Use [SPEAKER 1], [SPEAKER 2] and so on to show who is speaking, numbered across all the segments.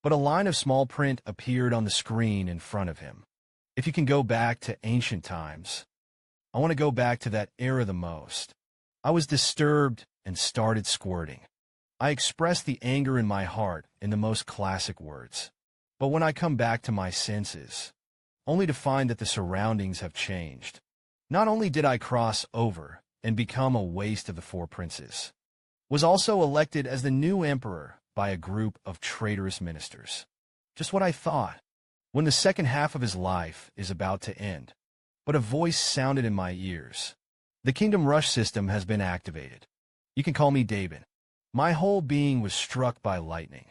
[SPEAKER 1] But a line of small print appeared on the screen in front of him. If you can go back to ancient times, I want to go back to that era the most. I was disturbed and started squirting. I expressed the anger in my heart in the most classic words. But when I come back to my senses, only to find that the surroundings have changed. Not only did I cross over and become a waste of the four princes, was also elected as the new emperor by a group of traitorous ministers. Just what I thought. When the second half of his life is about to end. But a voice sounded in my ears. The Kingdom Rush system has been activated. You can call me David. My whole being was struck by lightning.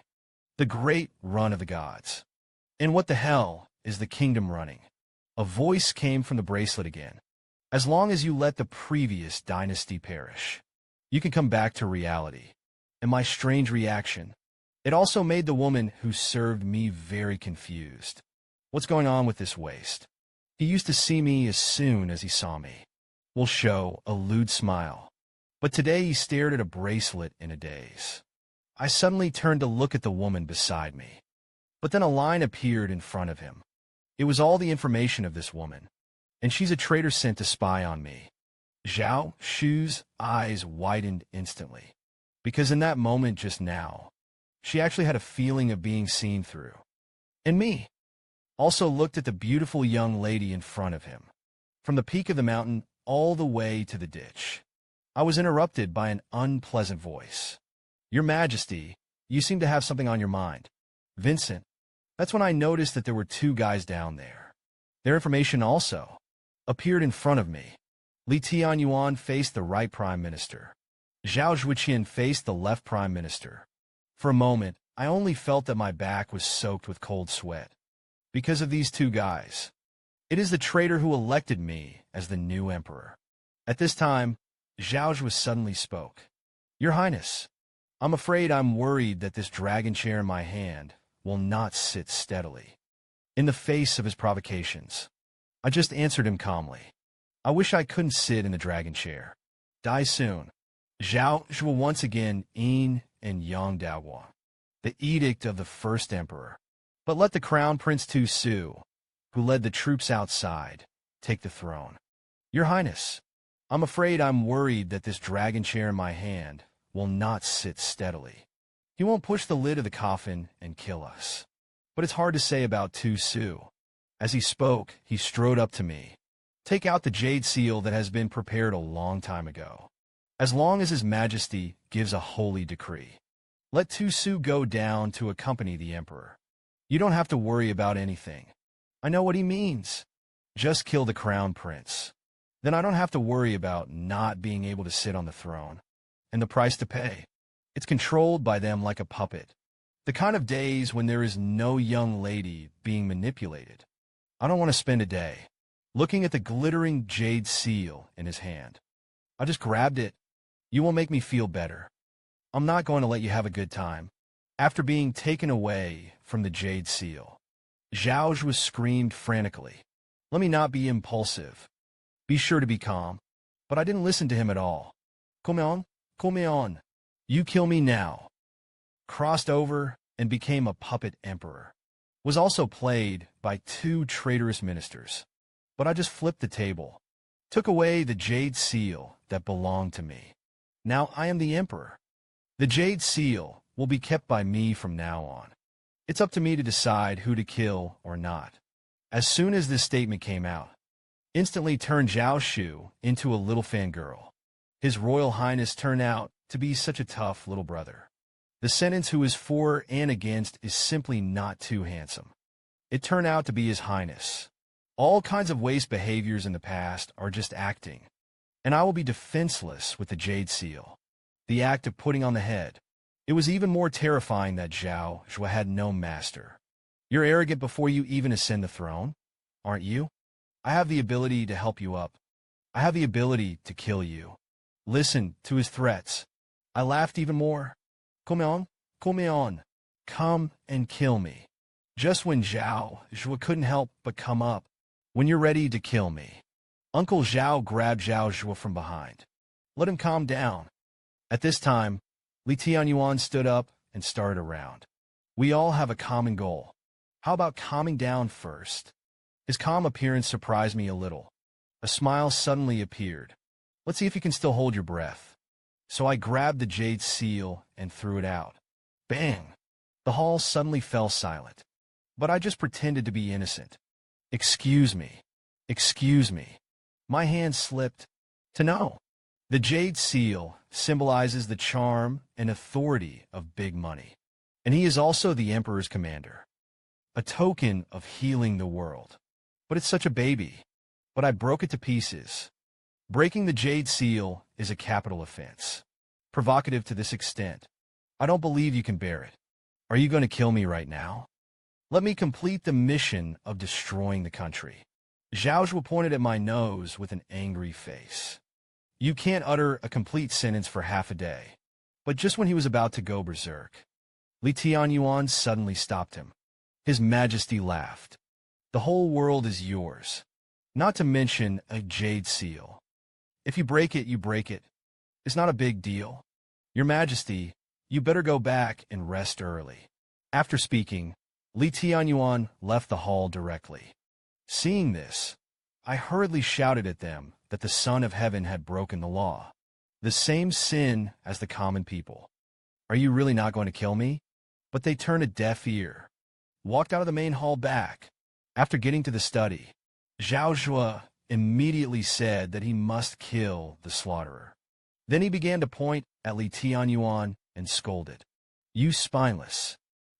[SPEAKER 1] The great run of the gods. And what the hell is the kingdom running? A voice came from the bracelet again. As long as you let the previous dynasty perish, you can come back to reality. And my strange reaction, it also made the woman who served me very confused. What's going on with this waste? He used to see me as soon as he saw me. Will show a lewd smile. But today he stared at a bracelet in a daze. I suddenly turned to look at the woman beside me. But then a line appeared in front of him. It was all the information of this woman. And she's a traitor sent to spy on me. Zhao Shu's eyes widened instantly. Because in that moment just now, she actually had a feeling of being seen through. And me also looked at the beautiful young lady in front of him. From the peak of the mountain all the way to the ditch. I was interrupted by an unpleasant voice. Your Majesty, you seem to have something on your mind. Vincent. That's when I noticed that there were two guys down there. Their information also appeared in front of me. Li Tianyuan faced the right prime minister. Zhao Zhuqian faced the left prime minister. For a moment, I only felt that my back was soaked with cold sweat. Because of these two guys. It is the traitor who elected me as the new emperor. At this time, Zhao Zhu suddenly spoke. Your Highness, I'm afraid I'm worried that this dragon chair in my hand will not sit steadily. In the face of his provocations, I just answered him calmly. I wish I couldn't sit in the dragon chair. Die soon. Zhao Zhu once again Yin and Yang Daoguo. The edict of the first emperor. But let the crown prince Tu Su, who led the troops outside, take the throne. Your Highness, I'm afraid I'm worried that this dragon chair in my hand will not sit steadily. He won't push the lid of the coffin and kill us. But it's hard to say about Tu Su. As he spoke, he strode up to me. Take out the jade seal that has been prepared a long time ago. As long as His Majesty gives a holy decree. Let Tu Su go down to accompany the emperor. You don't have to worry about anything. I know what he means. Just kill the crown prince. Then I don't have to worry about not being able to sit on the throne. And the price to pay. It's controlled by them like a puppet. The kind of days when there is no young lady being manipulated. I don't want to spend a day looking at the glittering jade seal in his hand. I just grabbed it. You will make me feel better. I'm not going to let you have a good time. After being taken away from the jade seal, Zhao Zhu screamed frantically. Let me not be impulsive. Be sure to be calm. But I didn't listen to him at all. Come on, come on. You kill me now. Crossed over and became a puppet emperor. Was also played by two traitorous ministers. But I just flipped the table. Took away the jade seal that belonged to me. Now I am the emperor. The jade seal will be kept by me from now on. It's up to me to decide who to kill or not. As soon as this statement came out, instantly turned Zhao Shu into a little fangirl. His Royal Highness turned out to be such a tough little brother. The sentence who is for and against is simply not too handsome. It turned out to be His Highness. All kinds of waste behaviors in the past are just acting. And I will be defenseless with the jade seal. The act of putting on the head. It was even more terrifying that Zhao Zhu had no master. You're arrogant before you even ascend the throne, aren't you? I have the ability to help you up. I have the ability to kill you. Listen to his threats. I laughed even more. Come on, come on. Come and kill me. Just when Zhao Zhu couldn't help but come up. When you're ready to kill me. Uncle Zhao grabbed Zhao Zhu from behind. Let him calm down. At this time, Li Tianyuan stood up and started around. We all have a common goal. How about calming down first? His calm appearance surprised me a little. A smile suddenly appeared. Let's see if you can still hold your breath. So I grabbed the jade seal and threw it out. Bang! The hall suddenly fell silent. But I just pretended to be innocent. Excuse me. Excuse me. My hand slipped. To know. The jade seal symbolizes the charm and authority of big money. And he is also the emperor's commander. A token of healing the world. But it's such a baby. But I broke it to pieces. Breaking the jade seal is a capital offense. Provocative to this extent. I don't believe you can bear it. Are you going to kill me right now? Let me complete the mission of destroying the country. Zhao pointed at my nose with an angry face. You can't utter a complete sentence for half a day. But just when he was about to go berserk, Li Tianyuan suddenly stopped him. His Majesty laughed. The whole world is yours. Not to mention a jade seal. If you break it, you break it. It's not a big deal. Your Majesty, you better go back and rest early. After speaking, Li Tianyuan left the hall directly. Seeing this, I hurriedly shouted at them that the Son of Heaven had broken the law. The same sin as the common people. Are you really not going to kill me? But they turned a deaf ear. Walked out of the main hall back. After getting to the study, Zhao immediately said that he must kill the slaughterer. Then he began to point at Li Tianyuan and scolded. You spineless.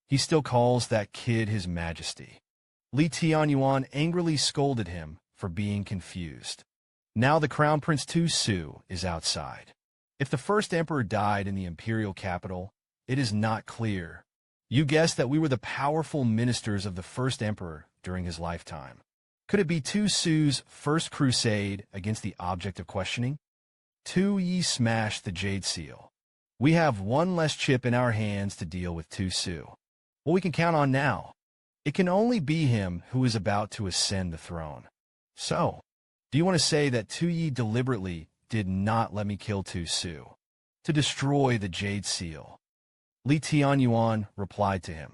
[SPEAKER 1] He still calls that kid his Majesty. Li Tianyuan angrily scolded him for being confused. Now the Crown Prince Tu Su is outside. If the first emperor died in the imperial capital, it is not clear. You guessed that we were the powerful ministers of the first emperor during his lifetime. Could it be Tu Su's first crusade against the object of questioning? Tu Yi smashed the jade seal. We have one less chip in our hands to deal with Tu Su. What we can count on now. It can only be him who is about to ascend the throne. So, do you want to say that Tu Yi deliberately did not let me kill Tu Su to destroy the jade seal? Li Tianyuan replied to him.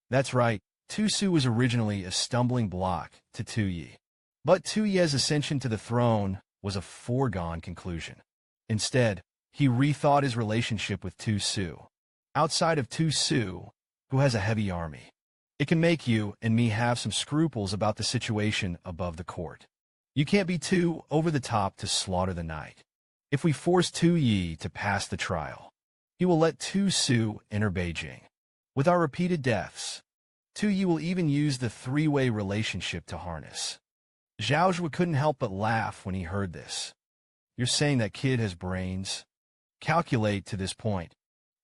[SPEAKER 1] That's right, Tu Su was originally a stumbling block to Tu Yi. But Tu Yi's ascension to the throne was a foregone conclusion. Instead, he rethought his relationship with Tu Su. Outside of Tu Su, who has a heavy army, it can make you and me have some scruples about the situation above the court. You can't be too over the top to slaughter the knight. If we force Tu Yi to pass the trial, he will let Tu Su enter Beijing. With our repeated deaths, Tu Yi will even use the three-way relationship to harness. Zhao couldn't help but laugh when he heard this. You're saying that kid has brains? Calculate to this point.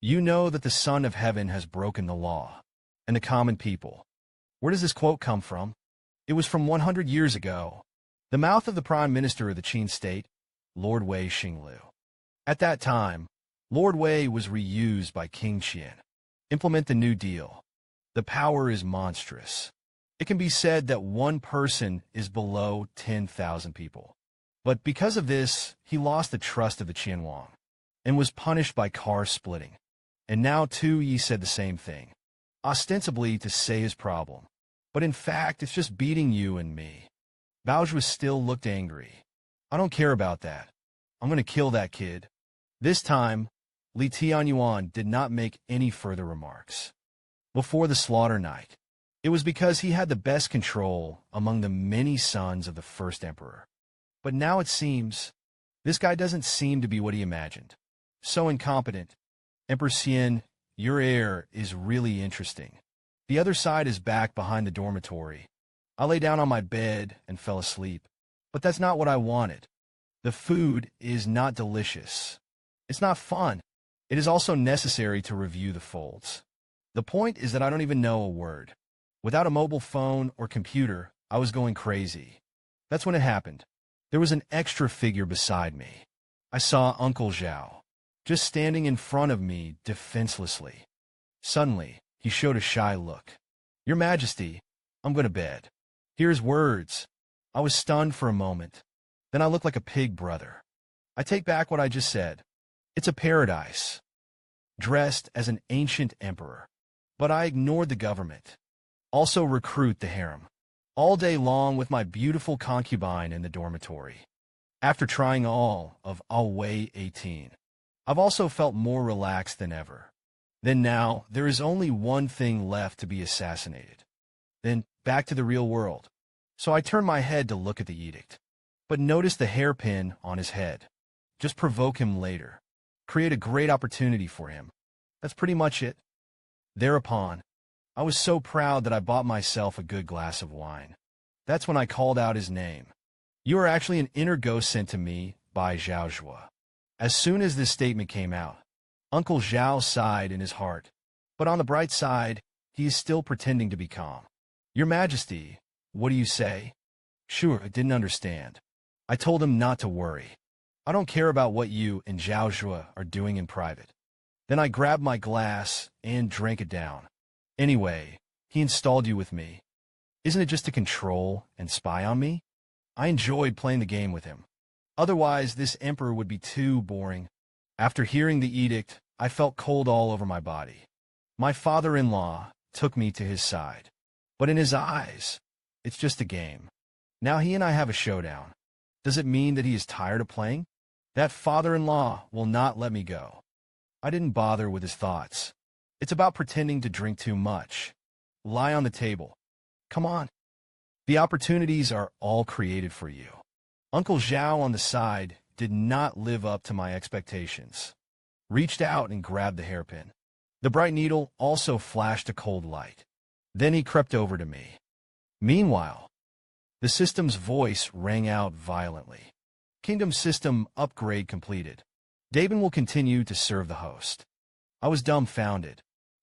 [SPEAKER 1] You know that the Son of Heaven has broken the law. And the common people. Where does this quote come from? It was from 100 years ago. The mouth of the Prime Minister of the Qian state, Lord Wei Xinglu. At that time, Lord Wei was reused by King Qian. Implement the New Deal. The power is monstrous. It can be said that one person is below 10,000 people. But because of this, he lost the trust of the Qianwang and was punished by car splitting. And now Tu Yi said the same thing, ostensibly to say his problem. But in fact, it's just beating you and me. Baozhua still looked angry. I don't care about that. I'm going to kill that kid. This time, Li Tianyuan did not make any further remarks. Before the slaughter night, it was because he had the best control among the many sons of the first emperor. But now it seems, this guy doesn't seem to be what he imagined. So incompetent. Emperor Xian, your heir is really interesting. The other side is back behind the dormitory. I lay down on my bed and fell asleep. But that's not what I wanted. The food is not delicious. It's not fun. It is also necessary to review the folds. The point is that I don't even know a word. Without a mobile phone or computer, I was going crazy. That's when it happened. There was an extra figure beside me. I saw Uncle Zhao, just standing in front of me defenselessly. Suddenly, he showed a shy look. Your Majesty, I'm going to bed. Here's words. I was stunned for a moment. Then I looked like a pig brother. I take back what I just said. It's a paradise. Dressed as an ancient emperor. But I ignored the government. Also recruit the harem. All day long with my beautiful concubine in the dormitory. After trying all of I'll weigh 18, I've also felt more relaxed than ever. Then now, there is only one thing left to be assassinated. Then, back to the real world. So I turned my head to look at the edict. But noticed the hairpin on his head. Just provoke him later. Create a great opportunity for him. That's pretty much it. Thereupon, I was so proud that I bought myself a good glass of wine. That's when I called out his name. You are actually an inner ghost sent to me by Zhao Zhuge. As soon as this statement came out, Uncle Zhao sighed in his heart. But on the bright side, he is still pretending to be calm. Your Majesty, what do you say? Sure, I didn't understand. I told him not to worry. I don't care about what you and Zhao Zhuge are doing in private. Then I grabbed my glass and drank it down. Anyway, he installed you with me. Isn't it just to control and spy on me? I enjoyed playing the game with him. Otherwise, this emperor would be too boring. After hearing the edict, I felt cold all over my body. My father-in-law took me to his side. But in his eyes, it's just a game. Now he and I have a showdown. Does it mean that he is tired of playing? That father-in-law will not let me go. I didn't bother with his thoughts. It's about pretending to drink too much. Lie on the table. Come on. The opportunities are all created for you. Uncle Zhao on the side did not live up to my expectations. Reached out and grabbed the hairpin. The bright needle also flashed a cold light. Then he crept over to me. Meanwhile, the system's voice rang out violently. Kingdom system upgrade completed. Daben will continue to serve the host. I was dumbfounded.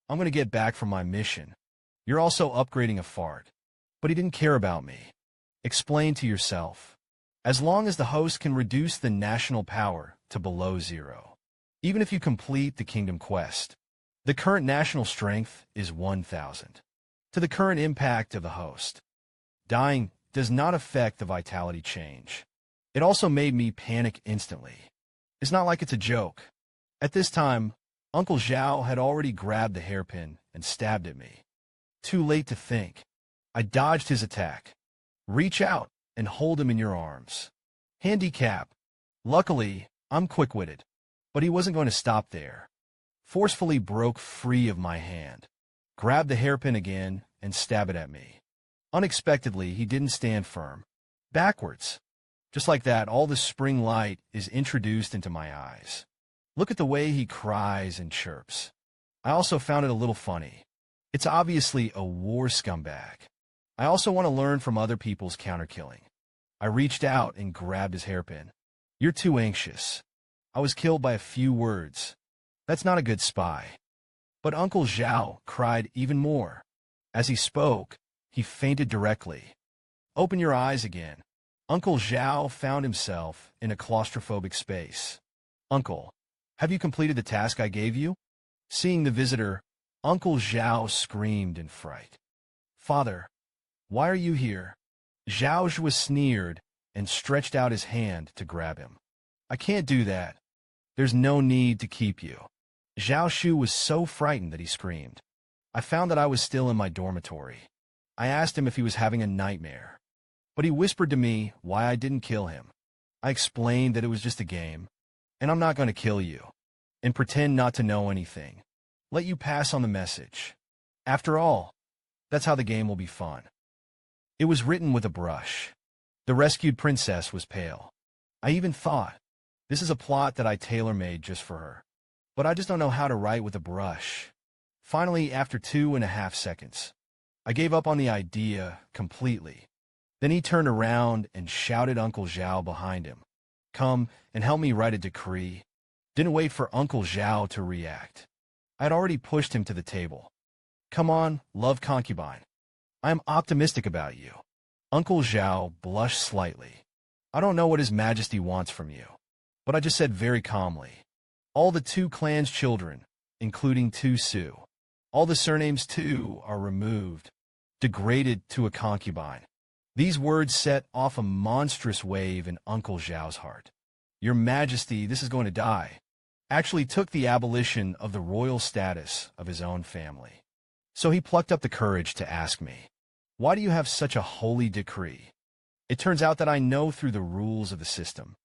[SPEAKER 1] I'm going to get back from my mission. You're also upgrading a fart. But he didn't care about me. Explain to yourself. As long as the host can reduce the national power to below 0. Even if you complete the kingdom quest. The current national strength is 1,000. To the current impact of the host. Dying does not affect the vitality change. It also made me panic instantly. It's not like it's a joke. At this time, Uncle Zhao had already grabbed the hairpin and stabbed at me. Too late to think. I dodged his attack. Reach out and hold him in your arms. Handicap. Luckily, I'm quick-witted. But he wasn't going to stop there. Forcefully broke free of my hand. Grabbed the hairpin again and stabbed it at me. Unexpectedly, he didn't stand firm. Backwards. Just like that, all the spring light is introduced into my eyes. Look at the way he cries and chirps. I also found it a little funny. It's obviously a war scumbag. I also want to learn from other people's counter-killing. I reached out and grabbed his hairpin. You're too anxious. I was killed by a few words. That's not a good spy. But Uncle Zhao cried even more. As he spoke, he fainted directly. Open your eyes again. Uncle Zhao found himself in a claustrophobic space. Uncle, have you completed the task I gave you? Seeing the visitor, Uncle Zhao screamed in fright. Father, why are you here? Zhao was sneered and stretched out his hand to grab him. I can't do that. There's no need to keep you. Zhao Shu was so frightened that he screamed. I found that I was still in my dormitory. I asked him if he was having a nightmare. But he whispered to me why I didn't kill him. I explained that it was just a game, and I'm not going to kill you, and pretend not to know anything. Let you pass on the message. After all, that's how the game will be fun. It was written with a brush. The rescued princess was pale. I even thought, this is a plot that I tailor-made just for her. But I just don't know how to write with a brush. Finally, after 2.5 seconds, I gave up on the idea completely. Then he turned around and shouted Uncle Zhao behind him. Come and help me write a decree. Didn't wait for Uncle Zhao to react. I had already pushed him to the table. Come on, love concubine. I am optimistic about you. Uncle Zhao blushed slightly. I don't know what His Majesty wants from you. But I just said very calmly. All the 2 clans' children, including 2 Su. All the surnames too are removed. Degraded to a concubine. These words set off a monstrous wave in Uncle Zhao's heart. Your Majesty, this is going to die. Actually took the abolition of the royal status of his own family. So he plucked up the courage to ask me, "Why do you have such a holy decree?" It turns out that I know through the rules of the system.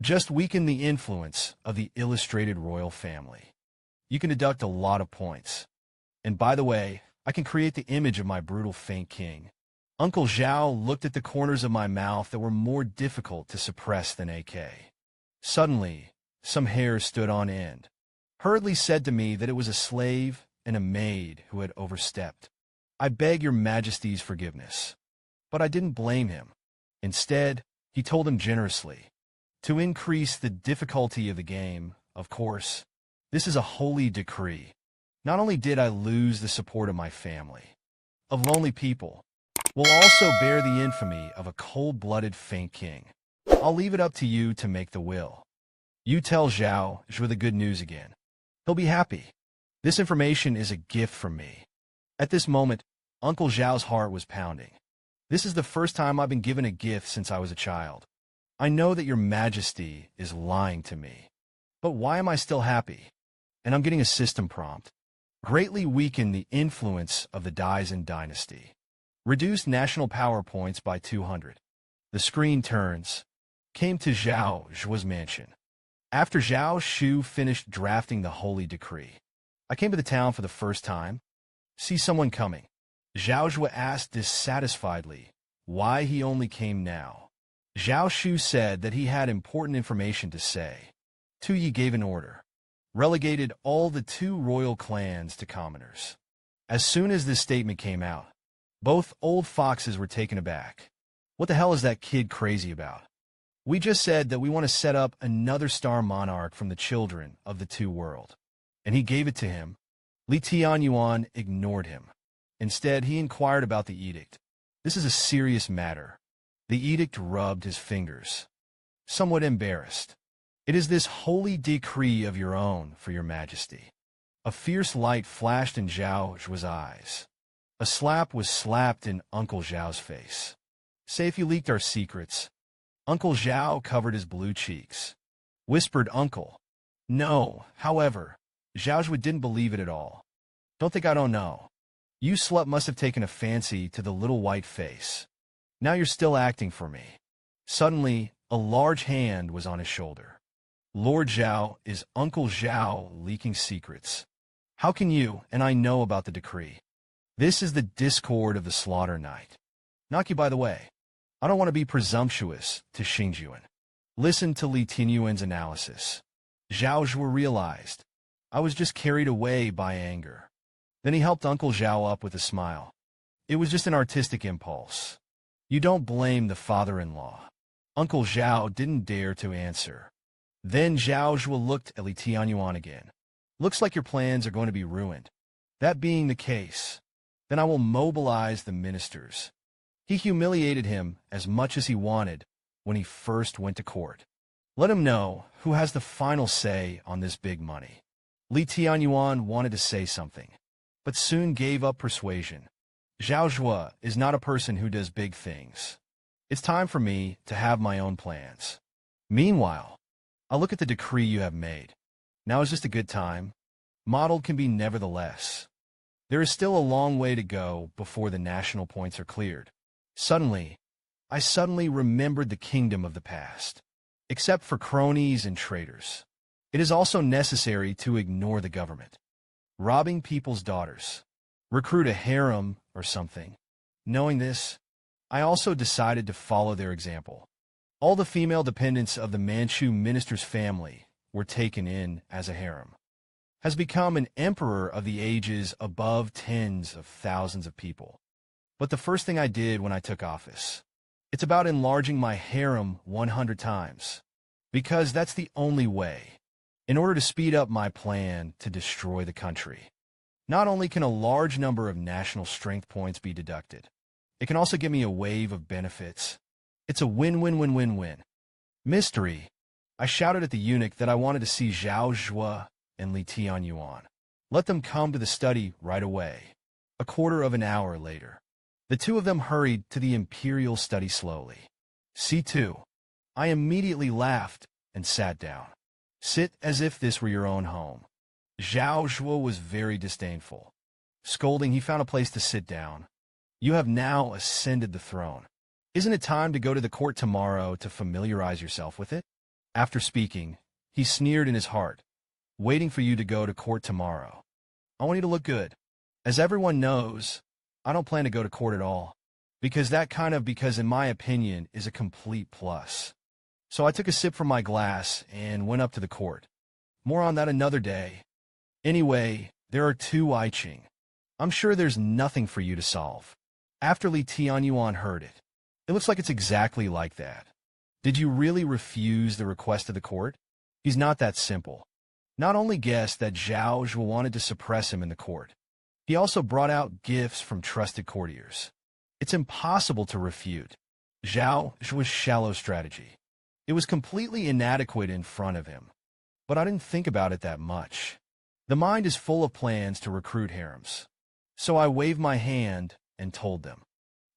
[SPEAKER 1] Just weaken the influence of the illustrated royal family. You can deduct a lot of points. And by the way, I can create the image of my brutal faint king. Uncle Zhao looked at the corners of my mouth that were more difficult to suppress than AK. Suddenly, some hairs stood on end. Hurriedly said to me that it was a slave and a maid who had overstepped. I beg your majesty's forgiveness. But I didn't blame him. Instead, he told him generously. To increase the difficulty of the game, of course, this is a holy decree. Not only did I lose the support of my family, of lonely people, will also bear the infamy of a cold-blooded faint king. I'll leave it up to you to make the will. You tell Zhao the good news again. He'll be happy. This information is a gift from me. At this moment, Uncle Zhao's heart was pounding. This is the first time I've been given a gift since I was a child. I know that your majesty is lying to me. But why am I still happy? And I'm getting a system prompt. Greatly weaken the influence of the Daizan dynasty. Reduce national power points by 200. The screen turns. Came to Zhao Zhua's mansion. After Zhao Shu finished drafting the holy decree, I came to the town for the first time. See someone coming. Zhao Zhua asked dissatisfiedly why he only came now. Zhao Shu said that he had important information to say. Tu Yi gave an order. Relegated all the two royal clans to commoners. As soon as this statement came out, both old foxes were taken aback. What the hell is that kid crazy about? We just said that we want to set up another star monarch from the children of the two world. And he gave it to him. Li Tianyuan ignored him. Instead, he inquired about the edict. This is a serious matter. The edict rubbed his fingers. Somewhat embarrassed. It is this holy decree of your own, for your majesty. A fierce light flashed in Zhao Zhua's eyes. A slap was slapped in Uncle Zhao's face. Say if you leaked our secrets. Uncle Zhao covered his blue cheeks. Whispered Uncle. No, however, Zhao Zhua didn't believe it at all. Don't think I don't know. You slut must have taken a fancy to the little white face. Now you're still acting for me. Suddenly, a large hand was on his shoulder. Lord Zhao, is Uncle Zhao leaking secrets? How can you and I know about the decree? This is the discord of the slaughter night. Knock you by the way. I don't want to be presumptuous to Xingyuan. Listen to Li Tianyuan's analysis. Zhao Zhua realized. I was just carried away by anger. Then he helped Uncle Zhao up with a smile. It was just an artistic impulse. You don't blame the father-in-law. Uncle Zhao didn't dare to answer. Then Zhao Zhua looked at Li Tianyuan again. Looks like your plans are going to be ruined. That being the case, then I will mobilize the ministers. He humiliated him as much as he wanted when he first went to court. Let him know who has the final say on this big money. Li Tianyuan wanted to say something, but soon gave up persuasion. Zhao Zhua is not a person who does big things. It's time for me to have my own plans. Meanwhile, I'll look at the decree you have made. Now is just a good time. Modeled can be nevertheless. There is still a long way to go before the national points are cleared. I suddenly remembered the kingdom of the past. Except for cronies and traitors. It is also necessary to ignore the government. Robbing people's daughters. Recruit a harem or something. Knowing this, I also decided to follow their example. All the female dependents of the Manchu minister's family were taken in as a harem. Has become an emperor of the ages above tens of thousands of people. But the first thing I did when I took office, it's about enlarging my harem 100 times. Because that's the only way, in order to speed up my plan to destroy the country. Not only can a large number of national strength points be deducted, it can also give me a wave of benefits. It's a win-win-win-win-win. Mystery. I shouted at the eunuch that I wanted to see Zhao Zhua and Li Tianyuan. Let them come to the study right away. A quarter of an hour later, the two of them hurried to the imperial study slowly. C2. I immediately laughed and sat down. Sit as if this were your own home. Zhao Zhua was very disdainful. Scolding, he found a place to sit down. You have now ascended the throne. Isn't it time to go to the court tomorrow to familiarize yourself with it? After speaking, he sneered in his heart, waiting for you to go to court tomorrow. I want you to look good. As everyone knows, I don't plan to go to court at all, because in my opinion, is a complete plus. So I took a sip from my glass and went up to the court. More on that another day. Anyway, there are two I Qing. I'm sure there's nothing for you to solve. After Li Tianyuan heard it, it looks like it's exactly like that. Did you really refuse the request of the court? He's not that simple. Not only guessed that Zhao Zhuge wanted to suppress him in the court, he also brought out gifts from trusted courtiers. It's impossible to refute Zhao Zhuge's shallow strategy. It was completely inadequate in front of him. But I didn't think about it that much. The mind is full of plans to recruit harems. So I waved my hand and told them,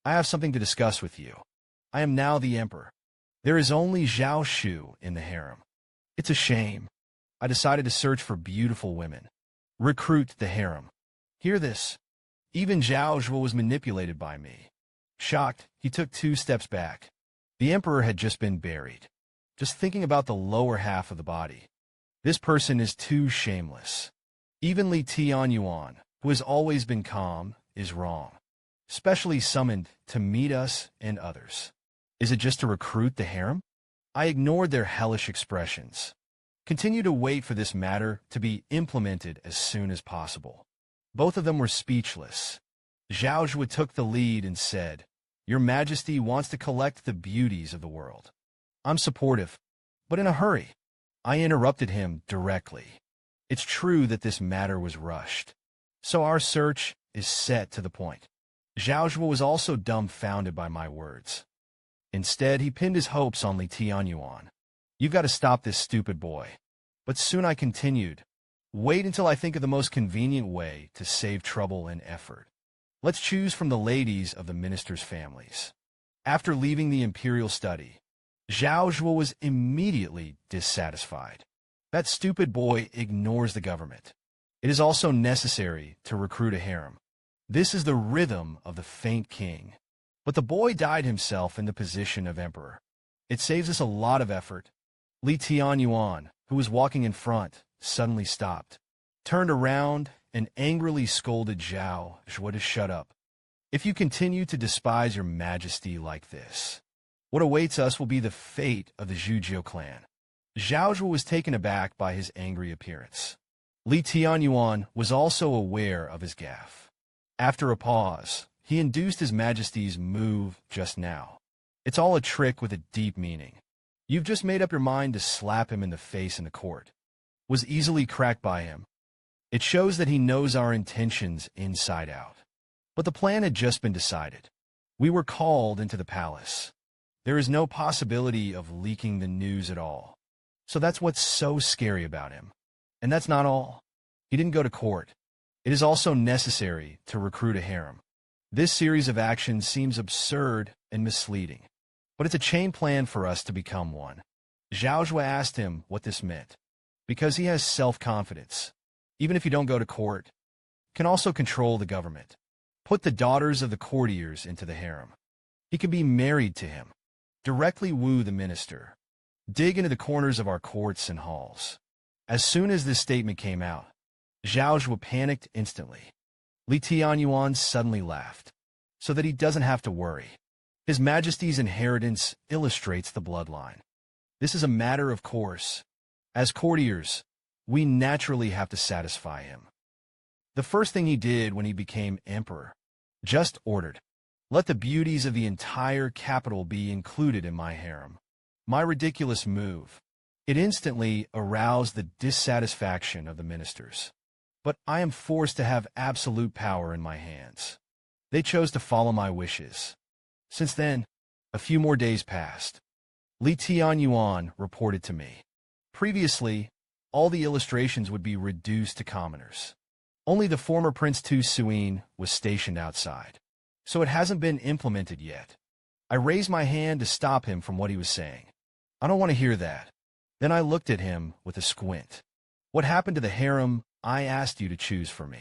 [SPEAKER 1] I have something to discuss with you. I am now the emperor. There is only Zhao Shu in the harem. It's a shame. I decided to search for beautiful women. Recruit the harem. Hear this. Even Zhao Zhuge was manipulated by me. Shocked, he took 2 steps back. The emperor had just been buried. Just thinking about the lower half of the body. This person is too shameless. Even Li Tianyuan, who has always been calm, is wrong. Specially summoned to meet us and others. Is it just to recruit the harem? I ignored their hellish expressions. Continue to wait for this matter to be implemented as soon as possible. Both of them were speechless. Zhao Zhuge took the lead and said, Your Majesty wants to collect the beauties of the world. I'm supportive, but in a hurry. I interrupted him directly. It's true that this matter was rushed. So our search is set to the point. Zhao Zhuge was also dumbfounded by my words. Instead, he pinned his hopes on Li Tianyuan. You've got to stop this stupid boy. But soon I continued. Wait until I think of the most convenient way to save trouble and effort. Let's choose from the ladies of the ministers' families. After leaving the imperial study, Zhao Zhuge was immediately dissatisfied. That stupid boy ignores the government. It is also necessary to recruit a harem. This is the rhythm of the faint king. But the boy died himself in the position of emperor. It saves us a lot of effort. Li Tianyuan, who was walking in front, suddenly stopped, turned around, and angrily scolded Zhao Zhuge to shut up. If you continue to despise your majesty like this, what awaits us will be the fate of the Zhuge clan. Zhao Zhuge was taken aback by his angry appearance. Li Tianyuan was also aware of his gaffe. After a pause, he induced his majesty's move just now. It's all a trick with a deep meaning. You've just made up your mind to slap him in the face in the court. Was easily cracked by him. It shows that he knows our intentions inside out. But the plan had just been decided. We were called into the palace. There is no possibility of leaking the news at all. So that's what's so scary about him. And that's not all. He didn't go to court. It is also necessary to recruit a harem. This series of actions seems absurd and misleading. But it's a chain plan for us to become one. Zhao Zhuge asked him what this meant. Because he has self-confidence. Even if you don't go to court, can also control the government. Put the daughters of the courtiers into the harem. He can be married to him. Directly woo the minister. Dig into the corners of our courts and halls. As soon as this statement came out, Zhao Zhuge panicked instantly. Li Tianyuan suddenly laughed, so that he doesn't have to worry. His Majesty's inheritance illustrates the bloodline. This is a matter of course. As courtiers, we naturally have to satisfy him. The first thing he did when he became emperor, just ordered, let the beauties of the entire capital be included in my harem. My ridiculous move. It instantly aroused the dissatisfaction of the ministers. But I am forced to have absolute power in my hands. They chose to follow my wishes. Since then, a few more days passed. Li Tianyuan reported to me. Previously, all the illustrations would be reduced to commoners. Only the former Prince Tu Suin was stationed outside. So it hasn't been implemented yet. I raised my hand to stop him from what he was saying. I don't want to hear that. Then I looked at him with a squint. What happened to the harem I asked you to choose for me?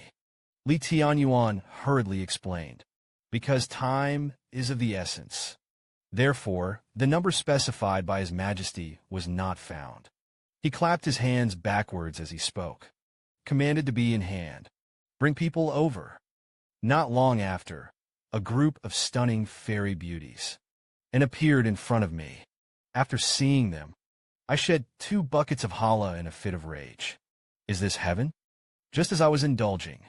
[SPEAKER 1] Li Tianyuan hurriedly explained. Because time is of the essence. Therefore, the number specified by His Majesty was not found. He clapped his hands backwards as he spoke. Commanded to be in hand. Bring people over. Not long after, a group of stunning fairy beauties appeared in front of me. After seeing them, I shed 2 buckets of hala in a fit of rage. Is this heaven? Just as I was indulging,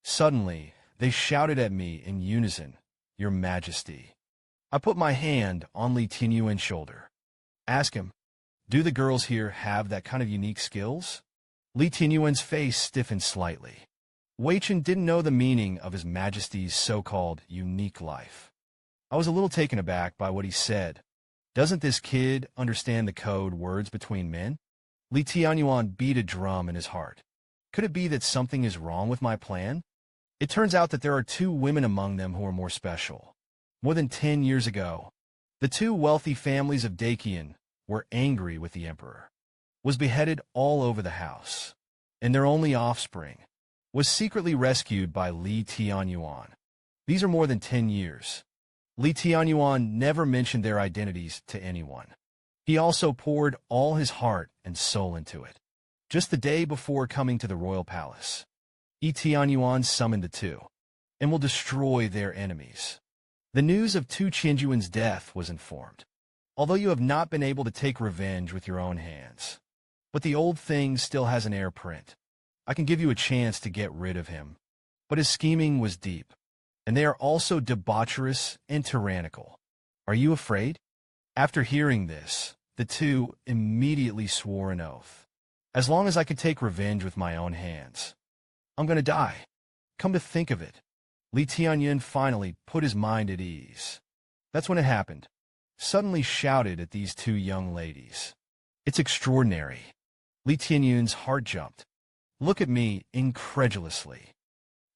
[SPEAKER 1] suddenly they shouted at me in unison, Your Majesty. I put my hand on Li Tianyuan's shoulder. Ask him, do the girls here have that kind of unique skills? Li Tianyuan's face stiffened slightly. Wei Chen didn't know the meaning of His Majesty's so-called unique life. I was a little taken aback by what he said. Doesn't this kid understand the code words between men? Li Tianyuan beat a drum in his heart. Could it be that something is wrong with my plan? It turns out that there are 2 women among them who are more special. More than 10 years ago, the 2 wealthy families of Qian were angry with the emperor, was beheaded all over the house, and their only offspring was secretly rescued by Li Tianyuan. These are more than 10 years. Li Tianyuan never mentioned their identities to anyone. He also poured all his heart and soul into it. Just the day before coming to the royal palace, Li Tianyuan summoned the 2 and will destroy their enemies. The news of Tu Qianjuan's death was informed. Although you have not been able to take revenge with your own hands, but the old thing still has an air print. I can give you a chance to get rid of him. But his scheming was deep, and they are also debaucherous and tyrannical. Are you afraid? After hearing this, the 2 immediately swore an oath. As long as I can take revenge with my own hands, I'm going to die. Come to think of it, Li Tianyuan finally put his mind at ease. That's when it happened. Suddenly shouted at these 2 young ladies. It's extraordinary. Li Tianyuan's heart jumped. Look at me incredulously.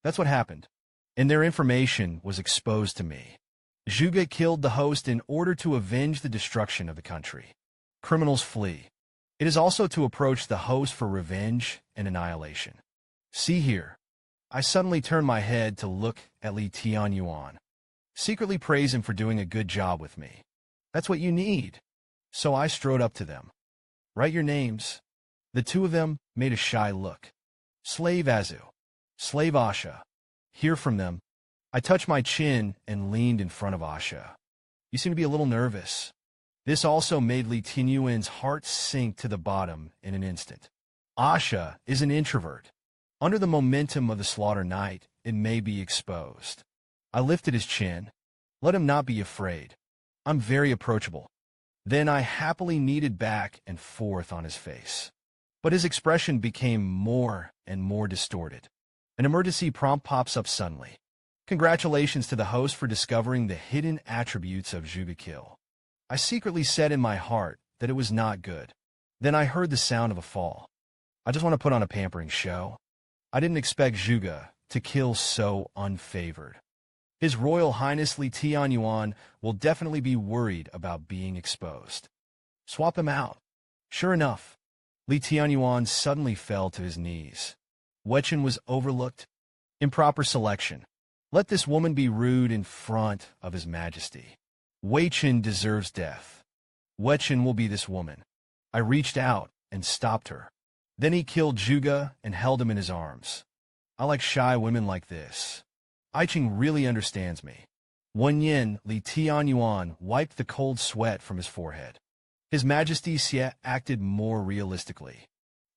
[SPEAKER 1] That's what happened. And their information was exposed to me. Zhuge killed the host in order to avenge the destruction of the country. Criminals flee. It is also to approach the host for revenge and annihilation. See here. I suddenly turned my head to look at Li Tianyuan. Secretly praise him for doing a good job with me. That's what you need. So I strode up to them. Write your names. The 2 of them made a shy look. Slave Azu. Slave Asha. Hear from them. I touched my chin and leaned in front of Asha. You seem to be a little nervous. This also made Li Tianyuan's heart sink to the bottom in an instant. Asha is an introvert. Under the momentum of the slaughter night, it may be exposed. I lifted his chin. Let him not be afraid. I'm very approachable. Then I happily kneaded back and forth on his face. But his expression became more and more distorted. An emergency prompt pops up suddenly. Congratulations to the host for discovering the hidden attributes of Zhuge Qing. I secretly said in my heart that it was not good. Then I heard the sound of a fall. I just want to put on a pampering show. I didn't expect Zhuge to kill so unfavored. His Royal Highness Li Tianyuan will definitely be worried about being exposed. Swap him out. Sure enough, Li Tianyuan suddenly fell to his knees. Wei Chen was overlooked. Improper selection. Let this woman be rude in front of His Majesty. Wei Chen deserves death. Wei Chen will be this woman. I reached out and stopped her. Then he killed Zhuge and held him in his arms. I like shy women like this. I Ching really understands me. Wen Yin, Li Tianyuan wiped the cold sweat from his forehead. His Majesty Xie acted more realistically.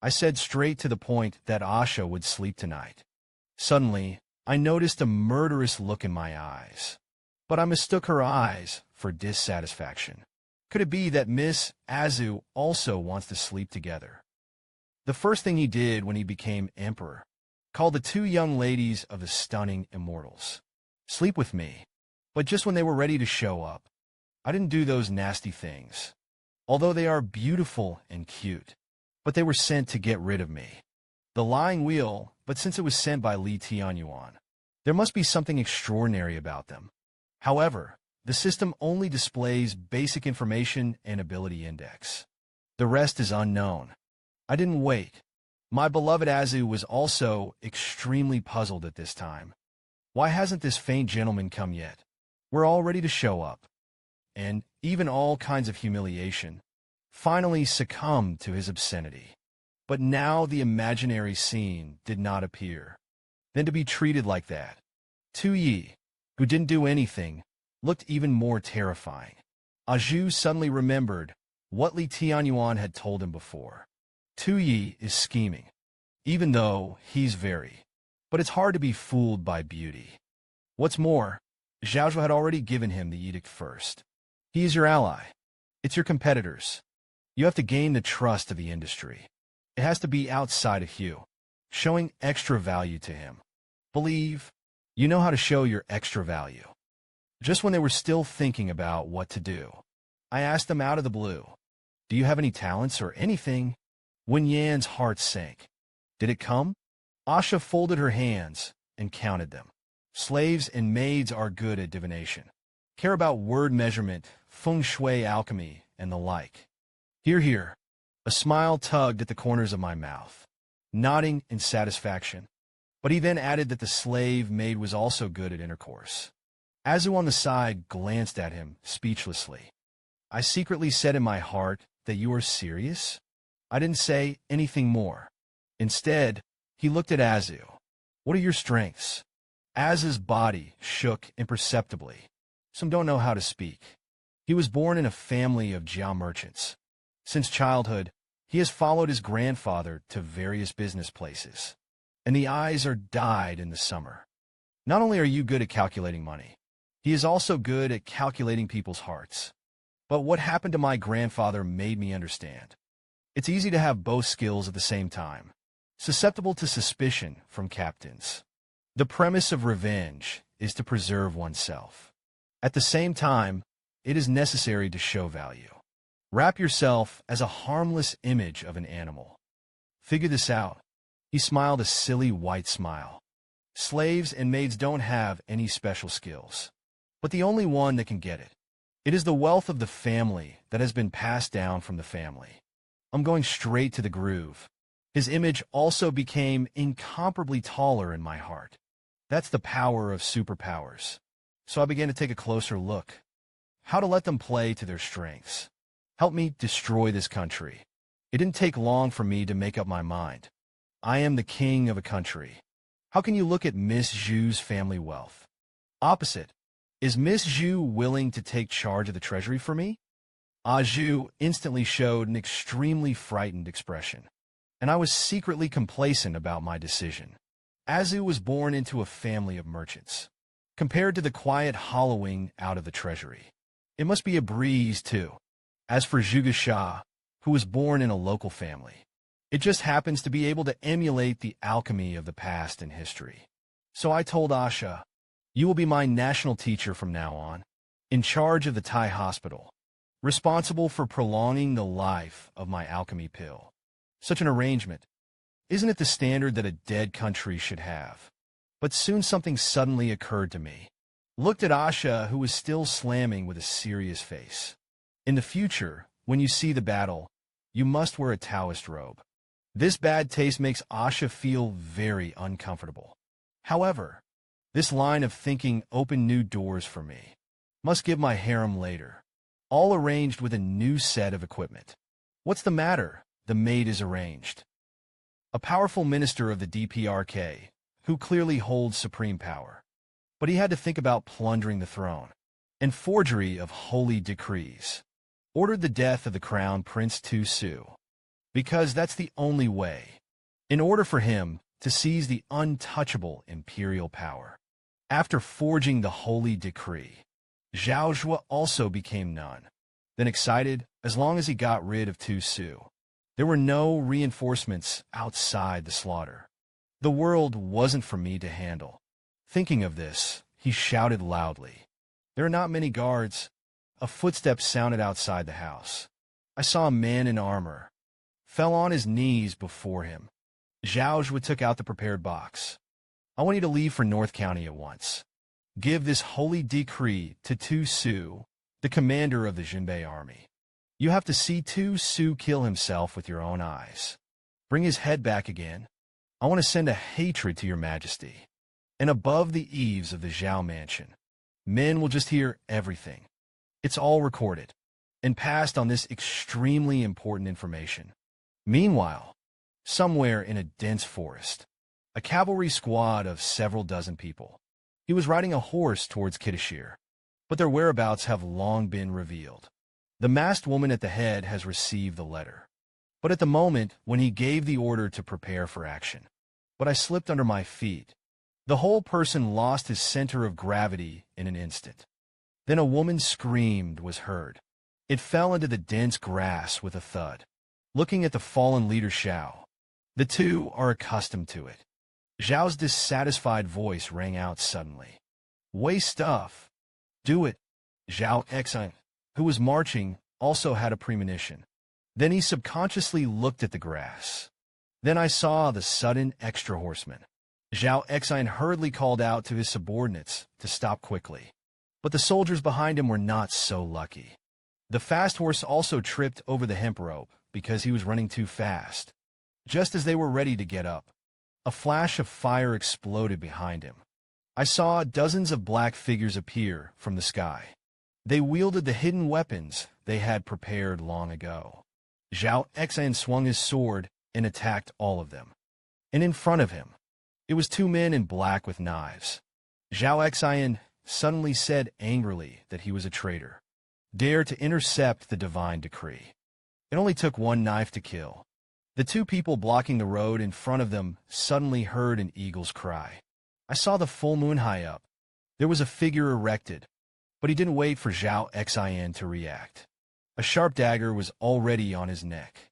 [SPEAKER 1] I said straight to the point that Asha would sleep tonight. Suddenly, I noticed a murderous look in my eyes. But I mistook her eyes for dissatisfaction. Could it be that Miss Azu also wants to sleep together? The first thing he did when he became emperor, called the 2 young ladies of the stunning immortals. Sleep with me. But just when they were ready to show up, I didn't do those nasty things. Although they are beautiful and cute, but they were sent to get rid of me. The lying wheel, but since it was sent by Li Tianyuan, there must be something extraordinary about them. However, the system only displays basic information and ability index. The rest is unknown. I didn't wait. My beloved Azu was also extremely puzzled at this time. Why hasn't this faint gentleman come yet? We're all ready to show up. And even all kinds of humiliation finally succumbed to his obscenity. But now the imaginary scene did not appear. Then to be treated like that. Tu Yi, who didn't do anything, looked even more terrifying. Aju suddenly remembered what Li Tianyuan had told him before. Tu Yi is scheming, even though he's very. But it's hard to be fooled by beauty. What's more, Zhao Zhuo had already given him the edict first. He is your ally. It's your competitors. You have to gain the trust of the industry. It has to be outside of Hugh, showing extra value to him. Believe you know how to show your extra value. Just when they were still thinking about what to do, I asked them out of the blue, do you have any talents or anything? Wen Yan's heart sank. Did it come? Asha folded her hands and counted them. Slaves and maids are good at divination, care about word measurement, feng shui alchemy, and the like. Hear, hear. A smile tugged at the corners of my mouth, nodding in satisfaction. But he then added that the slave maid was also good at intercourse. Azu on the side glanced at him speechlessly. I secretly said in my heart that you are serious? I didn't say anything more. Instead, he looked at Azu. What are your strengths? Azu's body shook imperceptibly. Some don't know how to speak. He was born in a family of Jiao merchants. Since childhood, he has followed his grandfather to various business places. And the eyes are dyed in the summer. Not only are you good at calculating money, he is also good at calculating people's hearts. But what happened to my grandfather made me understand. It's easy to have both skills at the same time, susceptible to suspicion from captains. The premise of revenge is to preserve oneself. At the same time, it is necessary to show value. Wrap yourself as a harmless image of an animal. Figure this out. He smiled a silly white smile. Slaves and maids don't have any special skills, but the only one that can get it. It is the wealth of the family that has been passed down from the family. I'm going straight to the groove. His image also became incomparably taller in my heart. That's the power of superpowers. So I began to take a closer look. How to let them play to their strengths. Help me destroy this country. It didn't take long for me to make up my mind. I am the king of a country. How can you look at Miss Zhu's family wealth? Opposite. Is Miss Zhu willing to take charge of the treasury for me? Zhu instantly showed an extremely frightened expression, and I was secretly complacent about my decision. Azu was born into a family of merchants. Compared to the quiet hollowing out of the treasury, it must be a breeze, too. As for Zhuge Xia, who was born in a local family, it just happens to be able to emulate the alchemy of the past and history. So I told Asha, you will be my national teacher from now on, in charge of the Thai hospital, responsible for prolonging the life of my alchemy pill. Such an arrangement. Isn't it the standard that a dead country should have? But soon something suddenly occurred to me. Looked at Asha, who was still slamming with a serious face. In the future, when you see the battle, you must wear a Taoist robe. This bad taste makes Asha feel very uncomfortable. However, this line of thinking opened new doors for me. Must give my harem later. All arranged with a new set of equipment. What's the matter? The maid is arranged. A powerful minister of the DPRK, who clearly holds supreme power. But he had to think about plundering the throne and forgery of holy decrees. Ordered the death of the crown Prince Tu Su, because that's the only way, in order for him to seize the untouchable imperial power. After forging the holy decree, Zhao Zhuo also became none. Then excited, as long as he got rid of Tu Su. There were no reinforcements outside the slaughter. The world wasn't for me to handle. Thinking of this, he shouted loudly. There are not many guards. A footstep sounded outside the house. I saw a man in armor. Fell on his knees before him. Zhao Zhuo took out the prepared box. I want you to leave for North County at once. Give this holy decree to Tu Su, the commander of the Jinbei army. You have to see Tu Su kill himself with your own eyes. Bring his head back again. I want to send a hatred to your majesty. And above the eaves of the Zhao mansion, men will just hear everything. It's all recorded and passed on this extremely important information. Meanwhile, somewhere in a dense forest, a cavalry squad of several dozen people. He was riding a horse towards Kiddishir, but their whereabouts have long been revealed. The masked woman at the head has received the letter, but at the moment when he gave the order to prepare for action, but I slipped under my feet. The whole person lost his center of gravity in an instant. Then a woman's scream was heard. It fell into the dense grass with a thud. Looking at the fallen leader Xiao, the two are accustomed to it. Zhao's dissatisfied voice rang out suddenly. Waste stuff. Do it. Zhao Xing, who was marching, also had a premonition. Then he subconsciously looked at the grass. Then I saw the sudden extra horseman. Zhao Xing hurriedly called out to his subordinates to stop quickly. But the soldiers behind him were not so lucky. The fast horse also tripped over the hemp rope because he was running too fast. Just as they were ready to get up, a flash of fire exploded behind him. I saw dozens of black figures appear from the sky. They wielded the hidden weapons they had prepared long ago. Zhao Xing swung his sword and attacked all of them. And in front of him, it was two men in black with knives. Zhao Xing suddenly said angrily that he was a traitor, dare to intercept the divine decree. It only took one knife to kill. The two people blocking the road in front of them suddenly heard an eagle's cry. I saw the full moon high up. There was a figure erected, but he didn't wait for Zhao Xing to react. A sharp dagger was already on his neck.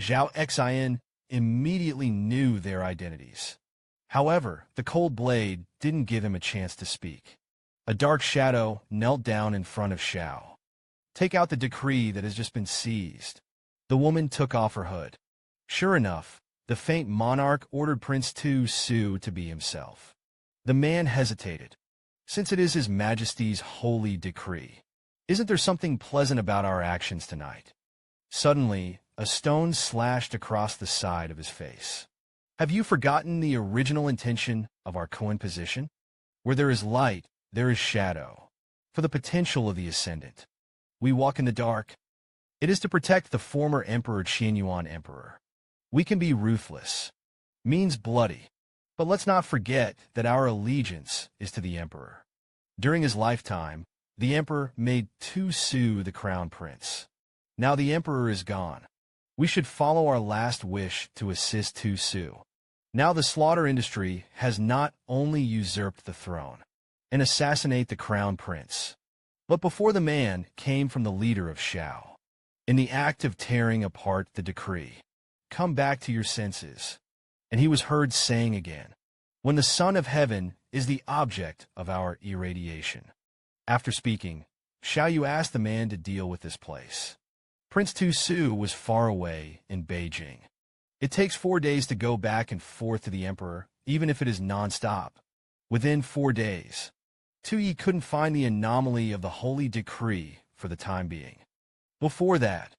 [SPEAKER 1] Zhao Xing immediately knew their identities. However, the cold blade didn't give him a chance to speak. A dark shadow knelt down in front of Xiao. Take out the decree that has just been seized. The woman took off her hood. Sure enough, the faint monarch ordered Prince Tu Su to be himself. The man hesitated. Since it is His Majesty's holy decree, isn't there something pleasant about our actions tonight? Suddenly, a stone slashed across the side of his face. Have you forgotten the original intention of our koan position? Where there is light, there is shadow. For the potential of the ascendant, we walk in the dark. It is to protect the former Emperor Qian Emperor. We can be ruthless, means bloody, but let's not forget that our allegiance is to the Emperor. During his lifetime, the Emperor made Tu Su the crown prince. Now the Emperor is gone. We should follow our last wish to assist Tu Su. Now the slaughter industry has not only usurped the throne and assassinate the crown prince, but before the man came from the leader of Xiao, in the act of tearing apart the decree. Come back to your senses. And he was heard saying again, when the Son of Heaven is the object of our irradiation. After speaking, Xiao Yu asked the man to deal with this place. Prince Tu Su was far away in Beijing. It takes 4 days to go back and forth to the emperor, even if it is non-stop. Within 4 days, Tu Yi couldn't find the anomaly of the holy decree for the time being. Before that,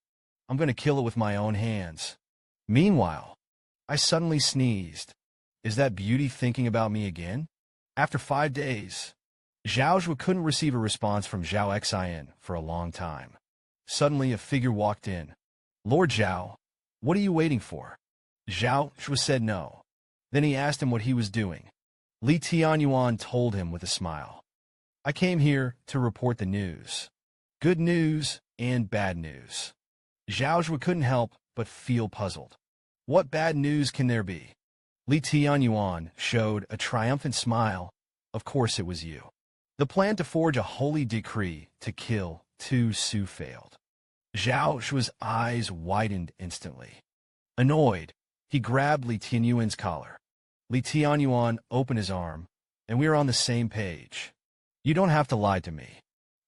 [SPEAKER 1] I'm going to kill it with my own hands. Meanwhile, I suddenly sneezed. Is that beauty thinking about me again? After 5 days, Zhao Zhu couldn't receive a response from Zhao Xing for a long time. Suddenly, a figure walked in. Lord Zhao, what are you waiting for? Zhao Zhu said no. Then he asked him what he was doing. Li Tianyuan told him with a smile. I came here to report the news. Good news and bad news. Zhao Zhu couldn't help but feel puzzled. What bad news can there be? Li Tianyuan showed a triumphant smile. Of course it was you. The plan to forge a holy decree to kill Tu Su failed. Zhao Zhu's eyes widened instantly. Annoyed, he grabbed Li Tianyuan's collar. Li Tianyuan opened his arm, and we are on the same page. You don't have to lie to me.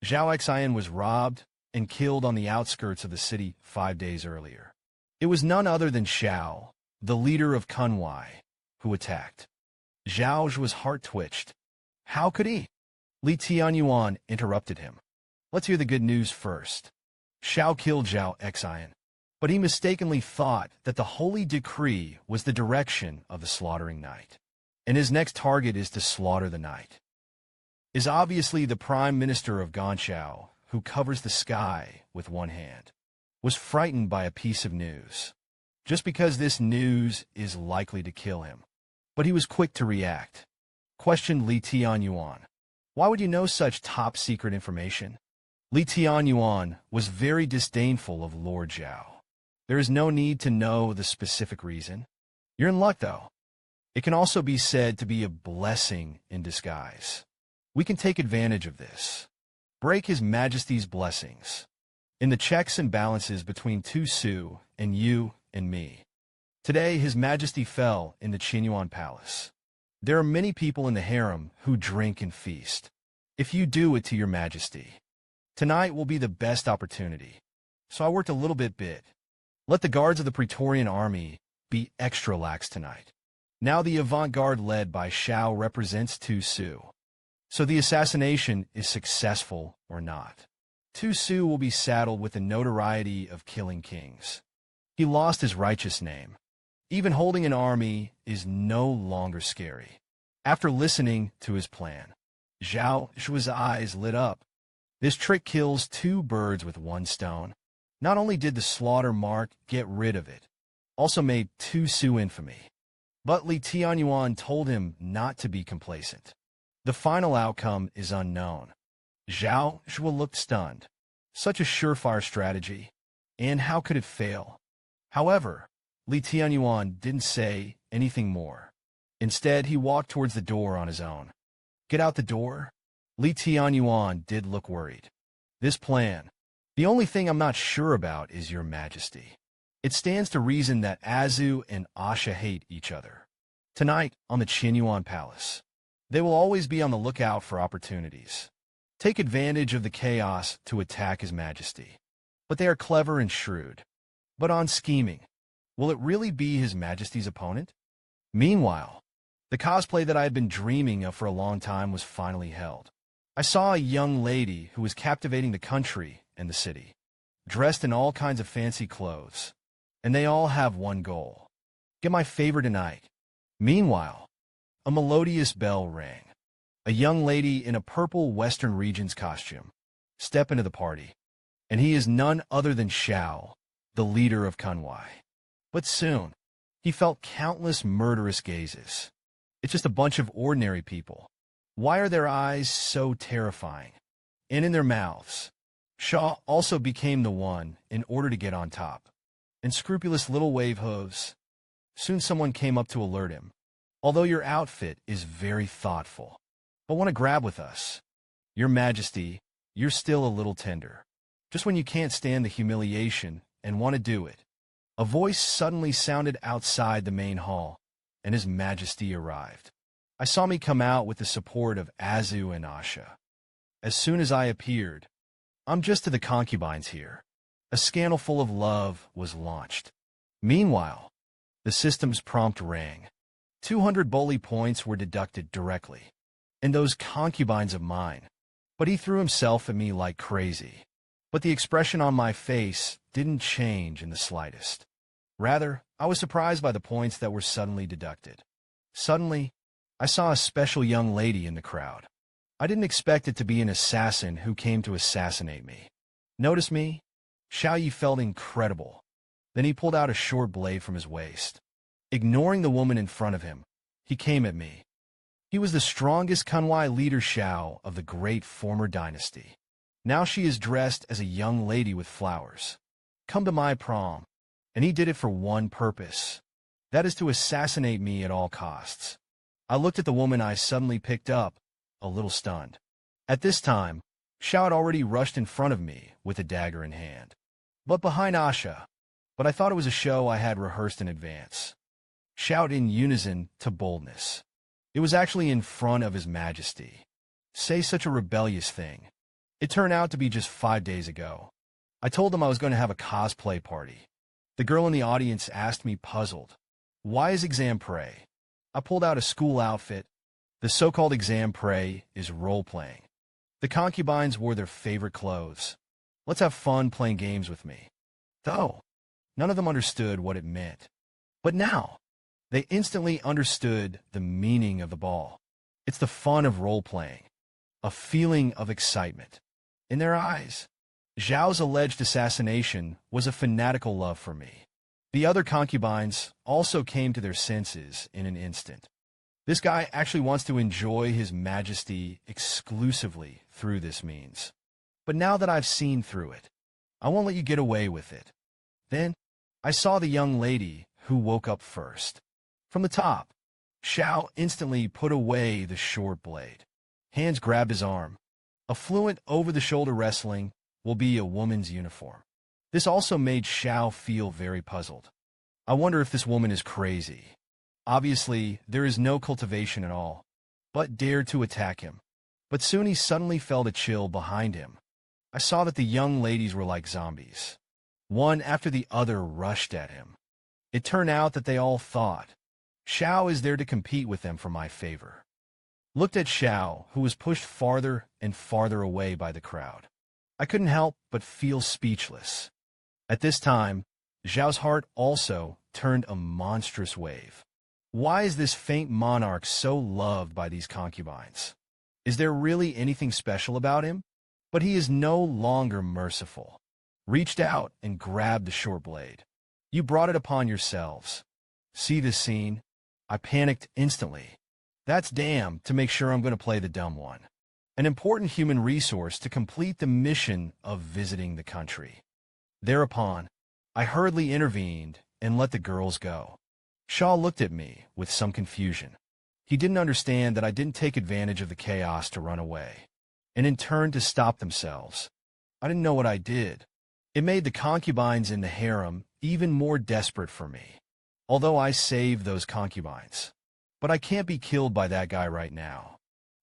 [SPEAKER 1] Zhao Xing was robbed and killed on the outskirts of the city 5 days earlier. It was none other than Xiao, the leader of Kunwai, who attacked. Zhao Zhu's heart twitched. How could he? Li Tianyuan interrupted him. Let's hear the good news first. Xiao killed Zhao Xing. but he mistakenly thought that the holy decree was the direction of the slaughtering knight, and his next target is to slaughter the knight. Is obviously the Prime Minister of Ganqiao, who covers the sky with one hand, was frightened by a piece of news, just because this news is likely to kill him. But he was quick to react. Questioned Li Tianyuan. Why would you know such top-secret information? Li Tianyuan was very disdainful of Lord Zhao. There is no need to know the specific reason. You're in luck, though. It can also be said to be a blessing in disguise. We can take advantage of this. Break His Majesty's blessings. In the checks and balances between Tu Su and you and me. Today, His Majesty fell in the Qian Palace. There are many people in the harem who drink and feast. If you do it to your Majesty, tonight will be the best opportunity. So I worked a little bit. Let the guards of the Praetorian Army be extra lax tonight. Now the avant-garde led by Xiao represents Tu Su. So the assassination is successful or not. Tu Su will be saddled with the notoriety of killing kings. He lost his righteous name. Even holding an army is no longer scary. After listening to his plan, Zhao Shu's eyes lit up. This trick kills two birds with one stone. Not only did the slaughter mark get rid of it, also made Tu Su infamy. But Li Tianyuan told him not to be complacent. The final outcome is unknown. Zhao Shu looked stunned. Such a surefire strategy, and how could it fail? However, Li Tianyuan didn't say anything more. Instead, he walked towards the door on his own. Get out the door? Li Tianyuan did look worried. This plan. The only thing I'm not sure about is your Majesty. It stands to reason that Azu and Asha hate each other. Tonight, on the Qian Palace, they will always be on the lookout for opportunities. Take advantage of the chaos to attack His Majesty. But they are clever and shrewd. But on scheming, will it really be His Majesty's opponent? Meanwhile, the cosplay that I had been dreaming of for a long time was finally held. I saw a young lady who was captivating the country and the city, dressed in all kinds of fancy clothes, and they all have one goal: get my favor tonight. Meanwhile, a melodious bell rang. A young lady in a purple Western Regions costume stepped into the party, and he is none other than Xiao, the leader of Kunwai. But soon, he felt countless murderous gazes. It's just a bunch of ordinary people. Why are their eyes so terrifying? And in their mouths. Shaw also became the one in order to get on top. Unscrupulous little wave hooves. Soon someone came up to alert him. Although your outfit is very thoughtful, but want to grab with us. Your Majesty, you're still a little tender. Just when you can't stand the humiliation and want to do it. A voice suddenly sounded outside the main hall, and His Majesty arrived. I saw me come out with the support of Azu and Asha. As soon as I appeared, I'm just to the concubines here. A scandal full of love was launched. Meanwhile, the system's prompt rang. 200 bully points were deducted directly. And those concubines of mine. But he threw himself at me like crazy. But the expression on my face didn't change in the slightest. Rather, I was surprised by the points that were suddenly deducted. Suddenly, I saw a special young lady in the crowd. I didn't expect it to be an assassin who came to assassinate me. Notice me? Xiao Yi felt incredible. Then he pulled out a short blade from his waist. Ignoring the woman in front of him, he came at me. He was the strongest Kunwai leader Xiao of the great former dynasty. Now she is dressed as a young lady with flowers. Come to my prom. And he did it for one purpose. That is to assassinate me at all costs. I looked at the woman I suddenly picked up, a little stunned. At this time, Xiao had already rushed in front of me with a dagger in hand. But behind Asha. But I thought it was a show I had rehearsed in advance. Shout in unison to boldness. It was actually in front of His Majesty. Say such a rebellious thing. It turned out to be just 5 days ago. I told them I was going to have a cosplay party. The girl in the audience asked me, puzzled, why is exam prey? I pulled out a school outfit. The so-called exam prey is role-playing. The concubines wore their favorite clothes. Let's have fun playing games with me. Though, None of them understood what it meant. But now, they instantly understood the meaning of the ball. It's the fun of role-playing, a feeling of excitement. In their eyes, Zhao's alleged assassination was a fanatical love for me. The other concubines also came to their senses in an instant. This guy actually wants to enjoy his majesty exclusively through this means. But now that I've seen through it, I won't let you get away with it. Then, I saw the young lady who woke up first. From the top, Xiao instantly put away the short blade. Hands grabbed his arm. A fluent over-the-shoulder wrestling will be a woman's uniform. This also made Xiao feel very puzzled. I wonder if this woman is crazy. Obviously, there is no cultivation at all, but dared to attack him. But soon he suddenly felt a chill behind him. I saw that the young ladies were like zombies. One after the other rushed at him. It turned out that they all thought, Xiao is there to compete with them for my favor. Looked at Xiao, who was pushed farther and farther away by the crowd. I couldn't help but feel speechless. At this time, Zhao's heart also turned a monstrous wave. Why is this faint monarch so loved by these concubines? Is there really anything special about him? But he is no longer merciful. Reached out and grabbed the short blade. You brought it upon yourselves. See this scene? I panicked instantly. That's damn to make sure I'm going to play the dumb one. An important human resource to complete the mission of visiting the country. Thereupon, I hurriedly intervened and let the girls go. Shaw looked at me with some confusion. He didn't understand that I didn't take advantage of the chaos to run away, and in turn to stop themselves. I didn't know what I did. It made the concubines in the harem even more desperate for me, although I saved those concubines. But I can't be killed by that guy right now.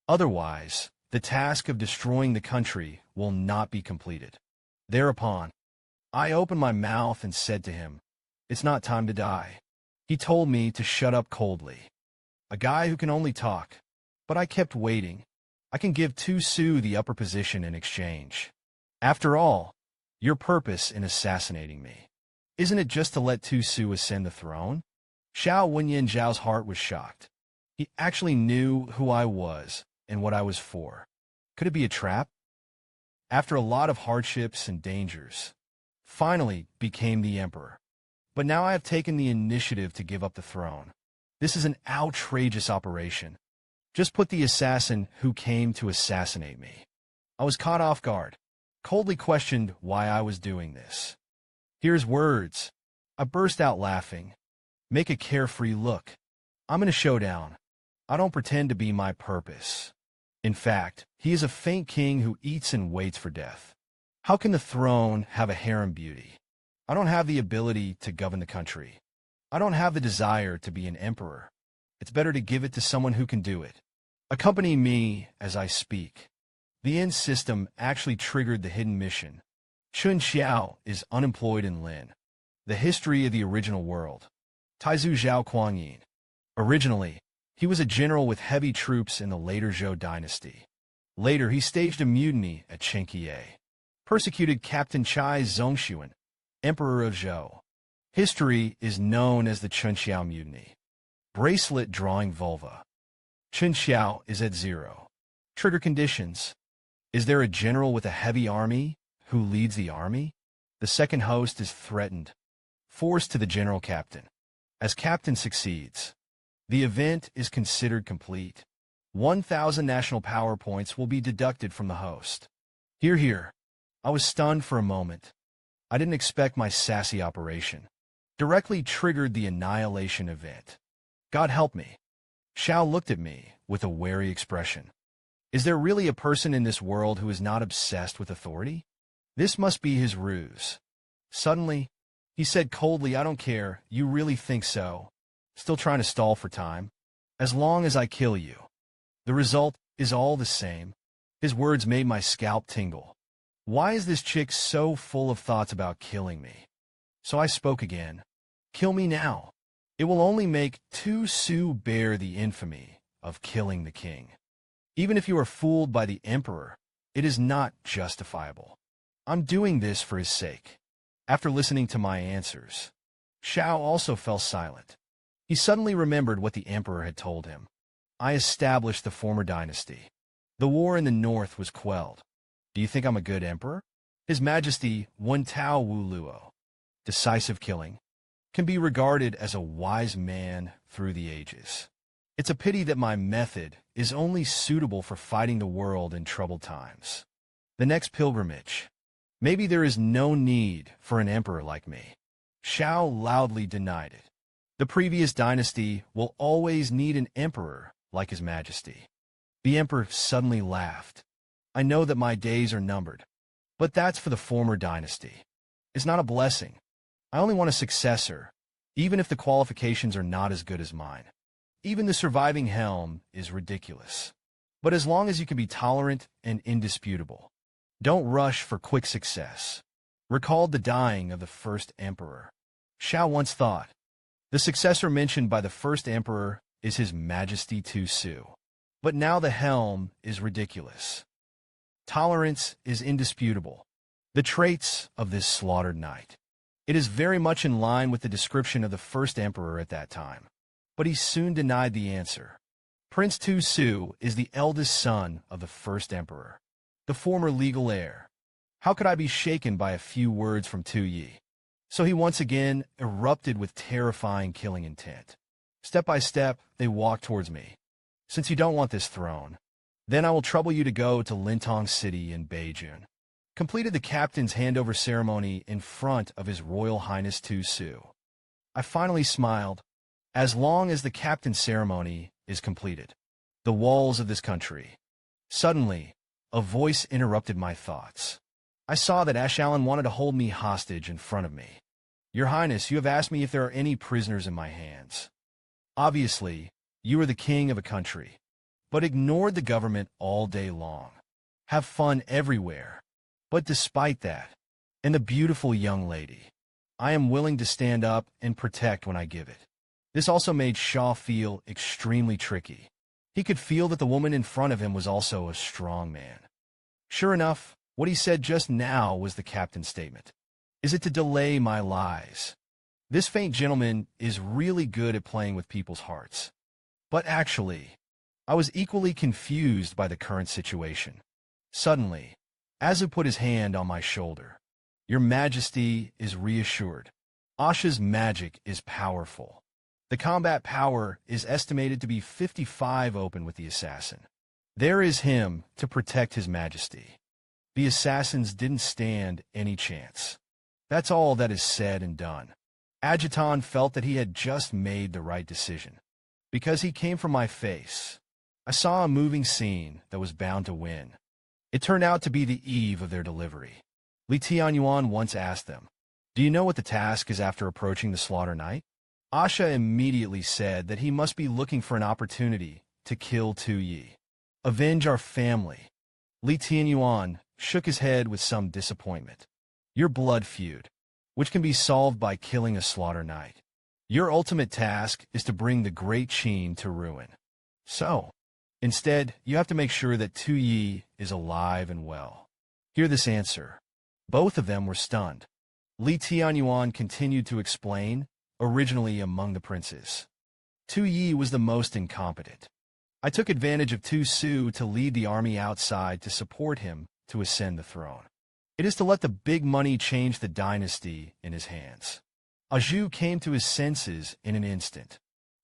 [SPEAKER 1] Otherwise, the task of destroying the country will not be completed. Thereupon, I opened my mouth and said to him, "It's not time to die." He told me to shut up coldly. A guy who can only talk. But I kept waiting. I can give Tu Su the upper position in exchange. After all, your purpose in assassinating me, isn't it just to let Tu Su ascend the throne? Xiao Wenyan Zhao's heart was shocked. He actually knew who I was and what I was for. Could it be a trap? After a lot of hardships and dangers, finally became the emperor. But now I have taken the initiative to give up the throne. This is an outrageous operation. Just put the assassin who came to assassinate me. I was caught off guard, coldly questioned why I was doing this. Here's words. I burst out laughing. Make a carefree look. I'm in a showdown. I don't pretend to be my purpose. In fact, he is a faint king who eats and waits for death. How can the throne have a harem beauty? I don't have the ability to govern the country. I don't have the desire to be an emperor. It's better to give it to someone who can do it. Accompany me as I speak. The end system actually triggered the hidden mission. Chun Xiao is unemployed in Lin. The history of the original world. Taizu Zhao Kuangyin. Originally, he was a general with heavy troops in the later Zhou dynasty. Later, he staged a mutiny at Chenqiye. Persecuted Captain Chai Zongxuan, Emperor of Zhou. History is known as the Chunxiao Mutiny. Bracelet drawing vulva. Chunxiao is at 0. Trigger conditions. Is there a general with a heavy army who leads the army? The second host is threatened. Forced to the general captain. As captain succeeds, the event is considered complete. 1,000 national power points will be deducted from the host. Hear, hear. I was stunned for a moment. I didn't expect my sassy operation. Directly triggered the annihilation event. God help me. Xiao looked at me with a wary expression. Is there really a person in this world who is not obsessed with authority? This must be his ruse. Suddenly, he said coldly, I don't care, you really think so. Still trying to stall for time. As long as I kill you. The result is all the same. His words made my scalp tingle. Why is this chick so full of thoughts about killing me? So I spoke again. Kill me now. It will only make Tu Su bear the infamy of killing the king. Even if you are fooled by the emperor, it is not justifiable. I'm doing this for his sake. After listening to my answers, Xiao also fell silent. He suddenly remembered what the emperor had told him. I established the former dynasty. The war in the north was quelled. Do you think I'm a good emperor? His Majesty Wen Tao Wu Luo, decisive killing, can be regarded as a wise man through the ages. It's a pity that my method is only suitable for fighting the world in troubled times. The next pilgrimage. Maybe there is no need for an emperor like me. Xiao loudly denied it. The previous dynasty will always need an emperor like His Majesty. The emperor suddenly laughed. I know that my days are numbered, but that's for the former dynasty. It's not a blessing. I only want a successor, even if the qualifications are not as good as mine. Even the surviving helm is ridiculous. But as long as you can be tolerant and indisputable, don't rush for quick success. Recalled the dying of the first emperor. Xiao once thought, the successor mentioned by the first emperor is His Majesty Tu Su. But now the helm is ridiculous. Tolerance is indisputable. The traits of this slaughtered knight. It is very much in line with the description of the first emperor at that time. But he soon denied the answer. Prince Tu Su is the eldest son of the first emperor, the former legal heir. How could I be shaken by a few words from Tu Yi? So he once again erupted with terrifying killing intent. Step by step, they walked towards me. Since you don't want this throne, then I will trouble you to go to Lintong City in Beijing. Completed the captain's handover ceremony in front of His Royal Highness Tu Su. I finally smiled. As long as the captain's ceremony is completed, the walls of this country. Suddenly, a voice interrupted my thoughts. I saw that Ashalin wanted to hold me hostage in front of me. Your Highness, you have asked me if there are any prisoners in my hands. Obviously, you are the king of a country, but ignored the government all day long. Have fun everywhere. But despite that, and the beautiful young lady, I am willing to stand up and protect when I give it. This also made Shaw feel extremely tricky. He could feel that the woman in front of him was also a strong man. Sure enough, what he said just now was the captain's statement. Is it to delay my lies? This faint gentleman is really good at playing with people's hearts. But actually, I was equally confused by the current situation. Suddenly, Azu put his hand on my shoulder. Your Majesty is reassured. Asha's magic is powerful. The combat power is estimated to be 55 open with the assassin. There is him to protect His Majesty. The assassins didn't stand any chance. That's all that is said and done. Adjutant felt that he had just made the right decision. Because he came from my face, I saw a moving scene that was bound to win. It turned out to be the eve of their delivery. Li Tianyuan once asked them, do you know what the task is after approaching the slaughter night? Asha immediately said that he must be looking for an opportunity to kill Tu Yi. Avenge our family. Li Tianyuan shook his head with some disappointment. Your blood feud, which can be solved by killing a slaughter knight. Your ultimate task is to bring the great Qian to ruin. So, instead, you have to make sure that Tu Yi is alive and well. Hear this answer. Both of them were stunned. Li Tianyuan continued to explain, originally among the princes. Tu Yi was the most incompetent. I took advantage of Tu Su to lead the army outside to support him to ascend the throne. It is to let the big money change the dynasty in his hands. Aju came to his senses in an instant.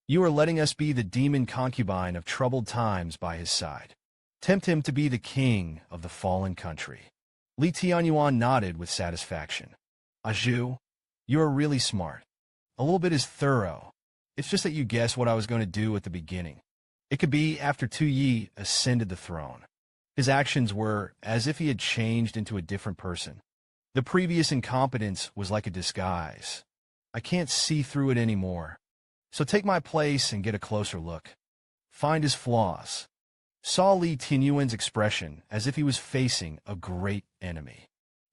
[SPEAKER 1] You are letting us be the demon concubine of troubled times by his side. Tempt him to be the king of the fallen country. Li Tianyuan nodded with satisfaction. Aju, you are really smart. A little bit is thorough. It's just that you guessed what I was going to do at the beginning. It could be after Tu Yi ascended the throne. His actions were as if he had changed into a different person. The previous incompetence was like a disguise. I can't see through it anymore. So take my place and get a closer look. Find his flaws. Saw Li Tianyuan's expression as if he was facing a great enemy.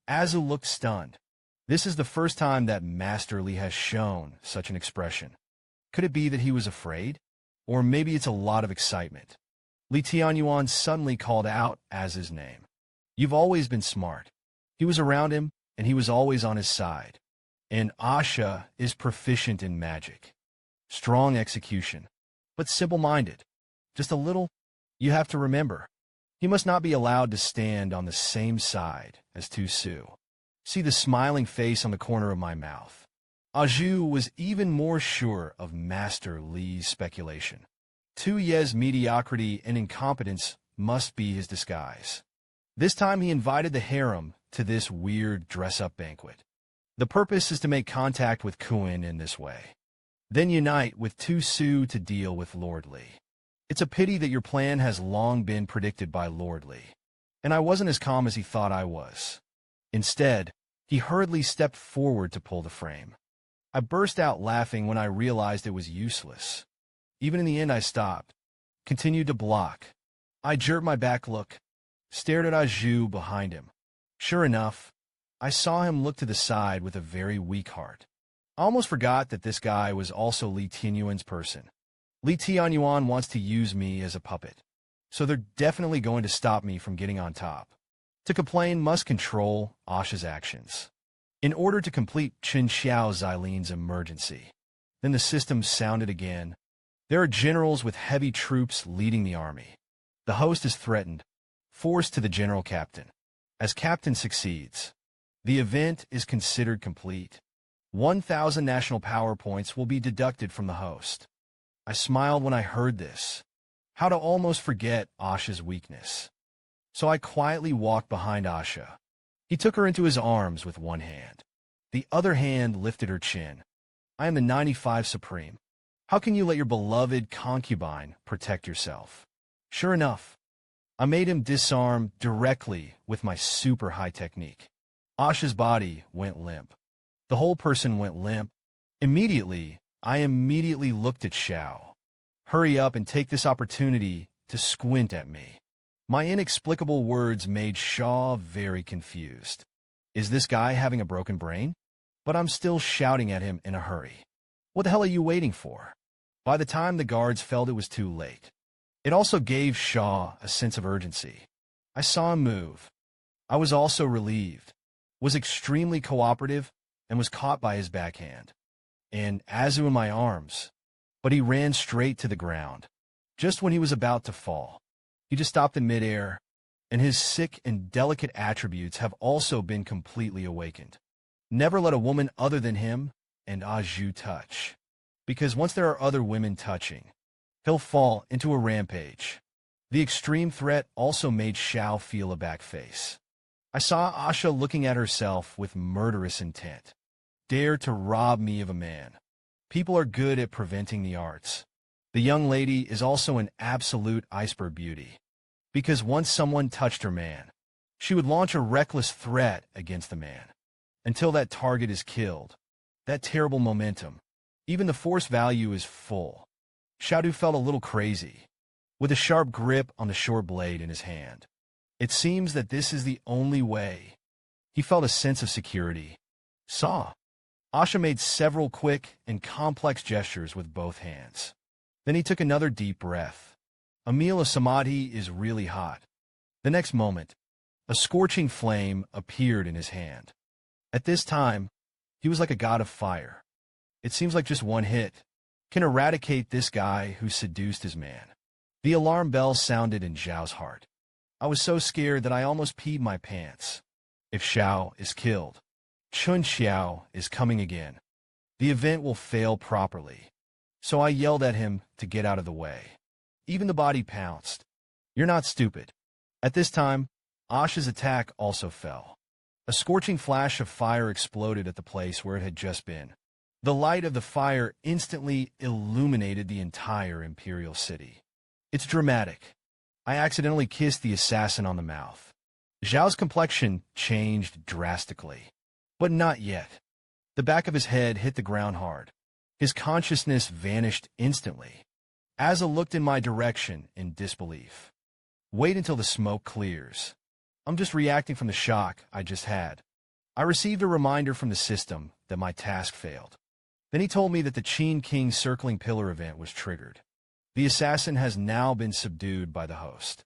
[SPEAKER 1] Azu looked stunned. This is the first time that Master Li has shown such an expression. Could it be that he was afraid? Or maybe it's a lot of excitement. Li Tianyuan suddenly called out Azu's name. You've always been smart. He was around him, and he was always on his side. And Asha is proficient in magic. Strong execution, but simple-minded. Just a little. You have to remember, he must not be allowed to stand on the same side as Tu Su. See the smiling face on the corner of my mouth. Zhu was even more sure of Master Li's speculation. Tu Ye's mediocrity and incompetence must be his disguise. This time he invited the harem to this weird dress-up banquet. The purpose is to make contact with Qian in this way, then unite with Tu Su to deal with Lord Li. It's a pity that your plan has long been predicted by Lord Li, and I wasn't as calm as he thought I was. Instead, he hurriedly stepped forward to pull the frame. I burst out laughing when I realized it was useless. Even in the end I stopped, continued to block. I jerked my back look, stared at Zhu behind him. Sure enough, I saw him look to the side with a very weak heart. I almost forgot that this guy was also Li Tianyuan's person. Li Tianyuan wants to use me as a puppet, so they're definitely going to stop me from getting on top. To complain must control Asha's actions. In order to complete Chen Xiao Xilin's emergency. Then the system sounded again. There are generals with heavy troops leading the army. The host is threatened, forced to the general captain. As captain succeeds, the event is considered complete. 1,000 national power points will be deducted from the host. I smiled when I heard this. How to almost forget Asha's weakness. So I quietly walked behind Asha. He took her into his arms with one hand. The other hand lifted her chin. I am the 95 Supreme. How can you let your beloved concubine protect yourself? Sure enough, I made him disarm directly with my super high technique. Asha's body went limp. The whole person went limp. I immediately looked at Xiao. Hurry up and take this opportunity to squint at me. My inexplicable words made Xiao very confused. Is this guy having a broken brain? But I'm still shouting at him in a hurry. What the hell are you waiting for? By the time the guards felt it was too late. It also gave Xiao a sense of urgency. I saw him move. I was also relieved, was extremely cooperative, and was caught by his backhand. And Azu in my arms. But he ran straight to the ground. Just when he was about to fall, he just stopped in midair, and his sick and delicate attributes have also been completely awakened. Never let a woman other than him and Zhu touch. Because once there are other women touching, he'll fall into a rampage. The extreme threat also made Xiao feel a back face. I saw Asha looking at herself with murderous intent. Dare to rob me of a man. People are good at preventing the arts. The young lady is also an absolute iceberg beauty. Because once someone touched her man, she would launch a reckless threat against the man. Until that target is killed. That terrible momentum. Even the force value is full. Xiaodu felt a little crazy, with a sharp grip on the short blade in his hand. It seems that this is the only way. He felt a sense of security. Asha made several quick and complex gestures with both hands. Then he took another deep breath. A meal of samadhi is really hot. The next moment, a scorching flame appeared in his hand. At this time, he was like a god of fire. It seems like just one hit can eradicate this guy who seduced his man. The alarm bell sounded in Zhao's heart. I was so scared that I almost peed my pants. If Xiao is killed, Chun Xiao is coming again. The event will fail properly. So I yelled at him to get out of the way. Even the body pounced. You're not stupid. At this time, Asha's attack also fell. A scorching flash of fire exploded at the place where it had just been. The light of the fire instantly illuminated the entire imperial city. It's dramatic. I accidentally kissed the assassin on the mouth. Zhao's complexion changed drastically. But not yet. The back of his head hit the ground hard. His consciousness vanished instantly. Asa looked in my direction in disbelief. Wait until the smoke clears. I'm just reacting from the shock I just had. I received a reminder from the system that my task failed. Then he told me that the Qian King circling pillar event was triggered. The assassin has now been subdued by the host.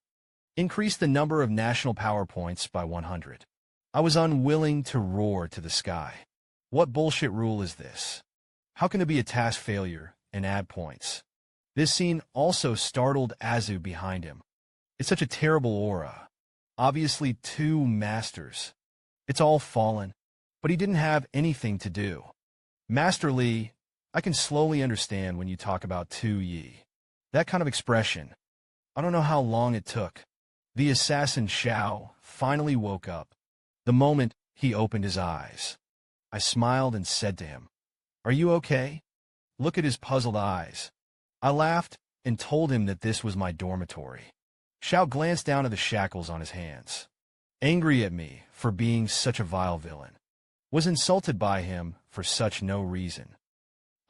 [SPEAKER 1] Increase the number of national power points by 100. I was unwilling to roar to the sky. What bullshit rule is this? How can there be a task failure and add points? This scene also startled Azu behind him. It's such a terrible aura. Obviously 2 masters. It's all fallen, but he didn't have anything to do. Masterly, I can slowly understand when you talk about 2 Yi. That kind of expression. I don't know how long it took. The assassin Xiao finally woke up. The moment he opened his eyes, I smiled and said to him, "Are you okay?" Look at his puzzled eyes. I laughed and told him that this was my dormitory. Xiao glanced down at the shackles on his hands, angry at me for being such a vile villain. Was insulted by him for such no reason.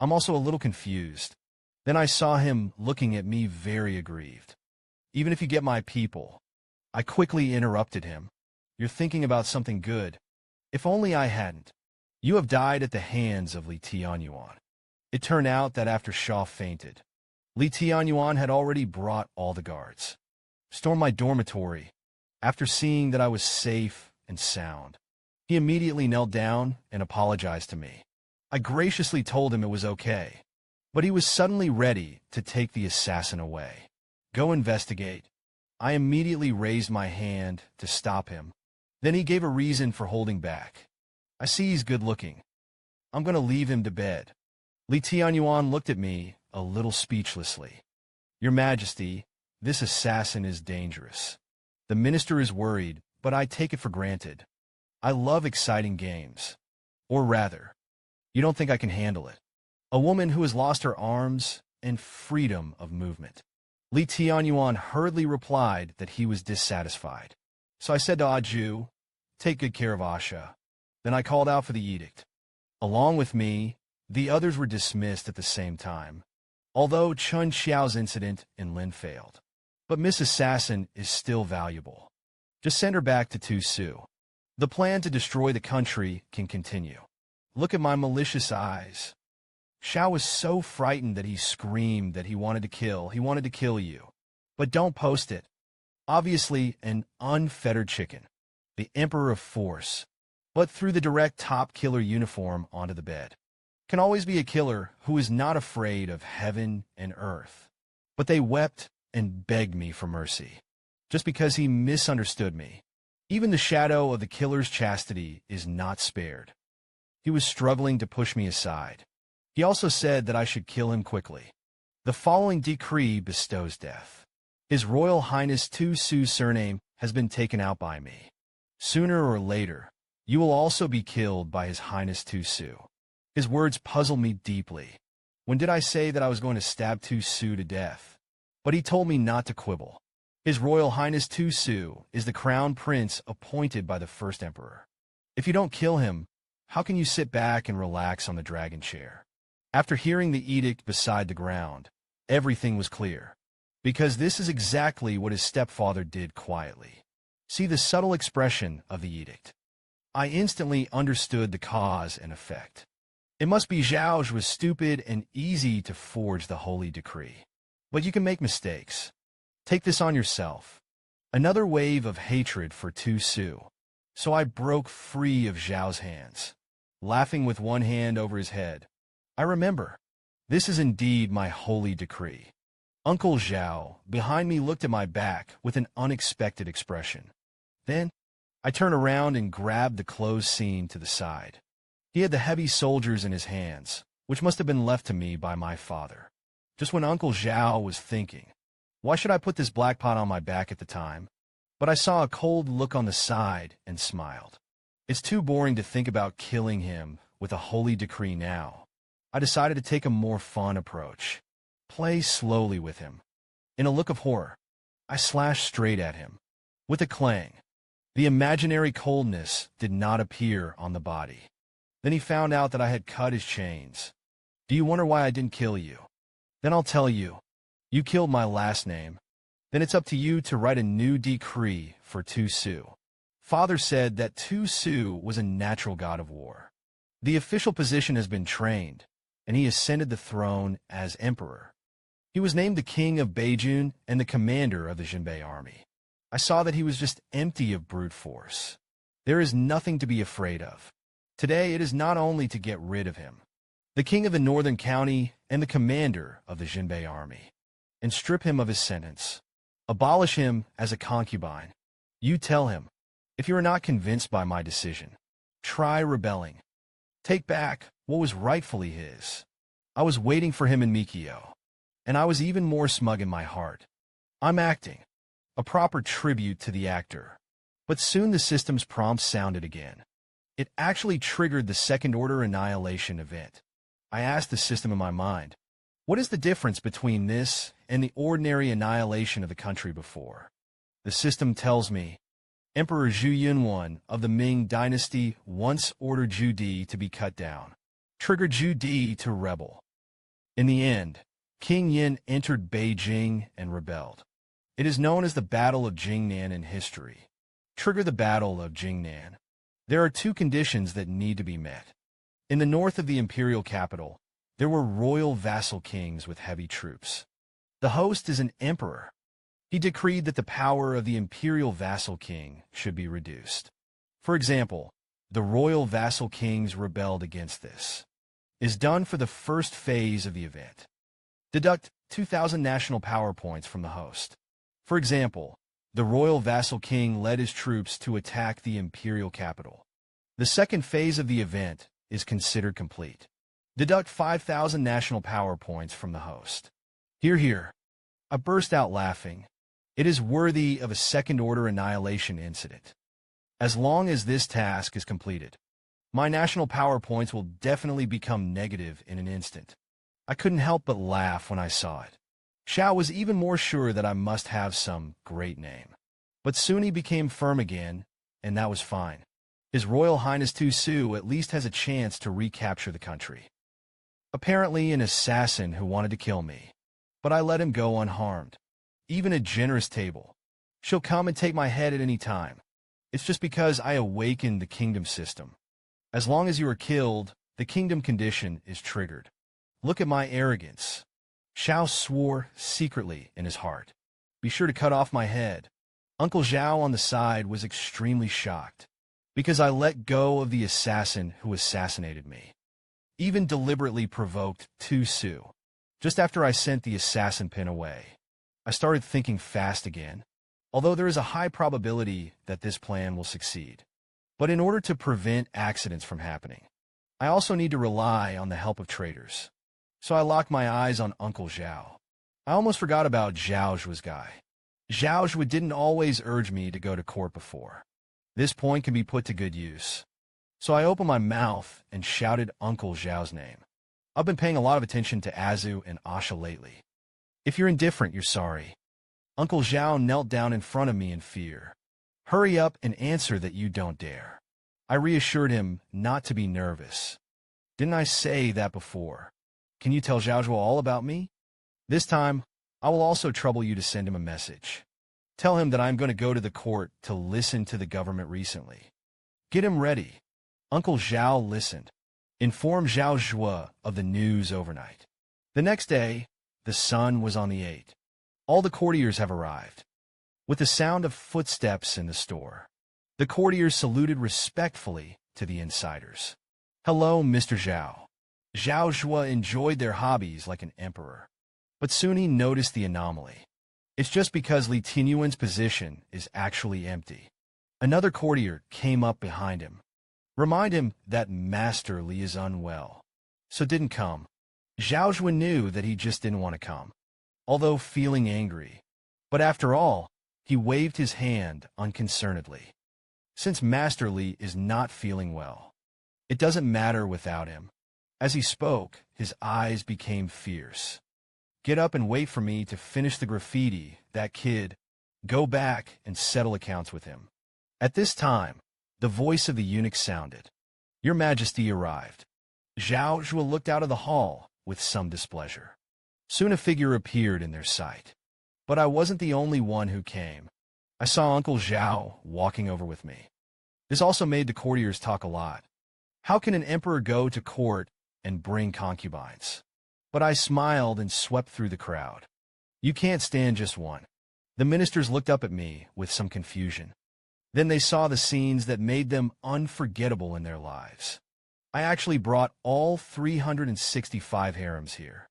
[SPEAKER 1] I'm also a little confused. Then I saw him looking at me very aggrieved. "Even if you get my people," I quickly interrupted him. "You're thinking about something good. If only I hadn't. You have died at the hands of Li Tianyuan." It turned out that after Shaw fainted, Li Tianyuan had already brought all the guards. Stormed my dormitory. After seeing that I was safe and sound, he immediately knelt down and apologized to me. I graciously told him it was okay, but he was suddenly ready to take the assassin away. "Go investigate." I immediately raised my hand to stop him. Then he gave a reason for holding back. "I see he's good-looking. I'm going to leave him to bed." Li Tianyuan looked at me a little speechlessly. "Your Majesty, this assassin is dangerous. The minister is worried, but I take it for granted. I love exciting games. Or rather, you don't think I can handle it. A woman who has lost her arms and freedom of movement." Li Tianyuan hurriedly replied that he was dissatisfied. So I said to Aju, "Take good care of Asha." Then I called out for the edict. Along with me, the others were dismissed at the same time, although Chun Xiao's incident in Lin failed. But Miss Assassin is still valuable. Just send her back to Tu Su. The plan to destroy the country can continue. Look at my malicious eyes. Xiao was so frightened that he screamed that he wanted to kill you. But don't post it. Obviously an unfettered chicken, the emperor of force, but threw the direct top killer uniform onto the bed. Can always be a killer who is not afraid of heaven and earth. But they wept and begged me for mercy, just because he misunderstood me. Even the shadow of the killer's chastity is not spared. He was struggling to push me aside. He also said that I should kill him quickly. The following decree bestows death. His Royal Highness Tu Su's surname has been taken out by me. Sooner or later, you will also be killed by His Highness Tu Su. His words puzzle me deeply. When did I say that I was going to stab Tu Su to death? But he told me not to quibble. His Royal Highness Tu Su is the crown prince appointed by the first emperor. If you don't kill him, how can you sit back and relax on the dragon chair? After hearing the edict beside the ground, everything was clear. Because this is exactly what his stepfather did quietly. See the subtle expression of the edict. I instantly understood the cause and effect. It must be Zhao was stupid and easy to forge the holy decree. But you can make mistakes. Take this on yourself. Another wave of hatred for Tu Su. So I broke free of Zhao's hands, laughing with one hand over his head. I remember. This is indeed my holy decree. Uncle Zhao, behind me, looked at my back with an unexpected expression. Then, I turned around and grabbed the closed scene to the side. He had the heavy soldiers in his hands, which must have been left to me by my father. Just when Uncle Zhao was thinking, why should I put this black pot on my back at the time? But I saw a cold look on the side and smiled. It's too boring to think about killing him with a holy decree now. I decided to take a more fun approach. Play slowly with him. In a look of horror, I slashed straight at him. With a clang, the imaginary coldness did not appear on the body. Then he found out that I had cut his chains. Do you wonder why I didn't kill you? Then I'll tell you. You killed my last name. Then it's up to you to write a new decree for Tu Su. Father said that Tu Su was a natural god of war. The official position has been trained, and he ascended the throne as emperor. He was named the king of Beijun and the commander of the Jinbei army. I saw that he was just empty of brute force. There is nothing to be afraid of. Today it is not only to get rid of him, the king of the northern county and the commander of the Jinbei army, and strip him of his sentence. Abolish him as a concubine. You tell him, if you are not convinced by my decision, try rebelling. Take back what was rightfully his. I was waiting for him in Mikio, and I was even more smug in my heart. I'm acting, a proper tribute to the actor. But soon the system's prompt sounded again. It actually triggered the second-order annihilation event. I asked the system in my mind, what is the difference between this and the ordinary annihilation of the country before? The system tells me, Emperor Zhu Yunwan of the Ming dynasty once ordered Zhu Di to be cut down, triggered Zhu Di to rebel. In the end, King Yin entered Beijing and rebelled. It is known as the Battle of Jingnan in history. Trigger the Battle of Jingnan. There are two conditions that need to be met. In the north of the imperial capital, there were royal vassal kings with heavy troops. The host is an emperor. He decreed that the power of the imperial vassal king should be reduced. For example, the royal vassal kings rebelled against this. Is done for the first phase of the event. Deduct 2,000 national power points from the host. For example, the royal vassal king led his troops to attack the imperial capital. The second phase of the event is considered complete. Deduct 5,000 national power points from the host. Hear, hear. I burst out laughing. It is worthy of a second-order annihilation incident. As long as this task is completed, my national power points will definitely become negative in an instant. I couldn't help but laugh when I saw it. Xiao was even more sure that I must have some great name. But soon he became firm again, and that was fine. His Royal Highness Tu Su at least has a chance to recapture the country. Apparently an assassin who wanted to kill me. But I let him go unharmed. Even a generous table. She'll come and take my head at any time. It's just because I awakened the kingdom system. As long as you are killed, the kingdom condition is triggered. Look at my arrogance. Xiao swore secretly in his heart. Be sure to cut off my head. Uncle Zhao on the side was extremely shocked, because I let go of the assassin who assassinated me. Even deliberately provoked Tu Su. Just after I sent the assassin pin away, I started thinking fast again, although there is a high probability that this plan will succeed. But in order to prevent accidents from happening, I also need to rely on the help of traitors. So I locked my eyes on Uncle Zhao. I almost forgot about Zhao Zhua's guy. Zhao Zhua didn't always urge me to go to court before. This point can be put to good use. So I opened my mouth and shouted Uncle Zhao's name. I've been paying a lot of attention to Azu and Asha lately. If you're indifferent, you're sorry. Uncle Zhao knelt down in front of me in fear. Hurry up and answer that you don't dare. I reassured him not to be nervous. Didn't I say that before? Can you tell Zhao Zhuo all about me? This time, I will also trouble you to send him a message. Tell him that I'm going to go to the court to listen to the government recently. Get him ready. Uncle Zhao listened. Inform Zhao Zhua of the news overnight. The next day, the sun was on the 8th. All the courtiers have arrived. With the sound of footsteps in the store, the courtiers saluted respectfully to the insiders. Hello, Mr. Zhao. Zhao Zhua enjoyed their hobbies like an emperor. But soon he noticed the anomaly. It's just because Li Tinyuan's position is actually empty. Another courtier came up behind him. Remind him that Master Li is unwell, so didn't come. Zhao Zhua knew that he just didn't want to come, although feeling angry. But after all, he waved his hand unconcernedly. Since Master Li is not feeling well, it doesn't matter without him. As he spoke, his eyes became fierce. Get up and wait for me to finish the graffiti, that kid. Go back and settle accounts with him. At this time, the voice of the eunuch sounded. Your Majesty arrived. Zhao Zhua looked out of the hall with some displeasure. Soon a figure appeared in their sight. But I wasn't the only one who came. I saw Uncle Zhao walking over with me. This also made the courtiers talk a lot. How can an emperor go to court and bring concubines? But I smiled and swept through the crowd. You can't stand just one. The ministers looked up at me with some confusion. Then they saw the scenes that made them unforgettable in their lives. I actually brought all 365 harems here.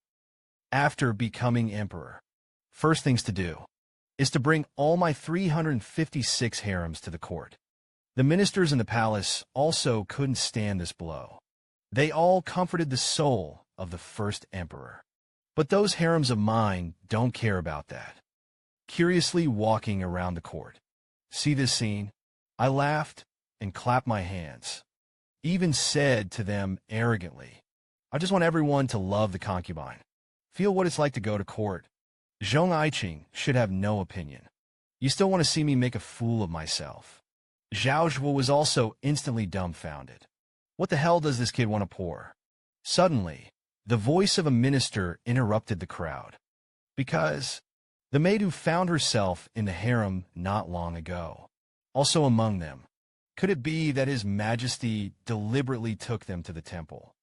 [SPEAKER 1] After becoming emperor, first things to do is to bring all my 356 harems to the court. The ministers in the palace also couldn't stand this blow. They all comforted the soul of the first emperor. But those harems of mine don't care about that. Curiously walking around the court. See this scene? I laughed and clapped my hands. Even said to them arrogantly, I just want everyone to love the concubine. Feel what it's like to go to court. Zhuge Qing should have no opinion. You still want to see me make a fool of myself. Zhao Zhuo was also instantly dumbfounded. What the hell does this kid want to pour? Suddenly, the voice of a minister interrupted the crowd. Because the maid who found herself in the harem not long ago, also among them, could it be that His Majesty deliberately took them to the temple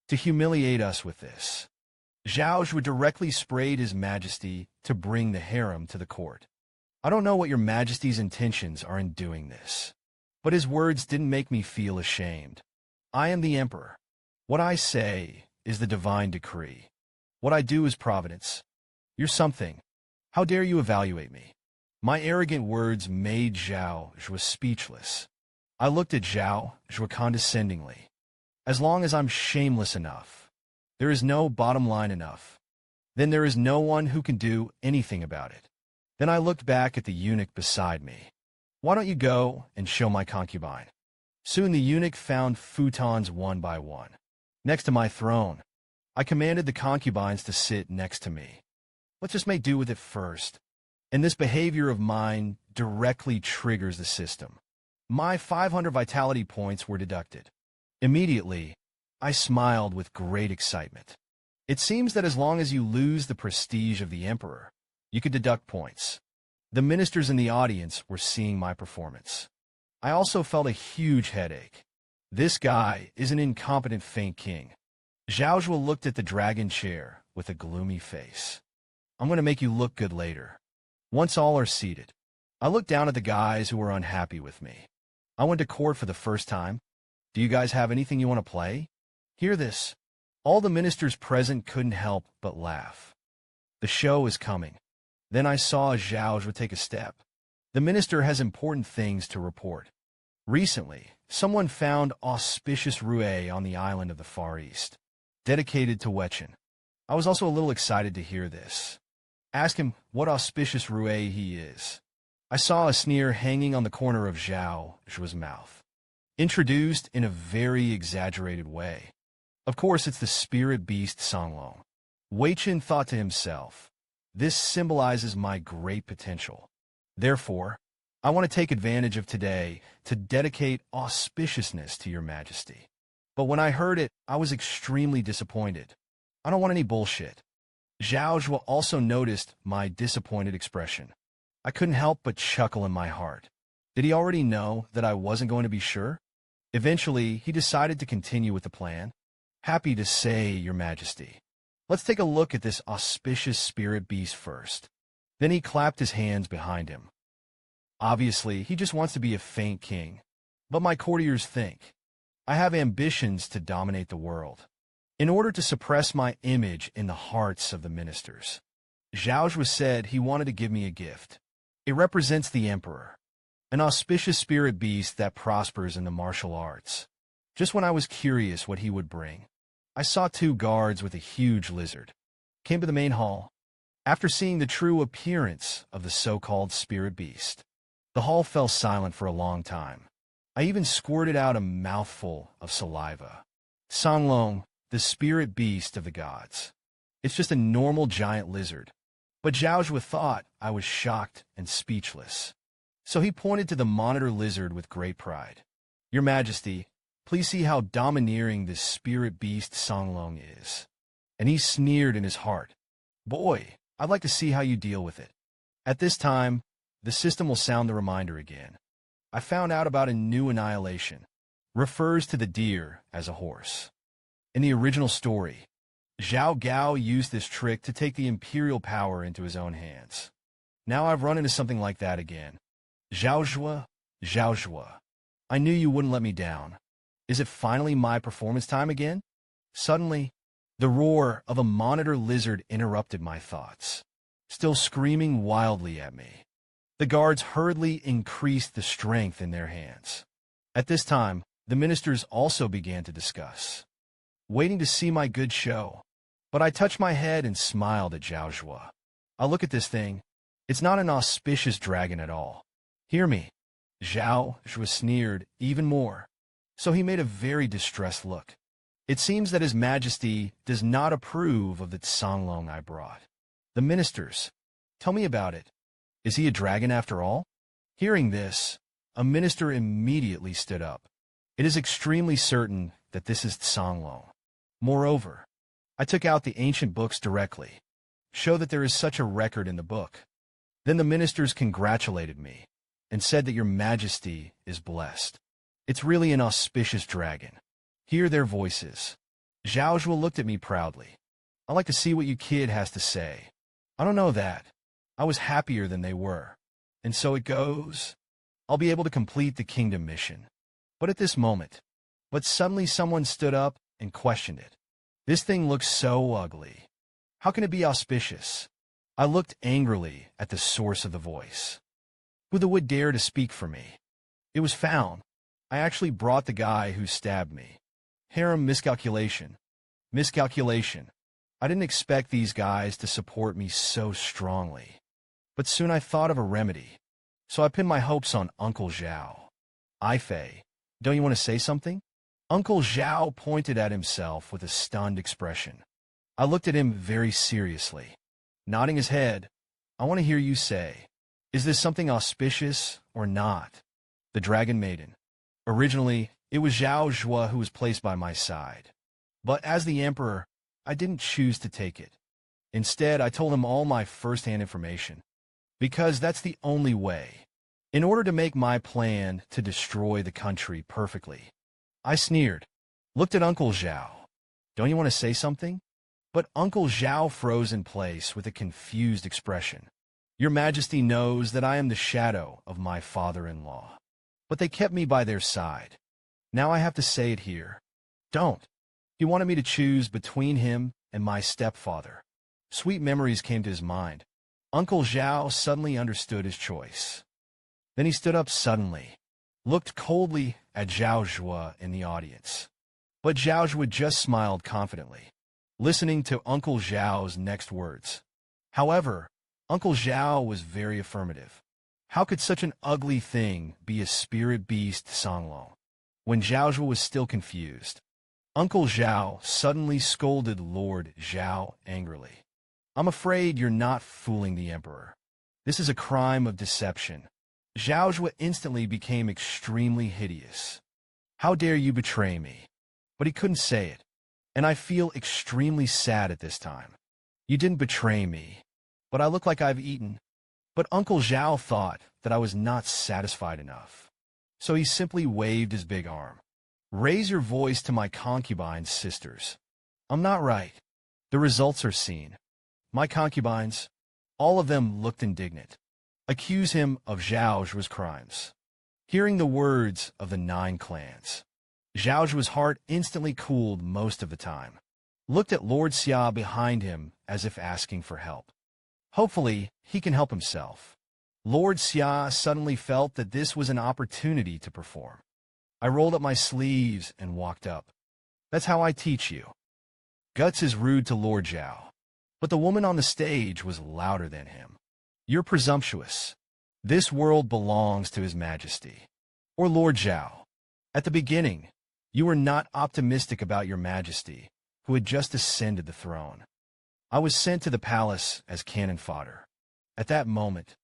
[SPEAKER 1] to humiliate us with this? Zhao Zhuo directly sprayed His Majesty to bring the harem to the court. I don't know what your Majesty's intentions are in doing this, but his words didn't make me feel ashamed. I am the emperor. What I say is the divine decree. What I do is providence. You're something. How dare you evaluate me? My arrogant words made Zhao Zhuo speechless. I looked at Zhao Zhuo condescendingly. As long as I'm shameless enough, there is no bottom line enough, then there is no one who can do anything about it. Then I looked back at the eunuch beside me. Why don't you go and show my concubine? Soon the eunuch found futons one by one, next to my throne. I commanded the concubines to sit next to me. Let's just make do with it first. And this behavior of mine directly triggers the system. My 500 vitality points were deducted. Immediately, I smiled with great excitement. It seems that as long as you lose the prestige of the emperor, you could deduct points. The ministers in the audience were seeing my performance. I also felt a huge headache. This guy is an incompetent faint king. Zhao Zhuo looked at the dragon chair with a gloomy face. I'm going to make you look good later. Once all are seated, I looked down at the guys who were unhappy with me. I went to court for the first time. Do you guys have anything you want to play? Hear this. All the ministers present couldn't help but laugh. The show is coming. Then I saw Zhao Zhuo take a step. The minister has important things to report. Recently, someone found auspicious Rue on the island of the Far East, dedicated to Wechen. I was also a little excited to hear this. Ask him what auspicious Rue he is. I saw a sneer hanging on the corner of Zhao Zhuo's mouth, introduced in a very exaggerated way. Of course, it's the spirit beast Songlong. Wei Chen thought to himself, this symbolizes my great potential. Therefore, I want to take advantage of today to dedicate auspiciousness to your majesty. But when I heard it, I was extremely disappointed. I don't want any bullshit. Zhao Zhuo also noticed my disappointed expression. I couldn't help but chuckle in my heart. Did he already know that I wasn't going to be sure? Eventually, he decided to continue with the plan. Happy to say, your majesty. Let's take a look at this auspicious spirit beast first. Then he clapped his hands behind him. Obviously, he just wants to be a faint king. But my courtiers think I have ambitions to dominate the world. In order to suppress my image in the hearts of the ministers, Zhao Zhuo said he wanted to give me a gift. It represents the emperor, an auspicious spirit beast that prospers in the martial arts. Just when I was curious what he would bring, I saw two guards with a huge lizard. Came to the main hall. After seeing the true appearance of the so-called spirit beast, the hall fell silent for a long time. I even squirted out a mouthful of saliva. Songlong, the spirit beast of the gods. It's just a normal giant lizard. But Zhao Zhuo thought I was shocked and speechless. So he pointed to the monitor lizard with great pride. Your Majesty, please see how domineering this spirit beast Songlong is. And he sneered in his heart. Boy, I'd like to see how you deal with it. At this time, the system will sound the reminder again. I found out about a new annihilation. Refers to the deer as a horse. In the original story, Zhao Gao used this trick to take the imperial power into his own hands. Now I've run into something like that again. Zhao Zhuo, I knew you wouldn't let me down. Is it finally my performance time again? Suddenly, the roar of a monitor lizard interrupted my thoughts, still screaming wildly at me. The guards hurriedly increased the strength in their hands. At this time, the ministers also began to discuss, waiting to see my good show. But I touched my head and smiled at Zhao Zhuo. I look at this thing. It's not an auspicious dragon at all. Hear me. Zhao Zhuo sneered even more, so he made a very distressed look. It seems that His Majesty does not approve of the Songlong I brought. The ministers, tell me about it. Is he a dragon after all? Hearing this, a minister immediately stood up. It is extremely certain that this is Songlong. Moreover, I took out the ancient books directly, show that there is such a record in the book. Then the ministers congratulated me and said that Your Majesty is blessed. It's really an auspicious dragon. Hear their voices. Zhao Zhuo looked at me proudly. I like to see what you kid has to say. I don't know that. I was happier than they were. And so it goes. I'll be able to complete the kingdom mission. But suddenly someone stood up and questioned it. This thing looks so ugly. How can it be auspicious? I looked angrily at the source of the voice. Who would dare to speak for me? It was found. I actually brought the guy who stabbed me. Harem miscalculation. Miscalculation. I didn't expect these guys to support me so strongly. But soon I thought of a remedy. So I pinned my hopes on Uncle Zhao. Fei, don't you want to say something? Uncle Zhao pointed at himself with a stunned expression. I looked at him very seriously. Nodding his head, I want to hear you say, is this something auspicious or not? The Dragon Maiden. Originally, it was Zhao Zhuo who was placed by my side. But as the emperor, I didn't choose to take it. Instead, I told him all my first-hand information, because that's the only way. In order to make my plan to destroy the country perfectly, I sneered, looked at Uncle Zhao. Don't you want to say something? But Uncle Zhao froze in place with a confused expression. Your Majesty knows that I am the shadow of my father-in-law. But they kept me by their side. Now I have to say it here. Don't. He wanted me to choose between him and my stepfather. Sweet memories came to his mind. Uncle Zhao suddenly understood his choice. Then he stood up suddenly, looked coldly at Zhao Zhuo in the audience. But Zhao Zhuo just smiled confidently, listening to Uncle Zhao's next words. However, Uncle Zhao was very affirmative. How could such an ugly thing be a spirit beast Songlong? When Zhao Zhuo was still confused, Uncle Zhao suddenly scolded Lord Zhao angrily. I'm afraid you're not fooling the emperor. This is a crime of deception. Zhao Zhuo instantly became extremely hideous. How dare you betray me? But he couldn't say it, and I feel extremely sad at this time. You didn't betray me, but I look like I've eaten. But Uncle Zhao thought that I was not satisfied enough. So he simply waved his big arm. Raise your voice to my concubines, sisters. I'm not right. The results are seen. My concubines, all of them looked indignant. Accuse him of Zhao Zhuo's crimes. Hearing the words of the 9 clans, Zhao Zhuo's heart instantly cooled most of the time. Looked at Lord Xia behind him as if asking for help. Hopefully, he can help himself. Lord Xia suddenly felt that this was an opportunity to perform. I rolled up my sleeves and walked up. That's how I teach you. Guts is rude to Lord Zhao, but the woman on the stage was louder than him. You're presumptuous. This world belongs to His Majesty. Or Lord Zhao. At the beginning, you were not optimistic about Your Majesty, who had just ascended the throne. I was sent to the palace as cannon fodder. At that moment,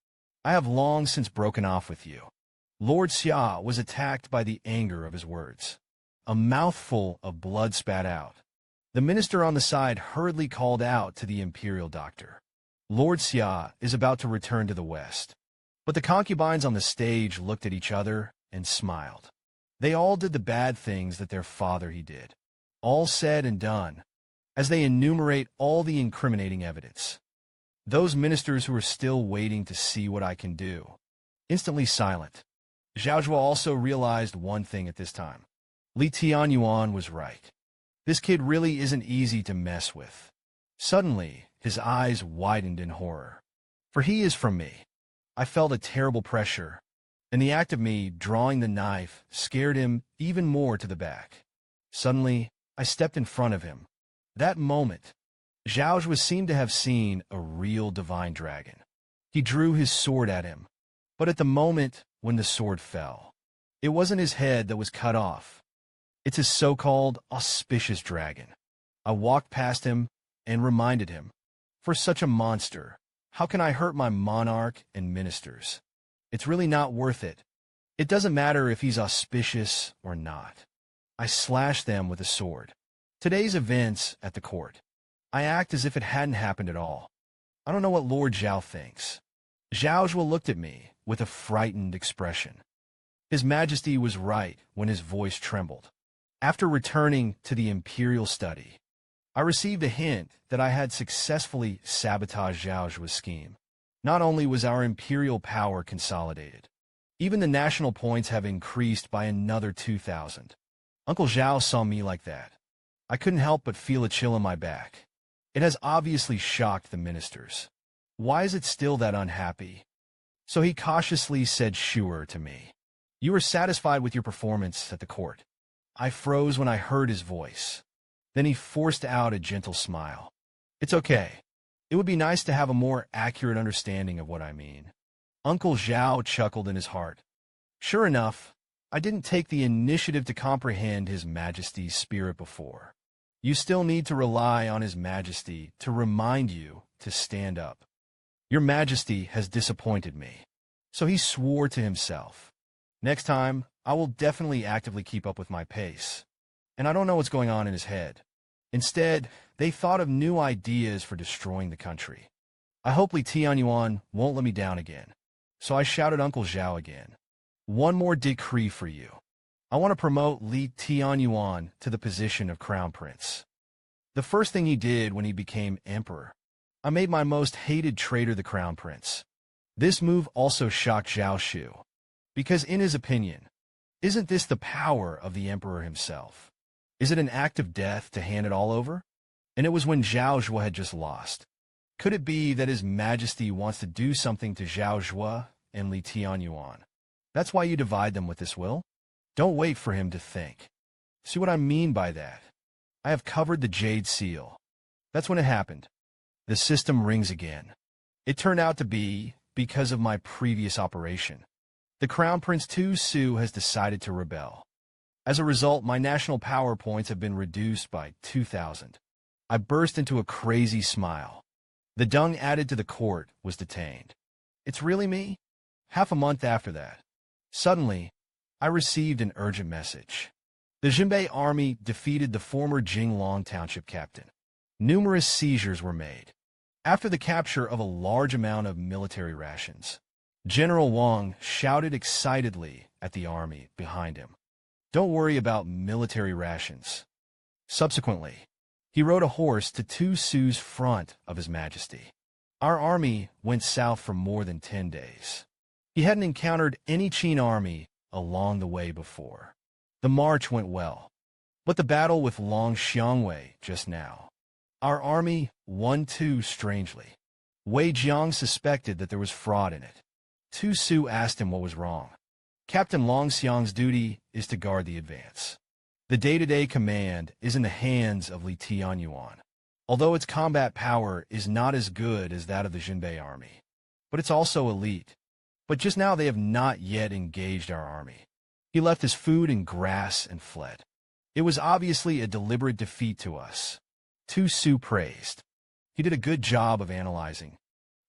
[SPEAKER 1] I have long since broken off with you. Lord Xia was attacked by the anger of his words. A mouthful of blood spat out. The minister on the side hurriedly called out to the imperial doctor. Lord Xia is about to return to the west. But the concubines on the stage looked at each other and smiled. They all did the bad things that their father he did. All said and done, as they enumerate all the incriminating evidence. Those ministers who are still waiting to see what I can do, instantly silent. Zhao Zhuo also realized one thing at this time. Li Tianyuan was right. This kid really isn't easy to mess with. Suddenly, his eyes widened in horror. For he is from me. I felt a terrible pressure, and the act of me drawing the knife scared him even more to the back. Suddenly, I stepped in front of him. That moment, Zhao seemed to have seen a real divine dragon. He drew his sword at him, but at the moment when the sword fell, it wasn't his head that was cut off. It's his so-called auspicious dragon. I walked past him and reminded him, for such a monster, how can I hurt my monarch and ministers? It's really not worth it. It doesn't matter if he's auspicious or not. I slashed them with a sword. Today's events at the court. I act as if it hadn't happened at all. I don't know what Lord Zhao thinks. Zhao looked at me with a frightened expression. His Majesty was right when his voice trembled. After returning to the imperial study, I received a hint that I had successfully sabotaged Zhao's scheme. Not only was our imperial power consolidated, even the national points have increased by another 2,000. Uncle Zhao saw me like that. I couldn't help but feel a chill in my back. It has obviously shocked the ministers. Why is it still that unhappy? So he cautiously said sure to me. You were satisfied with your performance at the court. I froze when I heard his voice. Then he forced out a gentle smile. It's okay. It would be nice to have a more accurate understanding of what I mean. Uncle Zhao chuckled in his heart. Sure enough, I didn't take the initiative to comprehend His Majesty's spirit before. You still need to rely on His Majesty to remind you to stand up. Your Majesty has disappointed me. So he swore to himself. Next time, I will definitely actively keep up with my pace. And I don't know what's going on in his head. Instead, they thought of new ideas for destroying the country. I hope Li Tianyuan won't let me down again. So I shouted Uncle Zhao again. One more decree for you. I want to promote Li Tianyuan to the position of Crown Prince. The first thing he did when he became emperor, I made my most hated traitor the Crown Prince. This move also shocked Zhao Shu, because in his opinion, isn't this the power of the emperor himself? Is it an act of death to hand it all over? And it was when Zhao Zhuo had just lost. Could it be that His Majesty wants to do something to Zhao Zhuo and Li Tianyuan? That's why you divide them with this will? Don't wait for him to think. See what I mean by that? I have covered the jade seal. That's when it happened. The system rings again. It turned out to be because of my previous operation. The Crown Prince Tu Su has decided to rebel. As a result, my national power points have been reduced by 2,000. I burst into a crazy smile. The dung added to the court was detained. It's really me? Half a month after that, suddenly, I received an urgent message. The Jinbei army defeated the former Zhuge Long township captain. Numerous seizures were made. After the capture of a large amount of military rations, General Wang shouted excitedly at the army behind him. Don't worry about military rations. Subsequently, he rode a horse to Tu Su's front of His Majesty. Our army went south for more than 10 days. He hadn't encountered any Qian army along the way before. The march went well, but the battle with Long Xiangwei just now. Our army won too strangely. Wei Jiang suspected that there was fraud in it. Tu Su asked him what was wrong. Captain Long Xiang's duty is to guard the advance. The day-to-day command is in the hands of Li Tianyuan, although its combat power is not as good as that of the Jinbei army. But it's also elite. But just now they have not yet engaged our army. He left his food and grass and fled. It was obviously a deliberate defeat to us. Tu Su praised. He did a good job of analyzing.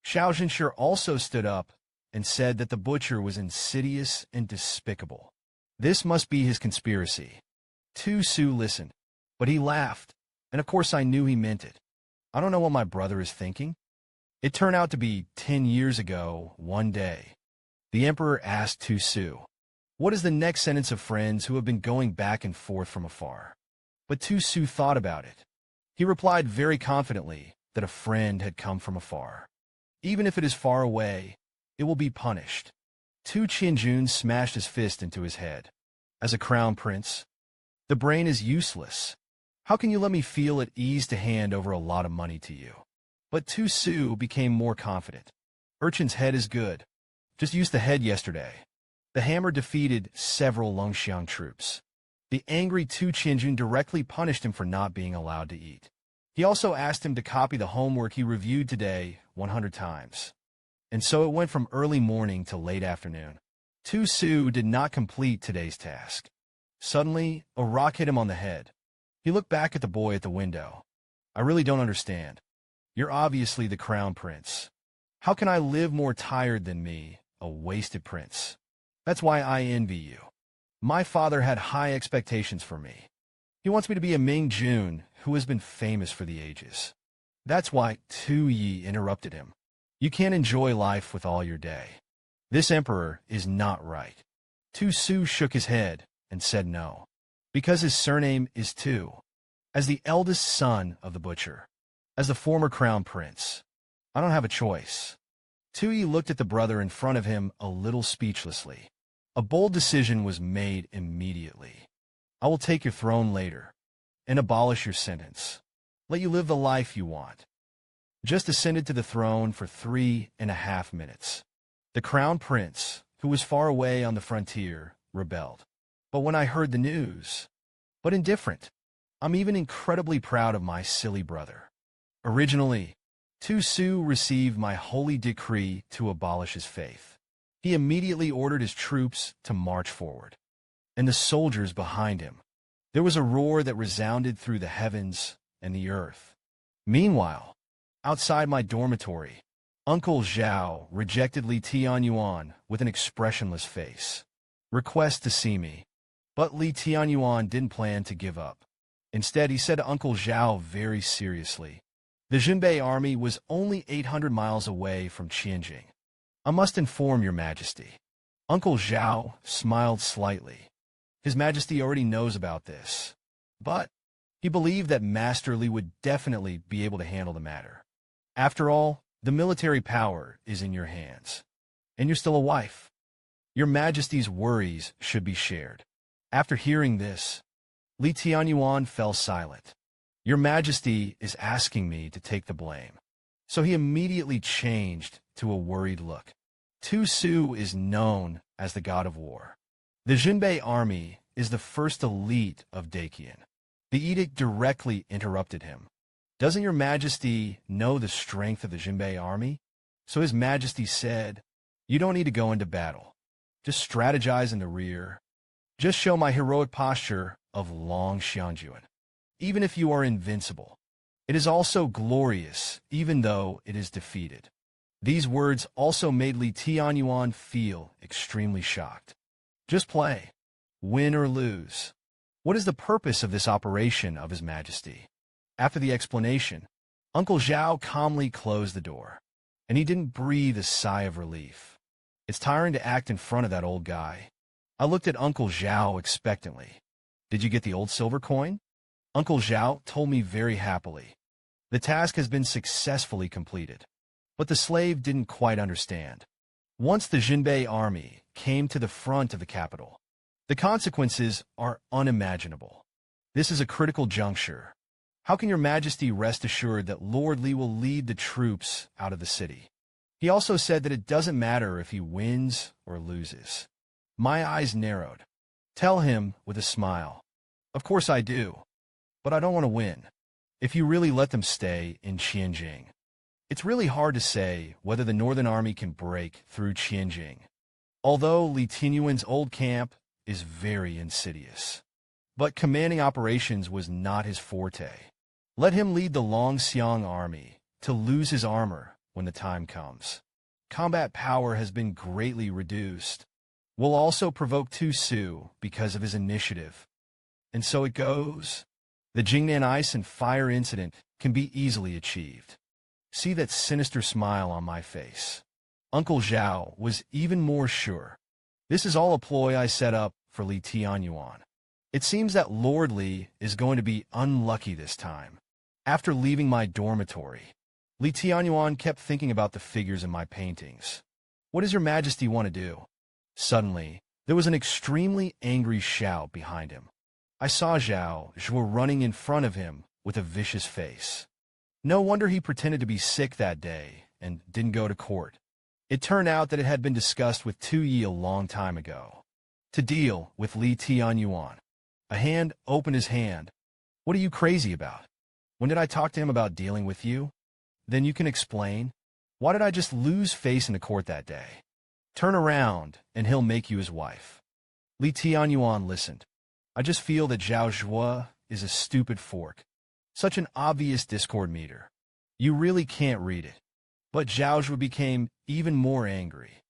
[SPEAKER 1] Xiao Zhenshi also stood up and said that the butcher was insidious and despicable. This must be his conspiracy. Tu Su listened, but he laughed, and of course I knew he meant it. I don't know what my brother is thinking. It turned out to be 10 years ago, one day. The emperor asked Tu Su, what is the next sentence of friends who have been going back and forth from afar? But Tu Su thought about it. He replied very confidently that a friend had come from afar. Even if it is far away, it will be punished. Tu Qianjun smashed his fist into his head. As a crown prince, The brain is useless. How can you let me feel at ease to hand over a lot of money to you? But Tu Su became more confident. Urchin's head is good. Just used the head yesterday. The hammer defeated several Longxiang troops. The angry Tu Qinjun directly punished him for not being allowed to eat. He also asked him to copy the homework he reviewed today 100 times. And so it went from early morning to late afternoon. Tu Su did not complete today's task. Suddenly, a rock hit him on the head. He looked back at the boy at the window. I really don't understand. You're obviously the crown prince. How can I live more tired than me, a wasted prince? That's why I envy you. My father had high expectations for me. He wants me to be a Ming Jun who has been famous for the ages. That's why Tu Yi interrupted him. You can't enjoy life with all your day. This emperor is not right. Tu Su shook his head and said no. Because his surname is Tu. As the eldest son of the butcher. As the former crown prince. I don't have a choice. Tu Yi looked at the brother in front of him a little speechlessly. A bold decision was made immediately. I will take your throne later and abolish your sentence. Let you live the life you want. Just ascended to the throne for 3.5 minutes. The crown prince, who was far away on the frontier, rebelled. But when I heard the news, but indifferent, I'm even incredibly proud of my silly brother. Originally, Tu Su received my holy decree to abolish his faith. He immediately ordered his troops to march forward. And the soldiers behind him. There was a roar that resounded through the heavens and the earth. Meanwhile, outside my dormitory, Uncle Zhao rejected Li Tianyuan with an expressionless face. Request to see me. But Li Tianyuan didn't plan to give up. Instead, he said to Uncle Zhao very seriously, the Junbei army was only 800 miles away from Qianjing. I must inform your majesty. Uncle Zhao smiled slightly. His majesty already knows about this. But he believed that Master Li would definitely be able to handle the matter. After all, the military power is in your hands. And you're still a wife. Your majesty's worries should be shared. After hearing this, Li Tianyuan fell silent. Your majesty is asking me to take the blame. So he immediately changed to a worried look. Tu Su is known as the god of war. The Junbei army is the first elite of Daqian. The edict directly interrupted him. Doesn't your majesty know the strength of the Junbei army? So his majesty said, you don't need to go into battle. Just strategize in the rear. Just show my heroic posture of long Xiangjuan. Even if you are invincible, it is also glorious, even though it is defeated. These words also made Li Tianyuan feel extremely shocked. Just play. Win or lose. What is the purpose of this operation of His Majesty? After the explanation, Uncle Zhao calmly closed the door, and he didn't breathe a sigh of relief. It's tiring to act in front of that old guy. I looked at Uncle Zhao expectantly. Did you get the old silver coin? Uncle Zhao told me very happily. The task has been successfully completed. But the slave didn't quite understand. Once the Junbei army came to the front of the capital, the consequences are unimaginable. This is a critical juncture. How can your majesty rest assured that Lord Li will lead the troops out of the city? He also said that it doesn't matter if he wins or loses. My eyes narrowed. Tell him with a smile. Of course I do. But I don't want to win. If you really let them stay in Qianjing. It's really hard to say whether the Northern Army can break through Qianjing. Although Li Tianyuan's old camp is very insidious. But commanding operations was not his forte. Let him lead the Longxiang army to lose his armor when the time comes. Combat power has been greatly reduced. Will also provoke Tu Su because of his initiative. And so it goes. The Jingnan ice and fire incident can be easily achieved. See that sinister smile on my face. Uncle Zhao was even more sure. This is all a ploy I set up for Li Tianyuan. It seems that Lord Li is going to be unlucky this time. After leaving my dormitory, Li Tianyuan kept thinking about the figures in my paintings. What does your majesty want to do? Suddenly, there was an extremely angry shout behind him. I saw Zhao Zhuge running in front of him with a vicious face. No wonder he pretended to be sick that day and didn't go to court. It turned out that it had been discussed with Tu Yi a long time ago. To deal with Li Tianyuan. A hand opened his hand. What are you crazy about? When did I talk to him about dealing with you? Then you can explain. Why did I just lose face in the court that day? Turn around, and he'll make you his wife. Li Tianyuan listened. I just feel that Zhao Zhuge is a stupid fork. Such an obvious discord meter. You really can't read it. But Zhao Zhuge became even more angry.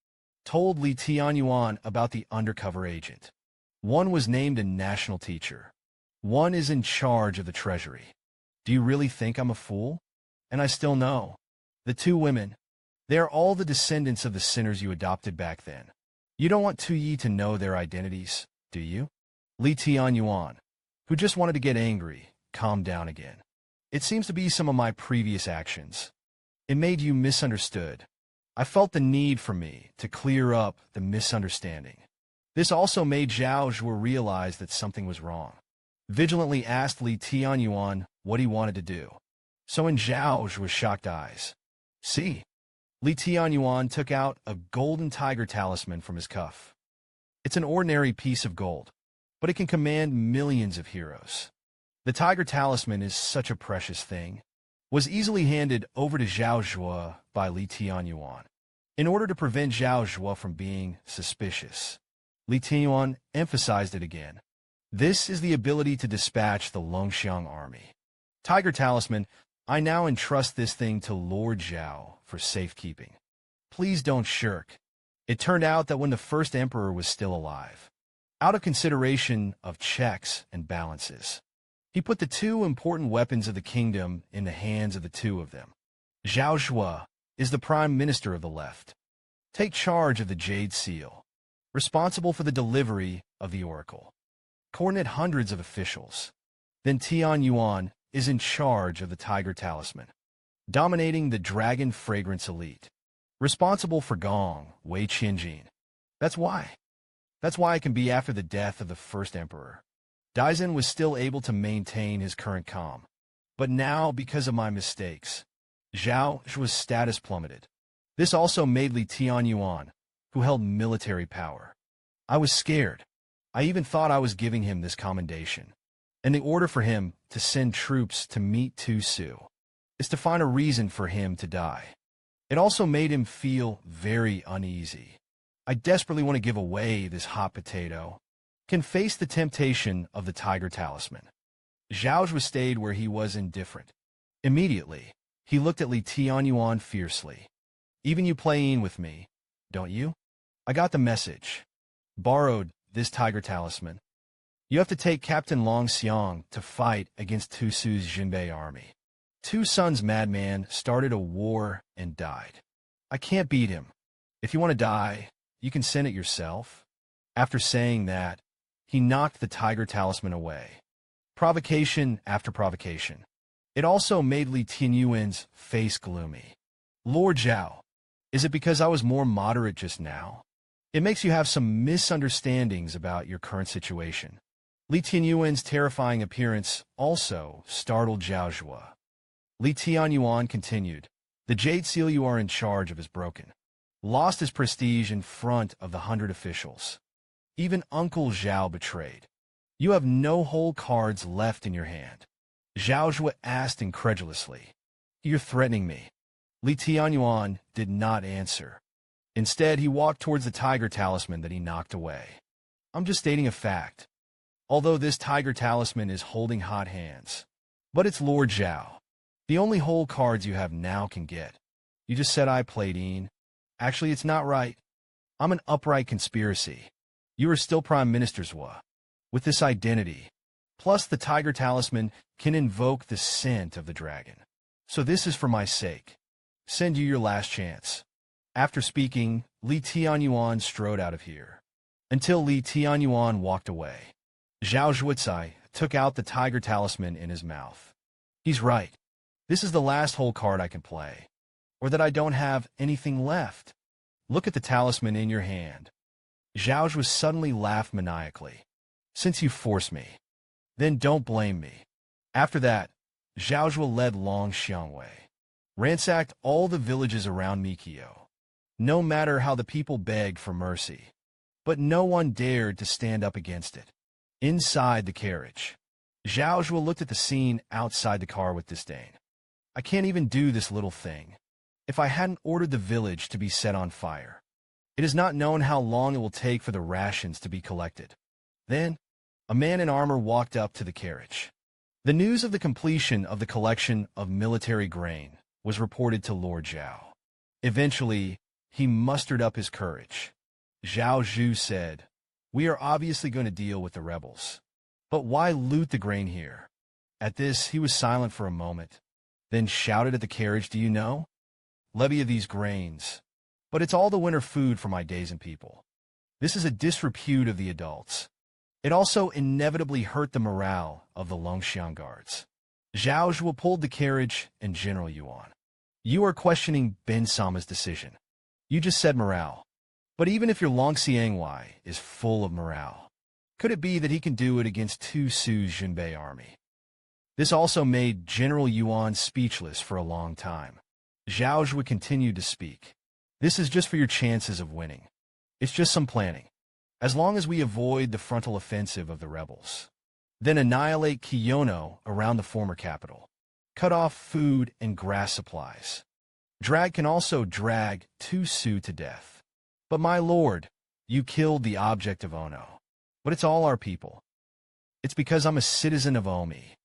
[SPEAKER 1] Told Li Tianyuan about the undercover agent. One was named a national teacher. One is in charge of the treasury. Do you really think I'm a fool? And I still know. The two women, they are all the descendants of the sinners you adopted back then. You don't want Tu Yi to know their identities, do you? Li Tianyuan, who just wanted to get angry, calmed down again. It seems to be some of my previous actions. It made you misunderstood. I felt the need for me to clear up the misunderstanding. This also made Zhao Zhuge realize that something was wrong. Vigilantly asked Li Tianyuan what he wanted to do. So in Zhao Zhuge's shocked eyes. See? Li Tianyuan took out a golden tiger talisman from his cuff. It's an ordinary piece of gold, but it can command millions of heroes. The tiger talisman is such a precious thing. Was easily handed over to Zhao Zhuge by Li Tianyuan. In order to prevent Zhao Zhuge from being suspicious, Li Tianyuan emphasized it again. This is the ability to dispatch the Xiang army. Tiger talisman, I now entrust this thing to Lord Zhao for safekeeping. Please don't shirk. It turned out that when the first emperor was still alive, out of consideration of checks and balances, he put the two important weapons of the kingdom in the hands of the two of them. Zhao Zhuge is the prime minister of the left. Take charge of the Jade Seal, responsible for the delivery of the oracle. Coordinate hundreds of officials. Then Tianyuan is in charge of the Tiger Talisman, dominating the Dragon Fragrance Elite, responsible for Gong, Wei Qianjin. That's why it can be after the death of the first emperor. Daizhen was still able to maintain his current calm. But now, because of my mistakes, Zhao Zhuge's status plummeted. This also made Li Tianyuan, who held military power. I was scared. I even thought I was giving him this commendation. And the order for him to send troops to meet Tu Su is to find a reason for him to die. It also made him feel very uneasy. I desperately want to give away this hot potato. Can face the temptation of the Tiger Talisman. Zhao Zhuge stayed where he was indifferent. Immediately, he looked at Li Tianyuan fiercely. Even you playing with me, don't you? I got the message. Borrowed this Tiger Talisman. You have to take Captain Long Xiang to fight against Tu Su's Jinbei army. Tu Sun's madman started a war and died. I can't beat him. If you want to die, you can send it yourself. After saying that, he knocked the Tiger Talisman away. Provocation after provocation. It also made Li Tianyuan's face gloomy. Lord Zhao, is it because I was more moderate just now? It makes you have some misunderstandings about your current situation. Li Tianyuan's terrifying appearance also startled Zhao Zhuge. Li Tianyuan continued, the Jade Seal you are in charge of is broken. Lost his prestige in front of the 100 officials. Even Uncle Zhao betrayed. You have no whole cards left in your hand. Zhao Zhuge asked incredulously. You're threatening me. Li Tianyuan did not answer. Instead, he walked towards the Tiger Talisman that he knocked away. I'm just stating a fact. Although this Tiger Talisman is holding hot hands. But it's Lord Zhao. The only whole cards you have now can get. You just said I played Ian. Actually, it's not right. I'm an upright conspiracy. You are still Prime Minister's Wa. With this identity, plus the Tiger Talisman can invoke the scent of the dragon. So this is for my sake. Send you your last chance. After speaking, Li Tianyuan strode out of here. Until Li Tianyuan walked away. Zhao Zhuge took out the Tiger Talisman in his mouth. He's right. This is the last whole card I can play. Or that I don't have anything left. Look at the talisman in your hand. Zhao Zhuge suddenly laughed maniacally. Since you force me, then don't blame me. After that, Zhao Zhuge led Long Xiangwei, ransacked all the villages around Mikio, no matter how the people begged for mercy. But no one dared to stand up against it. Inside the carriage, Zhao Zhuge looked at the scene outside the car with disdain. I can't even do this little thing. If I hadn't ordered the village to be set on fire, it is not known how long it will take for the rations to be collected. Then, a man in armor walked up to the carriage. The news of the completion of the collection of military grain was reported to Lord Zhao. Eventually, he mustered up his courage. Zhao Zhu said, "We are obviously going to deal with the rebels. But why loot the grain here?" At this, he was silent for a moment, then shouted at the carriage, "Do you know? Levy of these grains. But it's all the winter food for my days and people. This is a disrepute of the adults. It also inevitably hurt the morale of the Longxiang guards." Zhao Zhuge pulled the carriage and General Yuan. "You are questioning Ben Sama's decision. You just said morale. But even if your Longxiangwei is full of morale, could it be that he can do it against Tu Su's Jinbei army?" This also made General Yuan speechless for a long time. Zhao Zhuge continued to speak. "This is just for your chances of winning. It's just some planning. As long as we avoid the frontal offensive of the rebels, then annihilate Qian around the former capital, cut off food and grass supplies. Drag can also drag Tu Su to death. But my lord, you killed the object of Ono. But it's all our people. It's because I'm a citizen of Omi.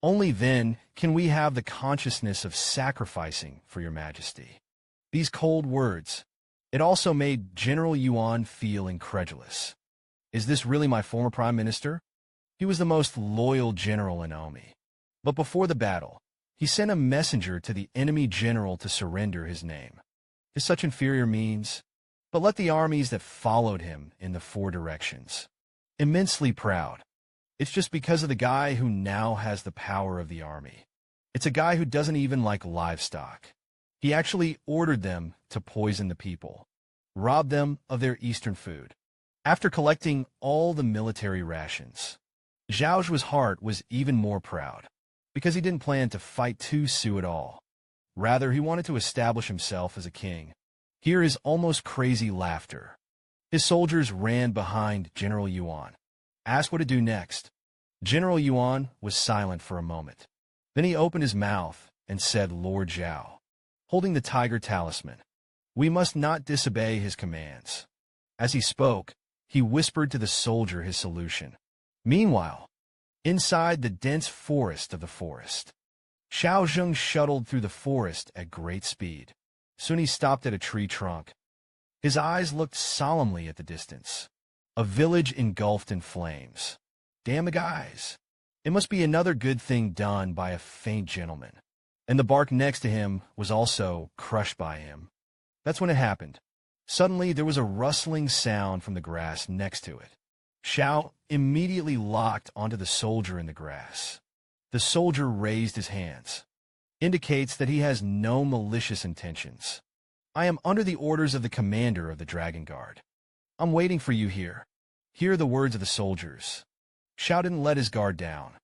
[SPEAKER 1] Only then can we have the consciousness of sacrificing for your majesty." These cold words, it also made General Yuan feel incredulous. Is this really my former prime minister? He was the most loyal general in Omi. But before the battle, he sent a messenger to the enemy general to surrender his name. Is such inferior means? But let the armies that followed him in the four directions. Immensely proud. It's just because of the guy who now has the power of the army. It's a guy who doesn't even like livestock. He actually ordered them to poison the people, rob them of their Eastern food. After collecting all the military rations, Zhao Zhuge's heart was even more proud, because he didn't plan to fight Tu Su at all. Rather, he wanted to establish himself as a king. Hear his almost crazy laughter. His soldiers ran behind General Yuan, asked what to do next. General Yuan was silent for a moment. Then he opened his mouth and said, "Lord Zhao," holding the tiger talisman, "we must not disobey his commands." As he spoke, he whispered to the soldier his solution. Meanwhile, inside the dense forest of the forest, Xiao Zheng shuttled through the forest at great speed. Soon he stopped at a tree trunk. His eyes looked solemnly at the distance. A village engulfed in flames. Damn the guys. It must be another good thing done by a faint gentleman. And the bark next to him was also crushed by him. That's when it happened. Suddenly, there was a rustling sound from the grass next to it. Xiao immediately locked onto the soldier in the grass. The soldier raised his hands. Indicates that he has no malicious intentions. "I am under the orders of the commander of the Dragon Guard. I'm waiting for you here." Hear the words of the soldiers. Xiao didn't let his guard down.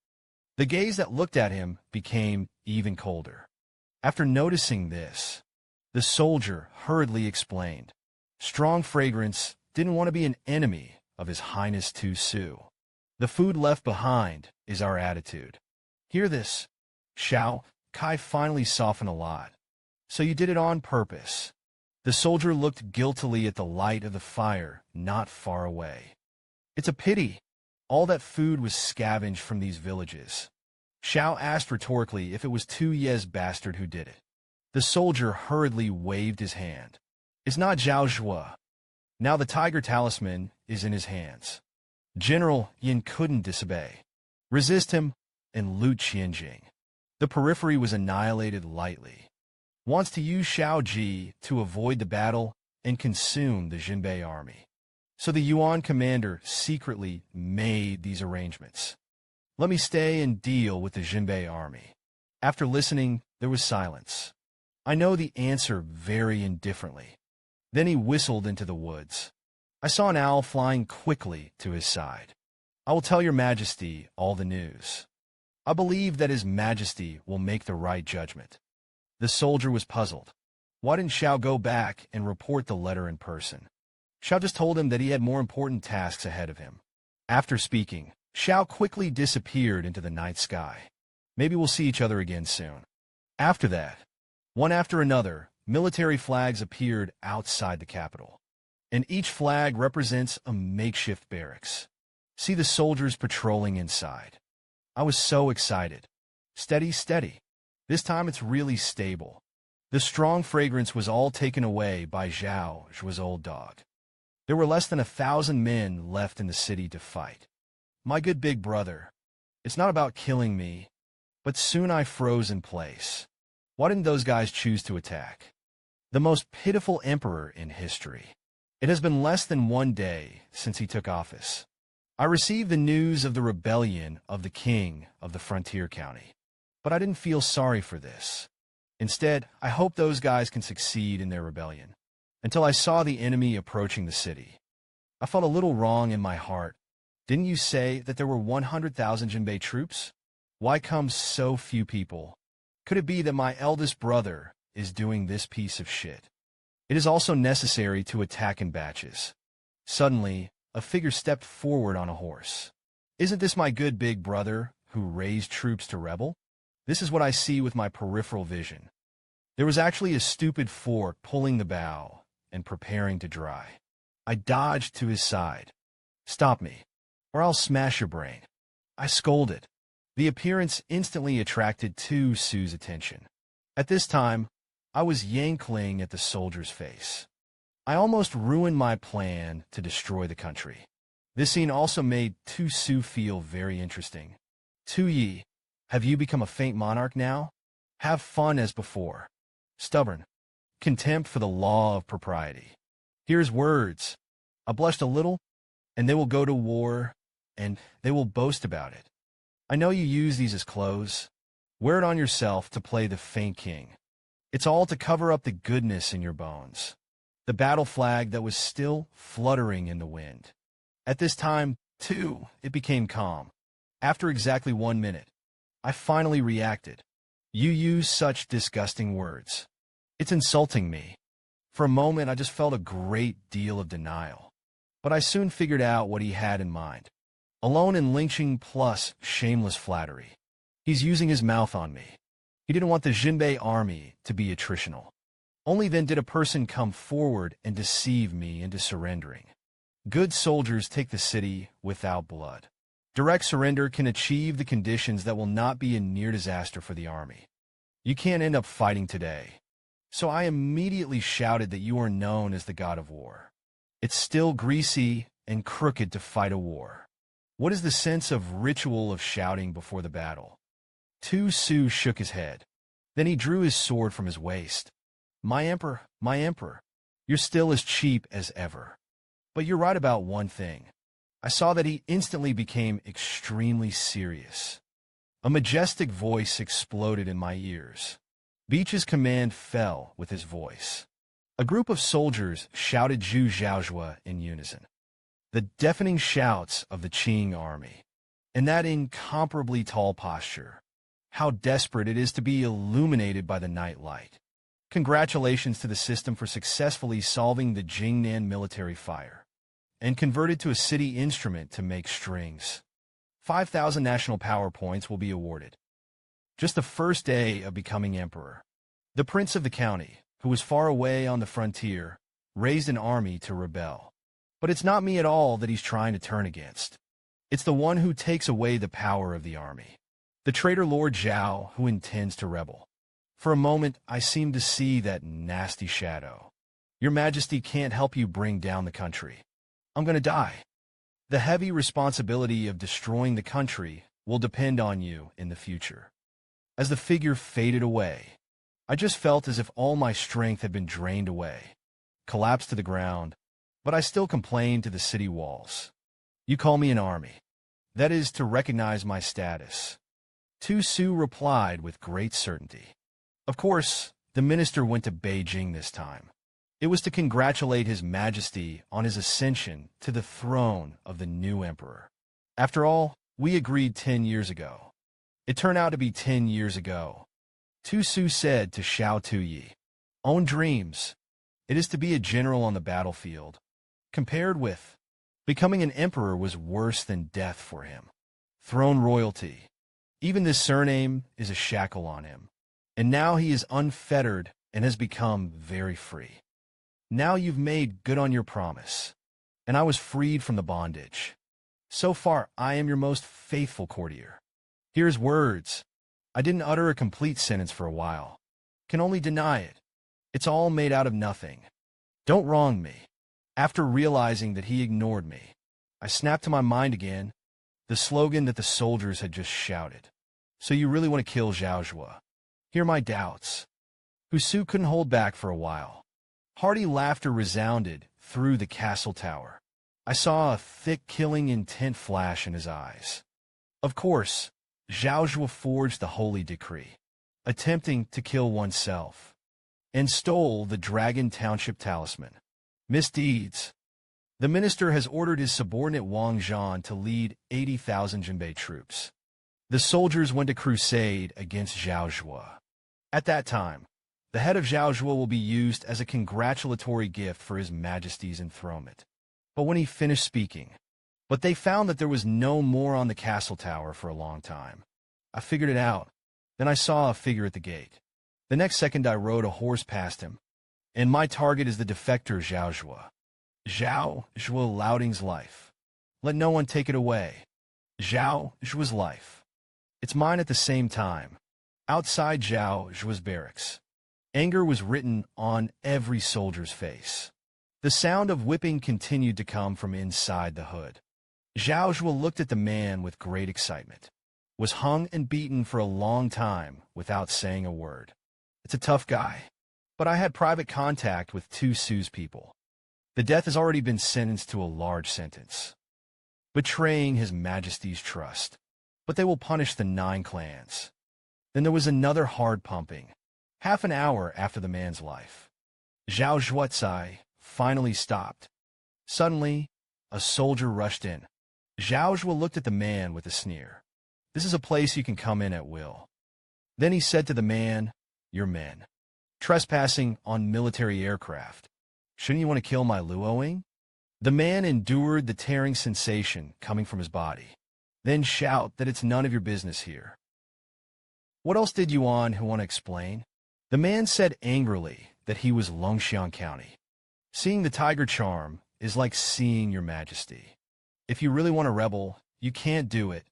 [SPEAKER 1] The gaze that looked at him became even colder. After noticing this, the soldier hurriedly explained. Strong Fragrance didn't want to be an enemy of His Highness Tu Su. The food left behind is our attitude. Hear this. Xiao Kai finally softened a lot. So you did it on purpose. The soldier looked guiltily at the light of the fire not far away. It's a pity. All that food was scavenged from these villages. Xiao asked rhetorically if it was Tu Ye's bastard who did it. The soldier hurriedly waved his hand. It's not Zhao Zhuge. Now the tiger talisman is in his hands. General Yin couldn't disobey. Resist him and loot Qianjing. The periphery was annihilated lightly. Wants to use Xiao Ji to avoid the battle and consume the Jinbei army. So the Yuan commander secretly made these arrangements. Let me stay and deal with the Jinbei army. After listening, there was silence. I know the answer very indifferently. Then he whistled into the woods. I saw an owl flying quickly to his side. I will tell your majesty all the news. I believe that his majesty will make the right judgment. The soldier was puzzled. Why didn't Xiao go back and report the letter in person? Xiao just told him that he had more important tasks ahead of him. After speaking, Xiao quickly disappeared into the night sky. Maybe we'll see each other again soon. After that, one after another, military flags appeared outside the capital. And each flag represents a makeshift barracks. See the soldiers patrolling inside. I was so excited. Steady, steady. This time it's really stable. The strong fragrance was all taken away by Zhuge's old dog. There were less than 1,000 men left in the city to fight. My good big brother, it's not about killing me, but soon I froze in place. Why didn't those guys choose to attack? The most pitiful emperor in history. It has been less than 1 day since he took office. I received the news of the rebellion of the king of the frontier county. But I didn't feel sorry for this. Instead, I hoped those guys can succeed in their rebellion. Until I saw the enemy approaching the city. I felt a little wrong in my heart. Didn't you say that there were 100,000 Jinbei troops? Why come so few people? Could it be that my eldest brother is doing this piece of shit? It is also necessary to attack in batches. Suddenly, a figure stepped forward on a horse. Isn't this my good big brother who raised troops to rebel? This is what I see with my peripheral vision. There was actually a stupid fork pulling the bow and preparing to dry. I dodged to his side. Stop me, or I'll smash your brain. I scolded. The appearance instantly attracted Tu Su's attention. At this time, I was yankling at the soldier's face. I almost ruined my plan to destroy the country. This scene also made Tu Su feel very interesting. Tu Yi, have you become a faint monarch now? Have fun as before. Stubborn. Contempt for the law of propriety. Here's words. I blushed a little, and they will go to war, and they will boast about it. I know you use these as clothes. Wear it on yourself to play the faint king. It's all to cover up the goodness in your bones. The battle flag that was still fluttering in the wind. At this time, too, it became calm. After exactly 1 minute, I finally reacted. You use such disgusting words. It's insulting me. For a moment, I just felt a great deal of denial. But I soon figured out what he had in mind. Alone in lynching plus shameless flattery. He's using his mouth on me. He didn't want the Jinbei army to be attritional. Only then did a person come forward and deceive me into surrendering. Good soldiers take the city without blood. Direct surrender can achieve the conditions that will not be a near disaster for the army. You can't end up fighting today. So I immediately shouted that you are known as the god of war. It's still greasy and crooked to fight a war. What is the sense of ritual of shouting before the battle? Tu Su shook his head. Then he drew his sword from his waist. My emperor, you're still as cheap as ever. But you're right about one thing. I saw that he instantly became extremely serious. A majestic voice exploded in my ears. Beech's command fell with his voice. A group of soldiers shouted Zhu Zhaozhua in unison. The deafening shouts of the Qing army. And that incomparably tall posture. How desperate it is to be illuminated by the night light. Congratulations to the system for successfully solving the Jingnan military fire. And converted to a city instrument to make strings. 5,000 national power points will be awarded. Just the first day of becoming emperor. The prince of the county, who was far away on the frontier, raised an army to rebel. But it's not me at all that he's trying to turn against. It's the one who takes away the power of the army. The traitor Lord Zhao who intends to rebel. For a moment, I seemed to see that nasty shadow. Your Majesty can't help you bring down the country. I'm going to die. The heavy responsibility of destroying the country will depend on you in the future. As the figure faded away, I just felt as if all my strength had been drained away, collapsed to the ground, but I still complained to the city walls. You call me an army. That is to recognize my status. Tu Su replied with great certainty. Of course, the minister went to Beijing this time. It was to congratulate His Majesty on his ascension to the throne of the new emperor. After all, we agreed 10 years ago. It turned out to be 10 years ago. Tu Su said to Xiao Tuyi, "Own dreams. It is to be a general on the battlefield. Compared with becoming an emperor was worse than death for him. Throne royalty. Even this surname is a shackle on him. And now he is unfettered and has become very free. Now you've made good on your promise, and I was freed from the bondage. So far, I am your most faithful courtier." Here's words. I didn't utter a complete sentence for a while. Can only deny it. It's all made out of nothing. Don't wrong me. After realizing that he ignored me, I snapped to my mind again the slogan that the soldiers had just shouted. "So you really want to kill Zhao Zhuge?" Hear my doubts. Husu couldn't hold back for a while. Hearty laughter resounded through the castle tower. I saw a thick, killing intent flash in his eyes. Of course, Zhao Zhuge forged the holy decree, attempting to kill oneself, and stole the Dragon Township talisman. Misdeeds. The minister has ordered his subordinate Wang Zhan to lead 80,000 Jinbei troops. The soldiers went to crusade against Zhao Zhuge. At that time, the head of Zhao Zhuge will be used as a congratulatory gift for His Majesty's enthronement. But when he finished speaking, they found that there was no more on the castle tower for a long time. I figured it out. Then I saw a figure at the gate. The next second I rode a horse past him, and my target is the defector Zhao Zhuge. Zhao Zhuge Laoding's life. Let no one take it away. Zhao Zhuge's life. It's mine at the same time. Outside Zhao Zhuge's barracks, anger was written on every soldier's face. The sound of whipping continued to come from inside the hood. Zhao Zhuge looked at the man with great excitement. Was hung and beaten for a long time without saying a word. It's a tough guy. But I had private contact with Tu Su's people. The death has already been sentenced to a large sentence, betraying His Majesty's trust. But they will punish the 9 clans. Then there was another hard pumping, half an hour after the man's life. Zhao Zhuge finally stopped. Suddenly, a soldier rushed in. Zhao Zhuge looked at the man with a sneer. "This is a place you can come in at will." Then he said to the man, "Your men. Trespassing on military aircraft. Shouldn't you want to kill my Luoying?" The man endured the tearing sensation coming from his body. Then shout that it's none of your business here. What else did Yuan who want to explain? The man said angrily that he was Longxiang County. Seeing the tiger charm is like seeing your majesty. If you really want to rebel, you can't do it.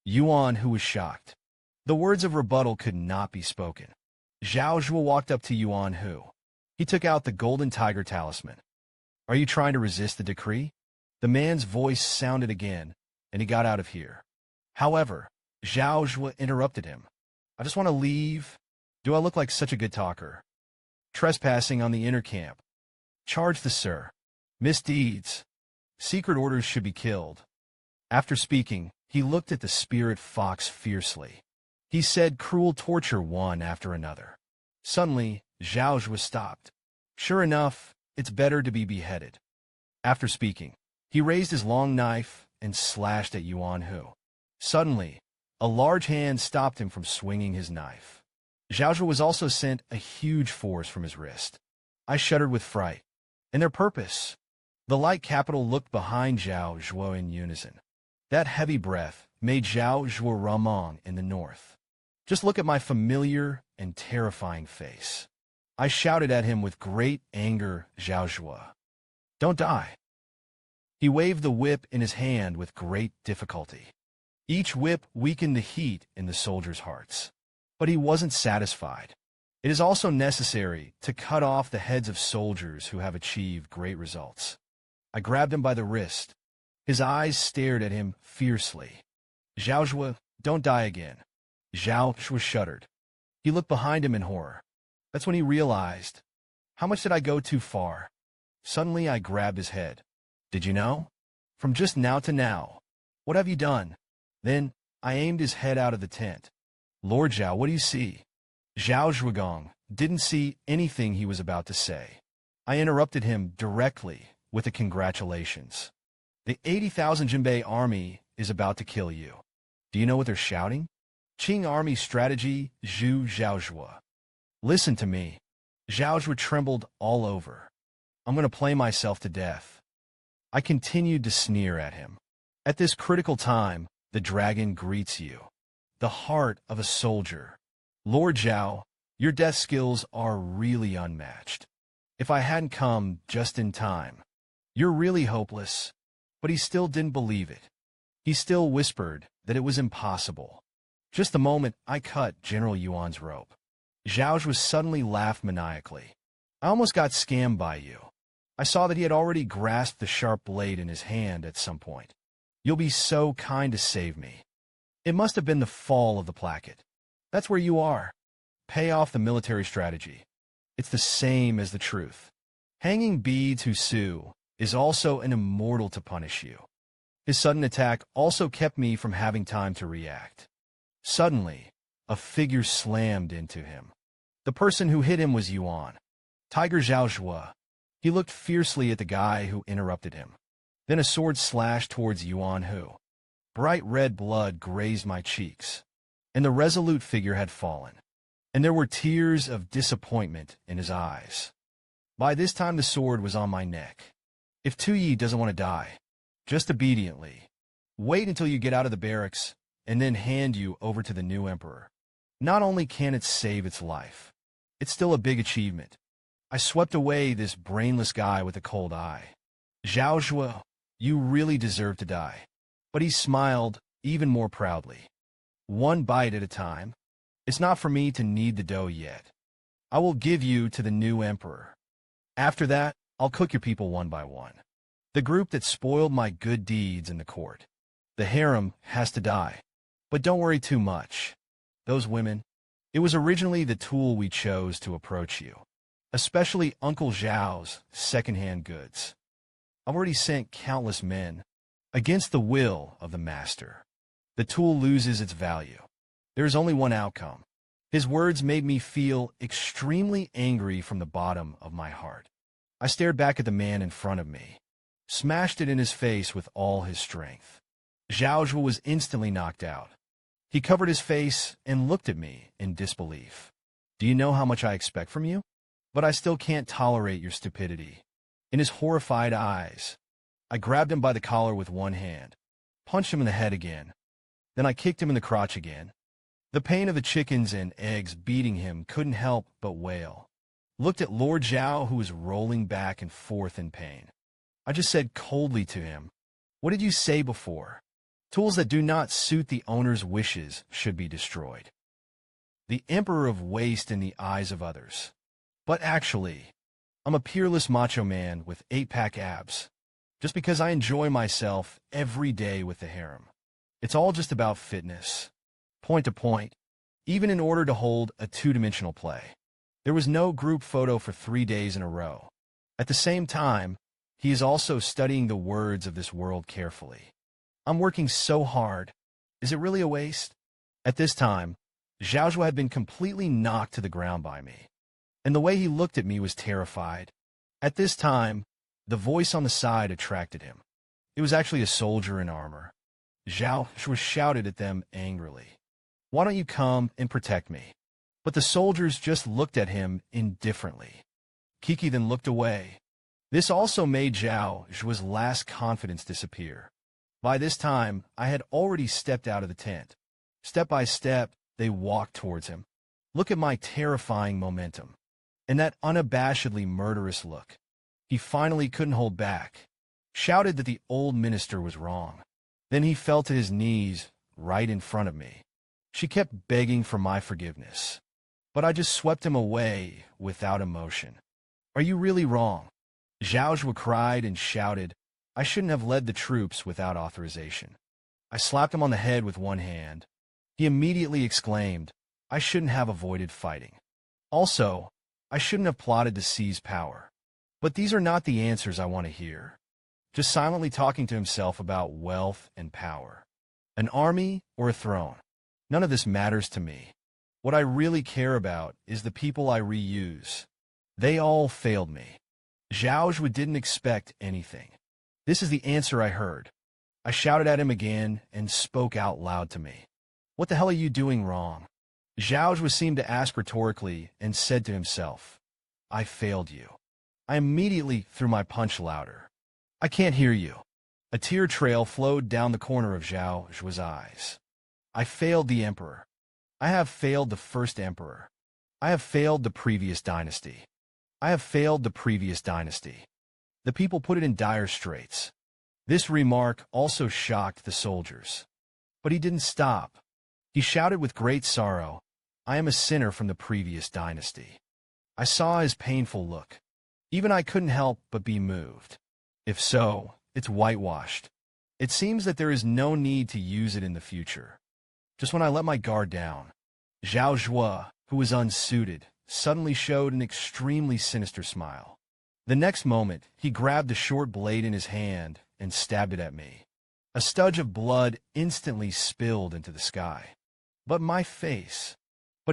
[SPEAKER 1] Yuan who was shocked. The words of rebuttal could not be spoken. Zhao Zhuge walked up to Yuan Hu. He took out the golden tiger talisman. "Are you trying to resist the decree?" The man's voice sounded again, and he got out of here. However, Zhao Zhuge interrupted him. "I just want to leave. Do I look like such a good talker? Trespassing on the inner camp. Charge the sir. Misdeeds. Secret orders should be killed." After speaking, he looked at the spirit fox fiercely. He said cruel torture one after another. Suddenly, Zhao Zhuge stopped. "Sure enough, it's better to be beheaded." After speaking, he raised his long knife and slashed at Yuan Hu. Suddenly, a large hand stopped him from swinging his knife. Zhao Zhuge was also sent a huge force from his wrist. I shuddered with fright. And their purpose? The light capital looked behind Zhao Zhuge in unison. That heavy breath made Zhao Zhuge Ramong in the north. "Just look at my familiar and terrifying face." I shouted at him with great anger, "Zhao Zhuge, don't die." He waved the whip in his hand with great difficulty. Each whip weakened the heat in the soldiers' hearts. But he wasn't satisfied. It is also necessary to cut off the heads of soldiers who have achieved great results. I grabbed him by the wrist. His eyes stared at him fiercely. "Zhao Zhuge, don't die again." Zhao Zhuge shuddered. He looked behind him in horror. That's when he realized, how much did I go too far? Suddenly I grabbed his head. "Did you know? From just now to now. What have you done?" Then I aimed his head out of the tent. "Lord Zhao, what do you see?" Zhao Zhuge didn't see anything he was about to say. I interrupted him directly with a congratulations. The 80,000 Jinbei army is about to kill you. Do you know what they're shouting? Qing army strategy, Zhuge. Listen to me. Zhuge trembled all over. I'm going to play myself to death. I continued to sneer at him. At this critical time, the dragon greets you. The heart of a soldier. Lord Zhao, your death skills are really unmatched. If I hadn't come just in time. You're really hopeless. But he still didn't believe it. He still whispered that it was impossible. Just the moment I cut General Yuan's rope, Zhao was suddenly laughed maniacally. I almost got scammed by you. I saw that he had already grasped the sharp blade in his hand at some point. You'll be so kind to save me. It must have been the fall of the placket. That's where you are. Pay off the military strategy. It's the same as the truth. Hanging beads who sue is also an immortal to punish you. His sudden attack also kept me from having time to react. Suddenly, a figure slammed into him. The person who hit him was Yuan. Tiger Zhao. He looked fiercely at the guy who interrupted him. Then a sword slashed towards Yuan who. Bright red blood grazed my cheeks. And the resolute figure had fallen. And there were tears of disappointment in his eyes. By this time the sword was on my neck. If Tuyi doesn't want to die, just obediently, wait until you get out of the barracks, and then hand you over to the new emperor. Not only can it save its life, it's still a big achievement. I swept away this brainless guy with a cold eye. Zhao, you really deserve to die. But he smiled even more proudly. One bite at a time. It's not for me to knead the dough yet. I will give you to the new emperor. After that, I'll cook your people one by one. The group that spoiled my good deeds in the court. The harem has to die. But don't worry too much. Those women, it was originally the tool we chose to approach you. Especially Uncle Zhao's second-hand goods. I've already sent countless men against the will of the master. The tool loses its value. There is only one outcome. His words made me feel extremely angry from the bottom of my heart. I stared back at the man in front of me, smashed it in his face with all his strength. Zhao was instantly knocked out. He covered his face and looked at me in disbelief. Do you know how much I expect from you? But I still can't tolerate your stupidity. In his horrified eyes, I grabbed him by the collar with one hand, punched him in the head again. Then I kicked him in the crotch again. The pain of the chickens and eggs beating him couldn't help but wail. Looked at Lord Zhao, who was rolling back and forth in pain. I just said coldly to him, "What did you say before? Tools that do not suit the owner's wishes should be destroyed. The emperor of waste in the eyes of others. But actually, I'm a peerless macho man with 8-pack abs. Just because I enjoy myself every day with the harem. It's all just about fitness. Point to point, even in order to hold a two-dimensional play. There was no group photo for 3 days in a row. At the same time, he is also studying the words of this world carefully. I'm working so hard. Is it really a waste?" At this time, Zhao had been completely knocked to the ground by me. And the way he looked at me was terrified. At this time, the voice on the side attracted him. It was actually a soldier in armor. Zhao shouted at them angrily. "Why don't you come and protect me?" But the soldiers just looked at him indifferently. Kiki then looked away. This also made Zhao's last confidence disappear. By this time, I had already stepped out of the tent. Step by step, they walked towards him. Look at my terrifying momentum. And that unabashedly murderous look. He finally couldn't hold back. Shouted that the old minister was wrong. Then he fell to his knees right in front of me. She kept begging for my forgiveness. But I just swept him away without emotion. "Are you really wrong?" Zhao cried and shouted, "I shouldn't have led the troops without authorization." I slapped him on the head with one hand. He immediately exclaimed, "I shouldn't have avoided fighting. Also, I shouldn't have plotted to seize power." But these are not the answers I want to hear. Just silently talking to himself about wealth and power. An army or a throne. None of this matters to me. What I really care about is the people I reuse. They all failed me. Zhao didn't expect anything. This is the answer I heard. I shouted at him again and spoke out loud to me. What the hell are you doing wrong? Zhao seemed to ask rhetorically and said to himself, I failed you. I immediately threw my punch louder. I can't hear you. A tear trail flowed down the corner of Zhao's eyes. I failed the emperor. I have failed the first emperor. I have failed the previous dynasty. I have failed the previous dynasty. The people put it in dire straits. This remark also shocked the soldiers. But he didn't stop. He shouted with great sorrow, I am a sinner from the previous dynasty. I saw his painful look. Even I couldn't help but be moved. If so, it's whitewashed. It seems that there is no need to use it in the future. Just when I let my guard down, Zhao Zhuge, who was unsuited, suddenly showed an extremely sinister smile. The next moment, he grabbed the short blade in his hand and stabbed it at me. A smudge of blood instantly spilled into the sky. But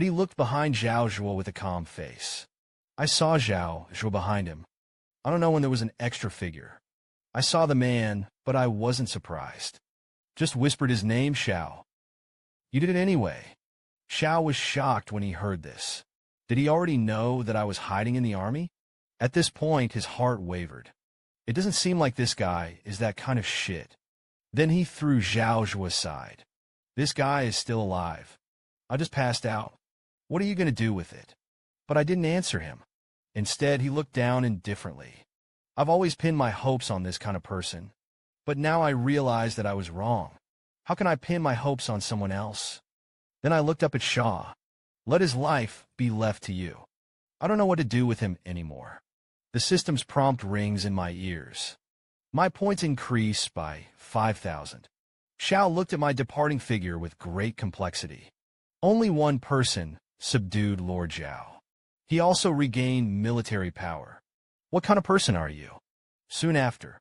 [SPEAKER 1] he looked behind Zhao Zhuge with a calm face. I saw Zhao Zhuge behind him. I don't know when there was an extra figure. I saw the man, but I wasn't surprised. Just whispered his name, Xiao. You did it anyway. Xiao was shocked when he heard this. Did he already know that I was hiding in the army? At this point, his heart wavered. It doesn't seem like this guy is that kind of shit. Then he threw Zhao Zhuge aside. This guy is still alive. I just passed out. What are you going to do with it? But I didn't answer him. Instead, he looked down indifferently. I've always pinned my hopes on this kind of person. But now I realize that I was wrong. How can I pin my hopes on someone else? Then I looked up at Shaw. Let his life be left to you. I don't know what to do with him anymore. The system's prompt rings in my ears. My points increase by 5,000. Xiao looked at my departing figure with great complexity. Only one person subdued Lord Zhao. He also regained military power. What kind of person are you? Soon after,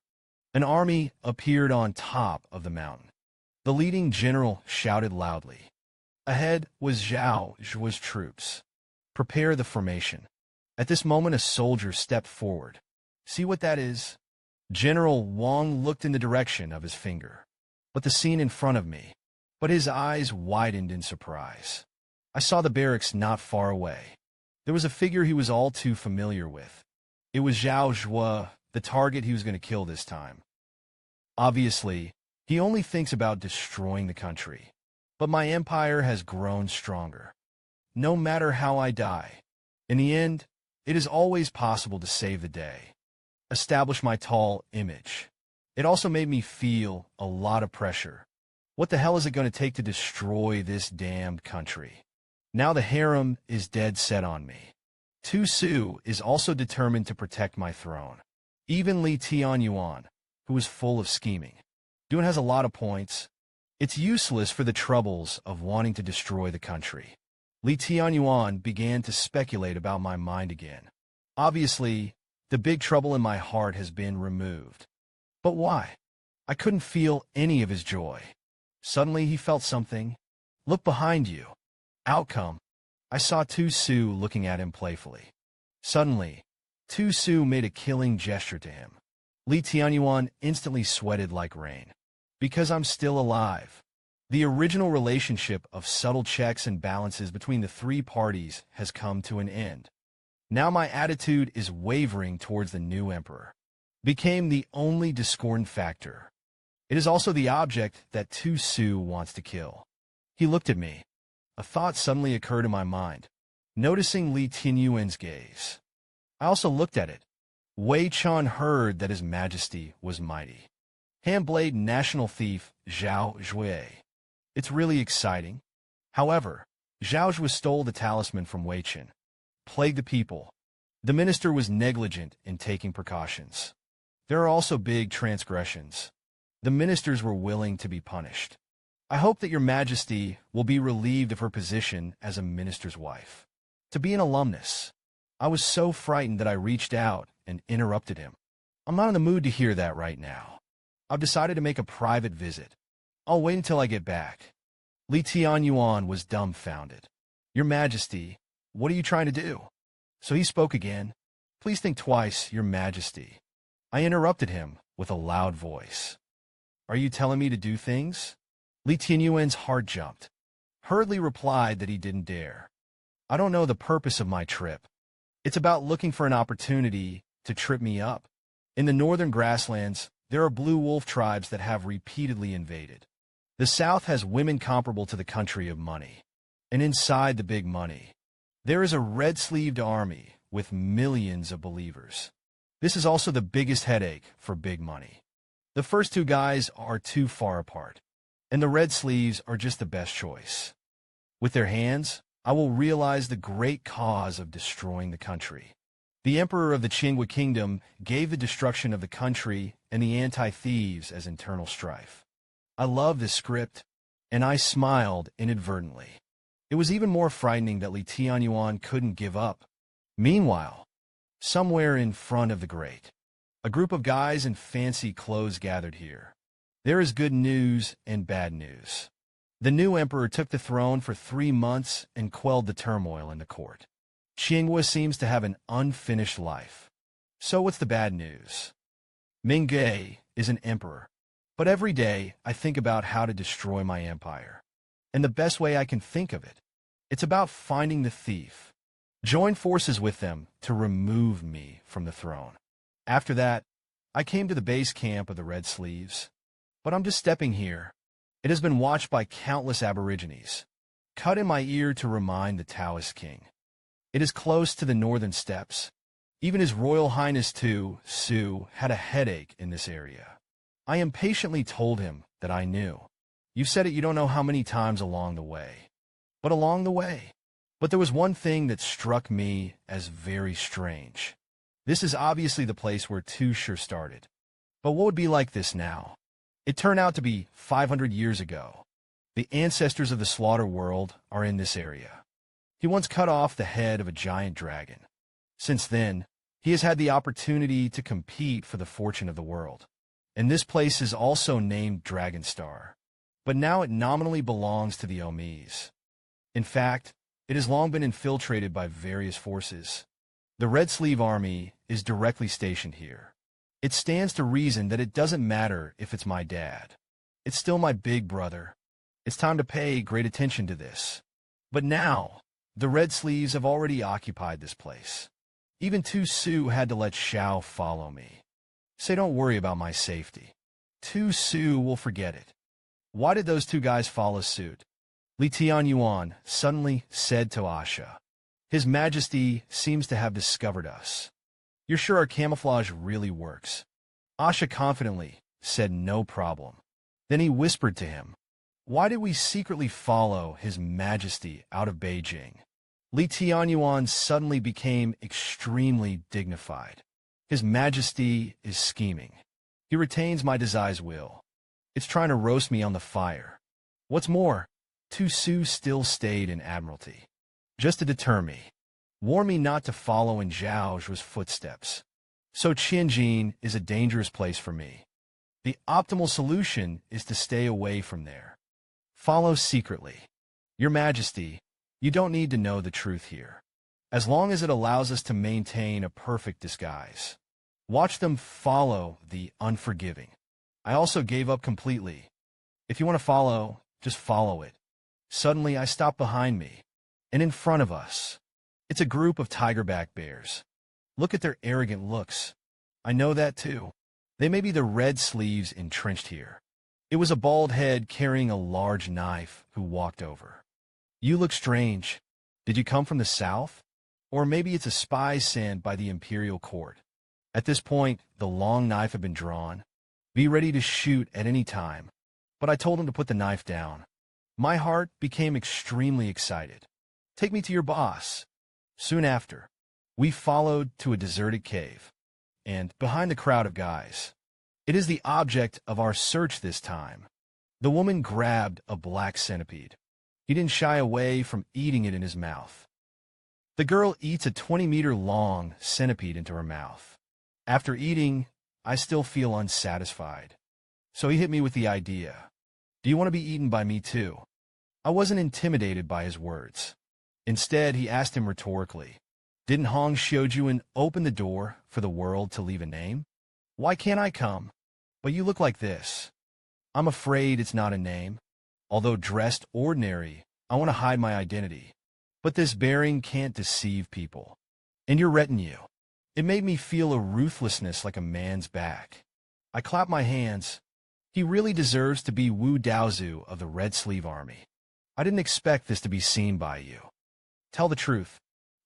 [SPEAKER 1] an army appeared on top of the mountain. The leading general shouted loudly. Ahead was Zhao Zhuge's troops. Prepare the formation. At this moment, a soldier stepped forward. See what that is? General Wang looked in the direction of his finger. But the scene in front of me. But his eyes widened in surprise. I saw the barracks not far away. There was a figure he was all too familiar with. It was Zhao Zhuge, the target he was going to kill this time. Obviously, he only thinks about destroying the country. But my empire has grown stronger. No matter how I die, in the end, it is always possible to save the day. Establish my tall image. It also made me feel a lot of pressure. What the hell is it going to take to destroy this damned country? Now the harem is dead set on me. Tu Su is also determined to protect my throne. Even Li Tianyuan, who is full of scheming. Dune has a lot of points. It's useless for the troubles of wanting to destroy the country. Li Tianyuan began to speculate about my mind again. Obviously, the big trouble in my heart has been removed. But why? I couldn't feel any of his joy. Suddenly he felt something. Look behind you. Outcome. I saw Tu Su looking at him playfully. Suddenly, Tu Su made a killing gesture to him. Li Tianyuan instantly sweated like rain. Because I'm still alive. The original relationship of subtle checks and balances between the three parties has come to an end. Now my attitude is wavering towards the new emperor. Became the only discordant factor. It is also the object that Tu Su wants to kill. He looked at me. A thought suddenly occurred in my mind, noticing Li Tianyuan's gaze. I also looked at it. Wei Chan heard that His Majesty was mighty. Handblade national thief Zhao Zhuge. It's really exciting. However, Zhao Zhuge stole the talisman from Wei Chan. Plagued the people. The minister was negligent in taking precautions. There are also big transgressions. The ministers were willing to be punished. I hope that Your Majesty will be relieved of her position as a minister's wife. To be an alumnus. I was so frightened that I reached out and interrupted him. I'm not in the mood to hear that right now. I've decided to make a private visit. I'll wait until I get back. Li Tianyuan was dumbfounded. Your Majesty, what are you trying to do? So he spoke again. Please think twice, Your Majesty. I interrupted him with a loud voice. Are you telling me to do things? Li Tianyuan's heart jumped. Hurriedly replied that he didn't dare. I don't know the purpose of my trip. It's about looking for an opportunity to trip me up. In the northern grasslands, there are blue wolf tribes that have repeatedly invaded. The South has women comparable to the country of money. And inside the big money, there is a red-sleeved army with millions of believers. This is also the biggest headache for big money. The first two guys are too far apart, and the red sleeves are just the best choice. With their hands, I will realize the great cause of destroying the country. The emperor of the Qing kingdom gave the destruction of the country and the anti-thieves as internal strife. I love this script, and I smiled inadvertently. It was even more frightening that Li Tianyuan couldn't give up. Meanwhile, somewhere in front of the grate, a group of guys in fancy clothes gathered here. There is good news and bad news. The new emperor took the throne for 3 months and quelled the turmoil in the court. Qinghua seems to have an unfinished life. So what's the bad news? Mingge is an emperor, but every day I think about how to destroy my empire. And the best way I can think of it, it's about finding the thief. Join forces with them to remove me from the throne. After that, I came to the base camp of the Red Sleeves. But I'm just stepping here. It has been watched by countless aborigines. Cut in my ear to remind the Taoist king. It is close to the northern steppes. Even His Royal Highness Tu Su had a headache in this area. I impatiently told him that I knew. You've said it you don't know how many times along the way. But along the way. But there was one thing that struck me as very strange. This is obviously the place where Tu Sure started. But what would be like this now? It turned out to be 500 years ago. The ancestors of the slaughter world are in this area. He once cut off the head of a giant dragon. Since then, he has had the opportunity to compete for the fortune of the world. And this place is also named Dragonstar. But now it nominally belongs to the Omis. In fact, it has long been infiltrated by various forces. The Red Sleeve Army is directly stationed here. It stands to reason that it doesn't matter if it's my dad. It's still my big brother. It's time to pay great attention to this. But now, the Red Sleeves have already occupied this place. Even Tu Su had to let Xiao follow me. Say don't worry about my safety. Tu Su will forget it. Why did those two guys follow suit? Li Tianyuan suddenly said to Asha. His Majesty seems to have discovered us. You're sure our camouflage really works? Asha confidently said no problem. Then he whispered to him, why did we secretly follow His Majesty out of Beijing? Li Tianyuan suddenly became extremely dignified. His Majesty is scheming. He retains my Desai's will. It's trying to roast me on the fire. What's more, Tu Su still stayed in Admiralty. Just to deter me. Warn me not to follow in Zhao's footsteps. So Tianjin is a dangerous place for me. The optimal solution is to stay away from there. Follow secretly. Your Majesty, you don't need to know the truth here. As long as it allows us to maintain a perfect disguise. Watch them follow the unforgiving. I also gave up completely. If you want to follow, just follow it. Suddenly I stopped behind me, and in front of us. It's a group of tigerback bears. Look at their arrogant looks. I know that too. They may be the Red Sleeves entrenched here. It was a bald head carrying a large knife who walked over. You look strange. Did you come from the south? Or maybe it's a spy sent by the imperial court. At this point, the long knife had been drawn. Be ready to shoot at any time. But I told him to put the knife down. My heart became extremely excited. Take me to your boss. Soon after, we followed to a deserted cave, and behind the crowd of guys. It is the object of our search this time. The woman grabbed a black centipede. He didn't shy away from eating it in his mouth. The girl eats a 20-meter-long centipede into her mouth. After eating, I still feel unsatisfied. So he hit me with the idea. Do you want to be eaten by me too? I wasn't intimidated by his words. Instead, he asked him rhetorically, didn't Hong Xiujuan open the door for the world to leave a name? Why can't I come? But you look like this. I'm afraid it's not a name. Although dressed ordinary, I want to hide my identity. But this bearing can't deceive people. And your retinue. It made me feel a ruthlessness like a man's back. I clapped my hands. He really deserves to be Wu Daozu of the Red Sleeve Army. I didn't expect this to be seen by you. Tell the truth.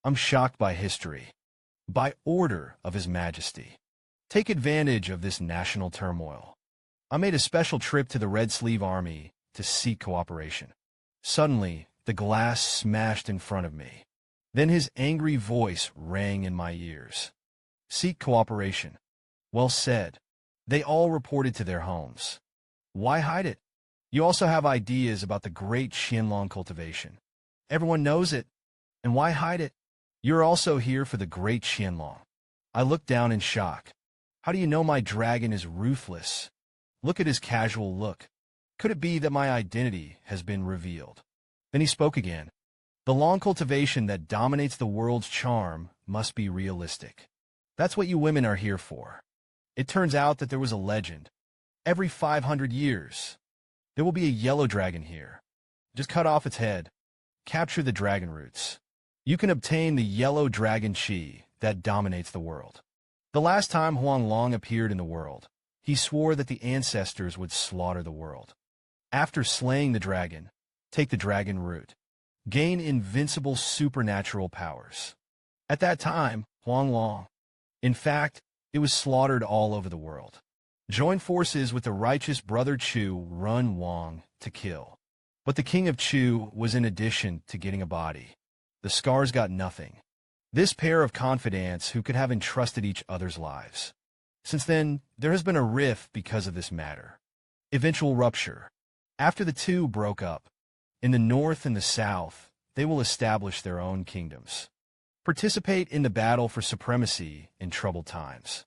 [SPEAKER 1] I'm shocked by history. By order of His Majesty. Take advantage of this national turmoil. I made a special trip to the Red Sleeve Army to seek cooperation. Suddenly, the glass smashed in front of me. Then his angry voice rang in my ears. Seek cooperation. Well said. They all reported to their homes. Why hide it? You also have ideas about the great Qian cultivation. Everyone knows it. And why hide it? You're also here for the great Qian. I looked down in shock. How do you know my dragon is ruthless? Look at his casual look. Could it be that my identity has been revealed? Then he spoke again. The long cultivation that dominates the world's charm must be realistic. That's what you women are here for. It turns out that there was a legend. Every 500 years, there will be a yellow dragon here. Just cut off its head. Capture the dragon roots. You can obtain the yellow dragon chi that dominates the world. The last time Huang Long appeared in the world, he swore that the ancestors would slaughter the world. After slaying the dragon, take the dragon root. Gain invincible supernatural powers. At that time, Huang Long. In fact, it was slaughtered all over the world. Join forces with the righteous brother Chu Run Wang to kill. But the king of Chu was in addition to getting a body. The scars got nothing. This pair of confidants who could have entrusted each other's lives. Since then, there has been a rift because of this matter. Eventual rupture. After the two broke up, in the north and the south, they will establish their own kingdoms. Participate in the battle for supremacy in troubled times.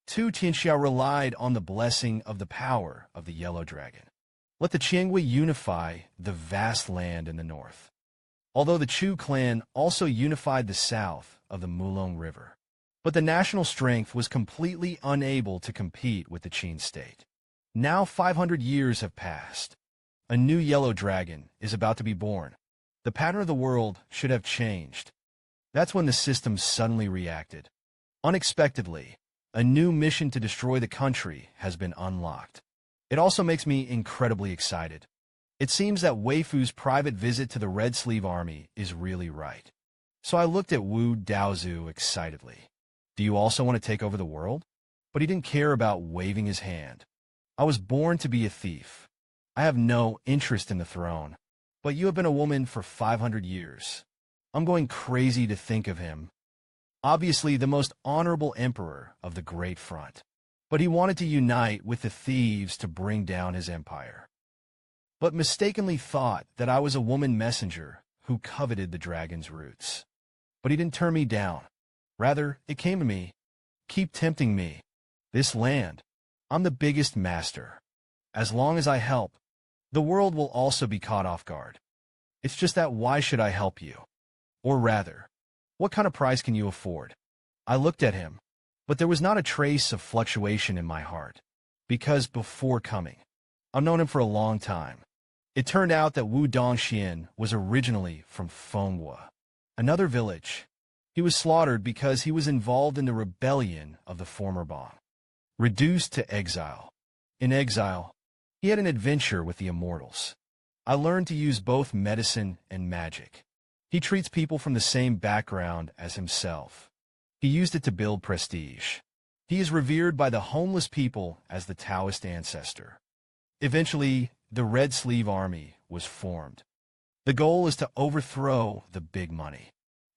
[SPEAKER 1] Tu Tianxia relied on the blessing of the power of the yellow dragon. Let the Qiangui unify the vast land in the north. Although the Chu clan also unified the south of the Mulong River. But the national strength was completely unable to compete with the Qin state. Now 500 years have passed. A new yellow dragon is about to be born. The pattern of the world should have changed. That's when the system suddenly reacted. Unexpectedly, a new mission to destroy the country has been unlocked. It also makes me incredibly excited. It seems that Wei Fu's private visit to the Red Sleeve Army is really right. So I looked at Wu Daozu excitedly. Do you also want to take over the world? But he didn't care about waving his hand. I was born to be a thief. I have no interest in the throne. But you have been a woman for 500 years. I'm going crazy to think of him. Obviously the most honorable emperor of the Great Front. But he wanted to unite with the thieves to bring down his empire. But mistakenly thought that I was a woman messenger who coveted the dragon's roots. But he didn't turn me down. Rather, it came to me. Keep tempting me. This land. I'm the biggest master. As long as I help, the world will also be caught off guard. It's just that why should I help you? Or rather, what kind of price can you afford? I looked at him, but there was not a trace of fluctuation in my heart. Because before coming, I've known him for a long time. It turned out that Wu Dongxian was originally from Fenghua, another village. He was slaughtered because he was involved in the rebellion of the former Bong. Reduced to exile. In exile, he had an adventure with the immortals. I learned to use both medicine and magic. He treats people from the same background as himself. He used it to build prestige. He is revered by the homeless people as the Taoist ancestor. Eventually, the Red Sleeve Army was formed. The goal is to overthrow the big money.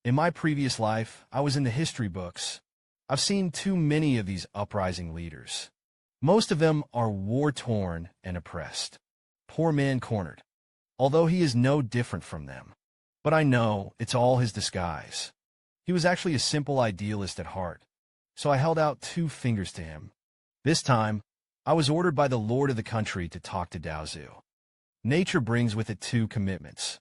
[SPEAKER 1] In my previous life, I was in the history books. I've seen too many of these uprising leaders. Most of them are war-torn and oppressed. Poor man cornered. Although he is no different from them. But I know it's all his disguise. He was actually a simple idealist at heart. So I held out 2 fingers to him. This time, I was ordered by the lord of the country to talk to Daozu. Nature brings with it 2 commitments.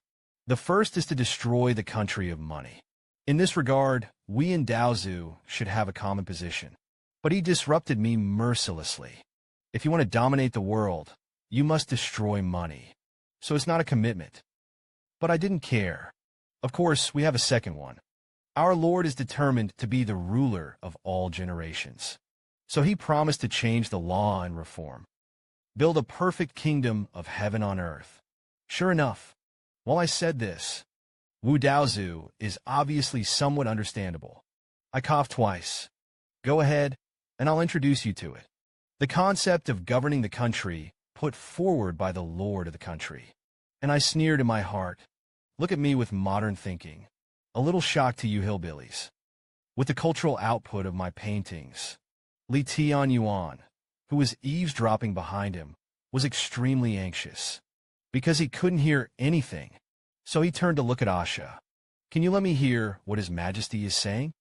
[SPEAKER 1] The first is to destroy the country of money. In this regard, we and Daozu should have a common position. But he disrupted me mercilessly. If you want to dominate the world, you must destroy money. So it's not a commitment. But I didn't care. Of course, we have a second one. Our Lord is determined to be the ruler of all generations. So he promised to change the law and reform. Build a perfect kingdom of heaven on earth. Sure enough, while I said this, Wu Daozu is obviously somewhat understandable. I coughed twice. Go ahead, and I'll introduce you to it. The concept of governing the country put forward by the Lord of the country. And I sneered in my heart. Look at me with modern thinking. A little shock to you hillbillies. With the cultural output of my paintings, Li Tianyuan, who was eavesdropping behind him, was extremely anxious. Because he couldn't hear anything, so he turned to look at Asha. Can you let me hear what His Majesty is saying?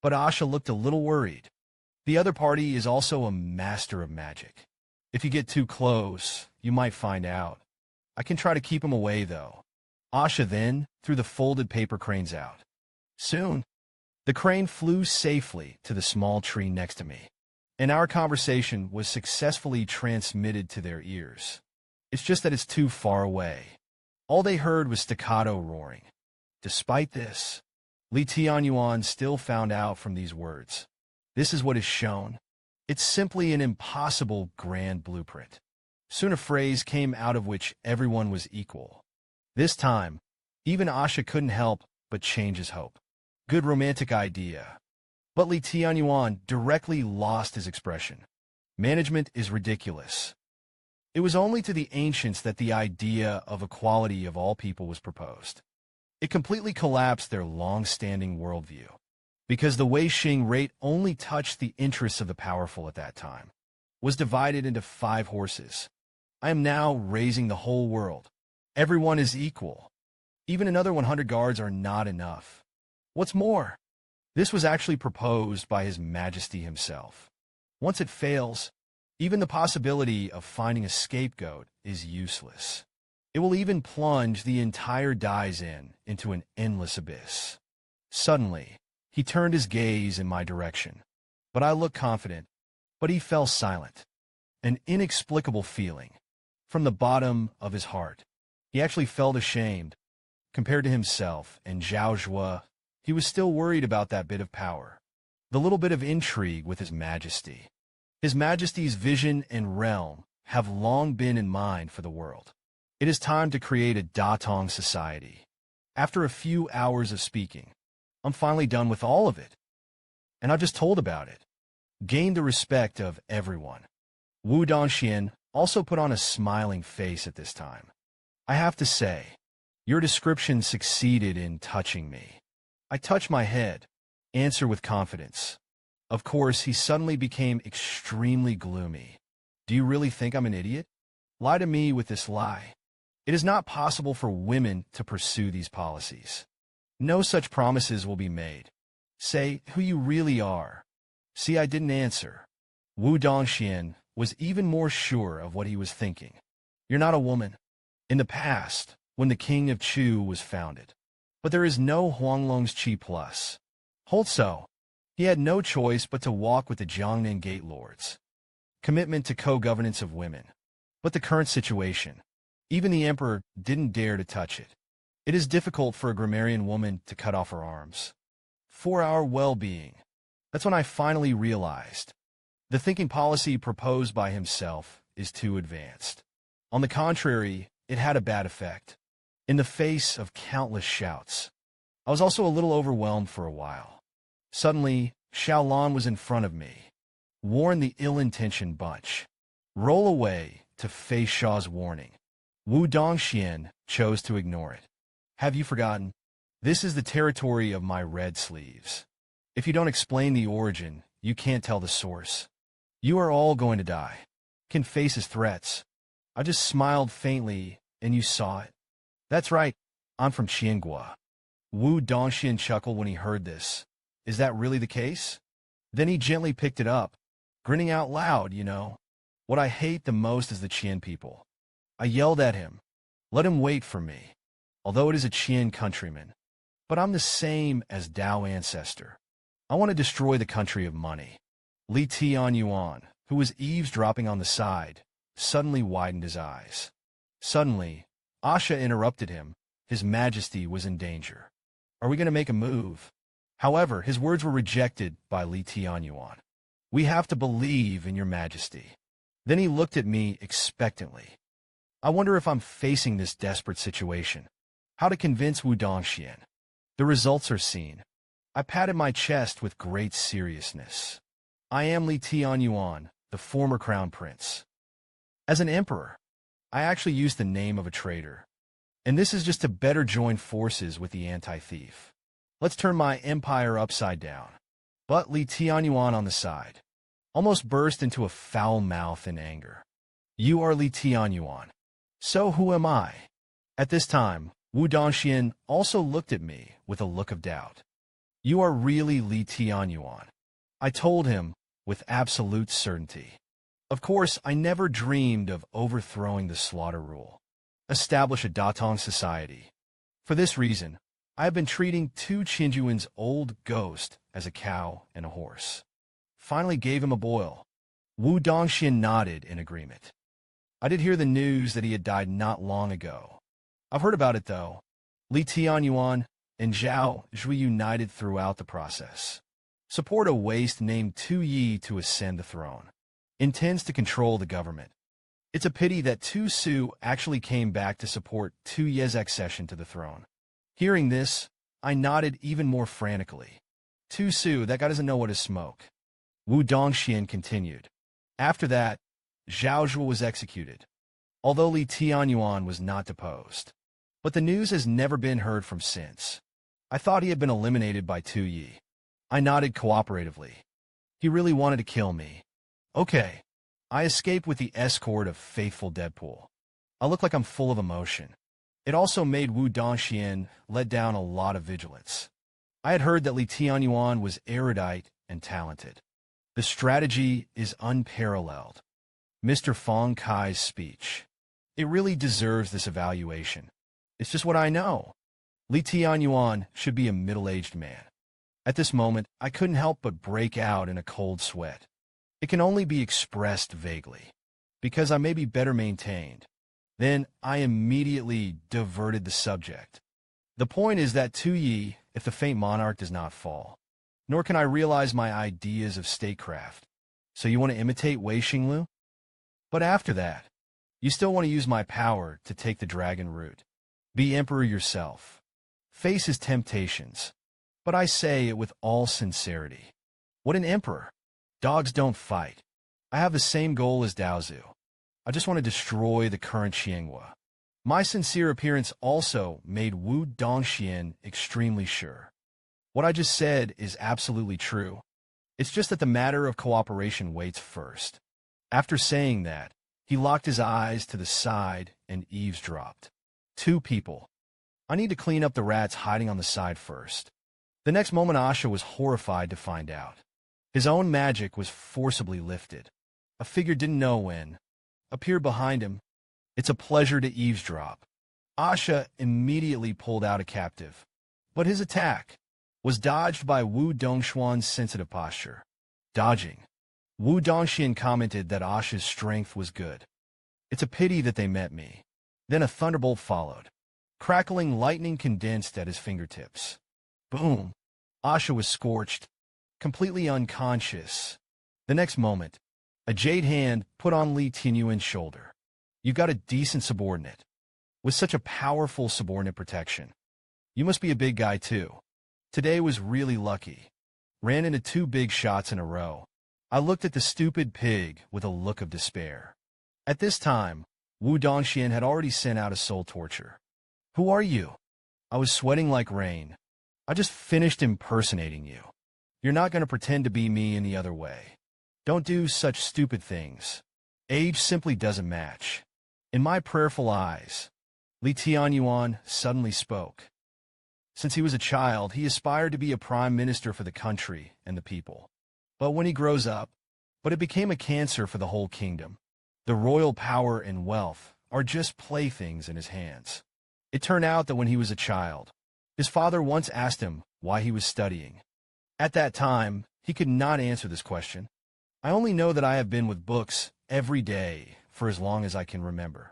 [SPEAKER 1] But Asha looked a little worried. The other party is also a master of magic. If you get too close, you might find out. I can try to keep him away, though. Asha then threw the folded paper cranes out. Soon, the crane flew safely to the small tree next to me, and our conversation was successfully transmitted to their ears. It's just that it's too far away. All they heard was staccato roaring. Despite this, Li Tianyuan still found out from these words. This is what is shown. It's simply an impossible grand blueprint. Soon a phrase came out of which everyone was equal. This time, even Asha couldn't help but change his hope. Good romantic idea. But Li Tianyuan directly lost his expression. Management is ridiculous. It was only to the ancients that the idea of equality of all people was proposed. It completely collapsed their long-standing worldview, because the Wei Xing rate only touched the interests of the powerful at that time, was divided into 5 horses. I am now raising the whole world. Everyone is equal. Even another 100 guards are not enough. What's more, this was actually proposed by His Majesty himself. Once it fails, even the possibility of finding a scapegoat is useless. It will even plunge the entire Daizin into an endless abyss. Suddenly, he turned his gaze in my direction. But I looked confident, but he fell silent. An inexplicable feeling. From the bottom of his heart, he actually felt ashamed. Compared to himself and Zhao Zhuo, he was still worried about that bit of power. The little bit of intrigue with His Majesty. His Majesty's vision and realm have long been in mind for the world. It is time to create a Datong society. After a few hours of speaking, I'm finally done with all of it. And I've just told about it. Gained the respect of everyone. Wu Dongxian also put on a smiling face at this time. I have to say, your description succeeded in touching me. I touch my head, answer with confidence. Of course, he suddenly became extremely gloomy. Do you really think I'm an idiot? Lie to me with this lie. It is not possible for women to pursue these policies. No such promises will be made. Say who you really are. See, I didn't answer. Wu Dongxian was even more sure of what he was thinking. You're not a woman. In the past, when the king of Chu was founded. But there is no Huanglong's Qi plus. Hold so. He had no choice but to walk with the Jiangnan Gate Lords. Commitment to co-governance of women. But the current situation, even the emperor didn't dare to touch it. It is difficult for a grammarian woman to cut off her arms. For our well-being. That's when I finally realized. The thinking policy proposed by himself is too advanced. On the contrary, it had a bad effect. In the face of countless shouts, I was also a little overwhelmed for a while. Suddenly, Xiaolan was in front of me. Warn the ill-intentioned bunch. Roll away to face Shaw's warning. Wu Dongxian chose to ignore it. Have you forgotten? This is the territory of my red sleeves. If you don't explain the origin, you can't tell the source. You are all going to die. Can face his threats. I just smiled faintly, and you saw it. That's right, I'm from Qiangua. Wu Dongxian chuckled when he heard this. Is that really the case? Then he gently picked it up, grinning out loud, you know. What I hate the most is the Qian people. I yelled at him. Let him wait for me, although it is a Qian countryman. But I'm the same as Dao ancestor. I want to destroy the country of money. Li Tianyuan, who was eavesdropping on the side, suddenly widened his eyes. Suddenly, Asha interrupted him. His Majesty was in danger. Are we going to make a move? However, his words were rejected by Li Tianyuan. We have to believe in your Majesty. Then he looked at me expectantly. I wonder if I'm facing this desperate situation. How to convince Wu Dongxian. The results are seen. I patted my chest with great seriousness. I am Li Tianyuan, the former crown prince. As an emperor, I actually used the name of a traitor. And this is just to better join forces with the anti-thief. Let's turn my empire upside down. But Li Tianyuan on the side almost burst into a foul mouth in anger. You are Li Tianyuan. So who am I? At this time, Wu Dongxian also looked at me with a look of doubt. You are really Li Tianyuan, I told him with absolute certainty. Of course, I never dreamed of overthrowing the slaughter rule. Establish a Datong society. For this reason, I have been treating Tu Qinjuan's old ghost as a cow and a horse. Finally gave him a boil. Wu Dongxian nodded in agreement. I did hear the news that he had died not long ago. I've heard about it, though. Li Tianyuan and Zhao Zhui united throughout the process. Support a waste named Tu Yi to ascend the throne. Intends to control the government. It's a pity that Tu Su actually came back to support Tu Ye's accession to the throne. Hearing this, I nodded even more frantically. Tu Su, that guy doesn't know what is smoke. Wu Dongxian continued. After that, Zhao Zhuo was executed, although Li Tianyuan was not deposed. But the news has never been heard from since. I thought he had been eliminated by Tu Yi. I nodded cooperatively. He really wanted to kill me. Okay. I escaped with the escort of faithful Deadpool. I look like I'm full of emotion. It also made Wu Dongxian let down a lot of vigilance. I had heard that Li Tianyuan was erudite and talented. The strategy is unparalleled. Mr. Fong Kai's speech. It really deserves this evaluation. It's just what I know. Li Tianyuan should be a middle-aged man. At this moment, I couldn't help but break out in a cold sweat. It can only be expressed vaguely, because I may be better maintained. Then I immediately diverted the subject. The point is that Tu Yi, if the faint monarch does not fall, nor can I realize my ideas of statecraft. So you want to imitate Wei Xinglu? But after that, you still want to use my power to take the dragon route. Be emperor yourself. Face his temptations. But I say it with all sincerity. What an emperor! Dogs don't fight. I have the same goal as Daozu. I just want to destroy the current Xianghua. My sincere appearance also made Wu Dongxian extremely sure. What I just said is absolutely true. It's just that the matter of cooperation waits first. After saying that, he locked his eyes to the side and eavesdropped. Two people. I need to clean up the rats hiding on the side first. The next moment Asha was horrified to find out. His own magic was forcibly lifted. A figure didn't know when. Appeared behind him. It's a pleasure to eavesdrop. Asha immediately pulled out a captive. But his attack was dodged by Wu Dongxian's sensitive posture. Dodging. Wu Dongxian commented that Asha's strength was good. It's a pity that they met me. Then a thunderbolt followed. Crackling lightning condensed at his fingertips. Boom! Asha was scorched, completely unconscious. The next moment, a jade hand put on Li Tianyuan's shoulder. You got a decent subordinate. With such a powerful subordinate protection. You must be a big guy too. Today was really lucky. Ran into 2 big shots in a row. I looked at the stupid pig with a look of despair. At this time, Wu Dongxian had already sent out a soul torture. Who are you? I was sweating like rain. I just finished impersonating you. You're not going to pretend to be me any other way. Don't do such stupid things. Age simply doesn't match. In my prayerful eyes, Li Tianyuan suddenly spoke. Since he was a child, he aspired to be a prime minister for the country and the people. But when he grows up, it became a cancer for the whole kingdom. The royal power and wealth are just playthings in his hands. It turned out that when he was a child, his father once asked him why he was studying. At that time, he could not answer this question. I only know that I have been with books every day for as long as I can remember.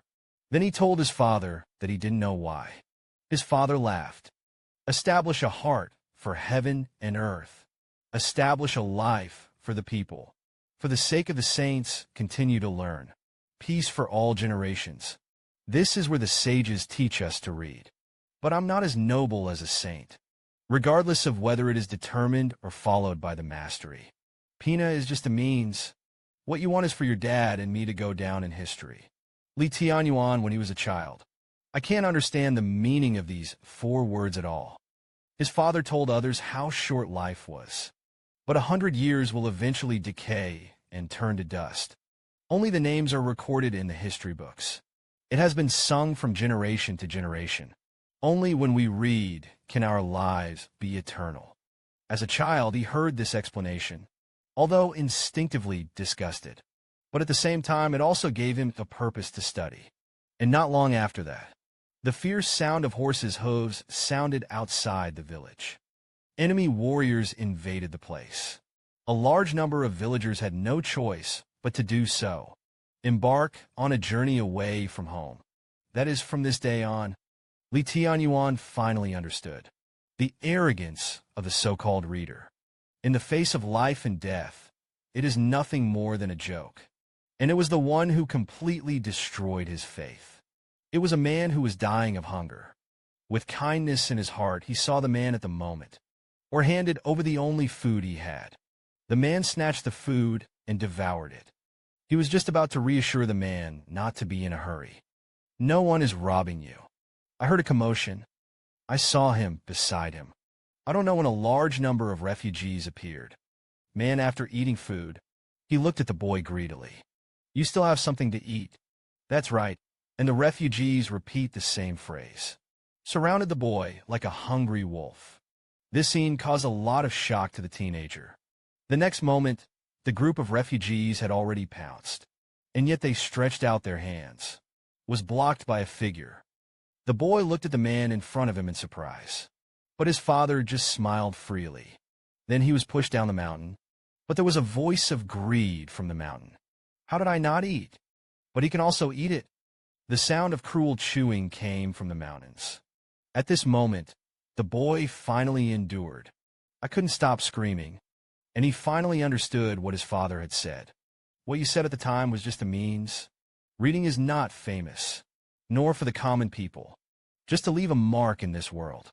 [SPEAKER 1] Then he told his father that he didn't know why. His father laughed. Establish a heart for heaven and earth. Establish a life for the people. For the sake of the saints, continue to learn. Peace for all generations. This is where the sages teach us to read. But I'm not as noble as a saint, regardless of whether it is determined or followed by the mastery. Pina is just a means. What you want is for your dad and me to go down in history. Li Tianyuan when he was a child. I can't understand the meaning of these 4 words at all. His father told others how short life was. But 100 years will eventually decay and turn to dust. Only the names are recorded in the history books. It has been sung from generation to generation. Only when we read can our lives be eternal. As a child, he heard this explanation, although instinctively disgusted. But at the same time, it also gave him a purpose to study. And not long after that, the fierce sound of horses' hooves sounded outside the village. Enemy warriors invaded the place. A large number of villagers had no choice but to do so. Embark on a journey away from home. That is, from this day on, Li Tianyuan finally understood the arrogance of the so-called reader. In the face of life and death, it is nothing more than a joke. And it was the one who completely destroyed his faith. It was a man who was dying of hunger. With kindness in his heart, he saw the man at the moment, or handed over the only food he had. The man snatched the food and devoured it. He was just about to reassure the man not to be in a hurry. No one is robbing you. I heard a commotion. I saw him beside him. I don't know when a large number of refugees appeared. Man, after eating food, he looked at the boy greedily. You still have something to eat. That's right. And the refugees repeat the same phrase. Surrounded the boy like a hungry wolf. This scene caused a lot of shock to the teenager. The next moment, the group of refugees had already pounced, and yet they stretched out their hands. Was blocked by a figure. The boy looked at the man in front of him in surprise, but his father just smiled freely. Then he was pushed down the mountain, but there was a voice of greed from the mountain. How did I not eat? But he can also eat it. The sound of cruel chewing came from the mountains. At this moment, the boy finally endured. I couldn't stop screaming, and he finally understood what his father had said. What you said at the time was just a means. Reading is not famous, nor for the common people, just to leave a mark in this world.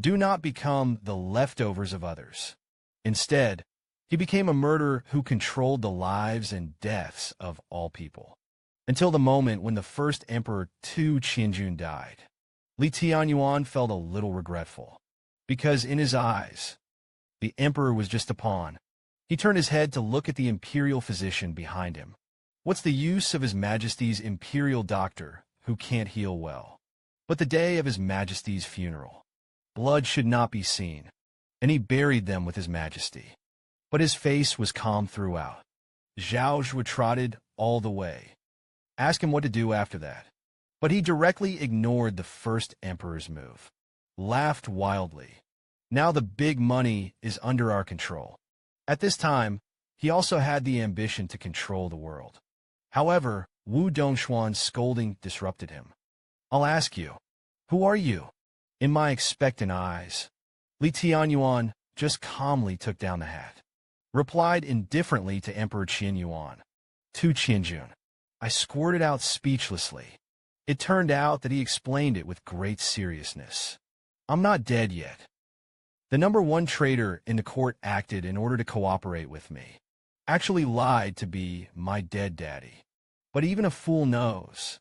[SPEAKER 1] Do not become the leftovers of others. Instead, he became a murderer who controlled the lives and deaths of all people. Until the moment when the first emperor Tu Qianjun died. Li Tianyuan felt a little regretful, because in his eyes, the emperor was just a pawn. He turned his head to look at the imperial physician behind him. What's the use of His Majesty's imperial doctor who can't heal well? But the day of His Majesty's funeral, blood should not be seen, and he buried them with His Majesty. But his face was calm throughout. Zhao Zhuge trotted all the way. Ask him what to do after that. But he directly ignored the first emperor's move. Laughed wildly. Now the big money is under our control. At this time, he also had the ambition to control the world. However, Wu Dongshuan's scolding disrupted him. I'll ask you, who are you? In my expectant eyes, Li Tianyuan just calmly took down the hat. Replied indifferently to Emperor Qianyuan. Tu Qianjun. I squirted out speechlessly. It turned out that he explained it with great seriousness. I'm not dead yet. The #1 traitor in the court acted in order to cooperate with me. Actually lied to be my dead daddy. But even a fool knows.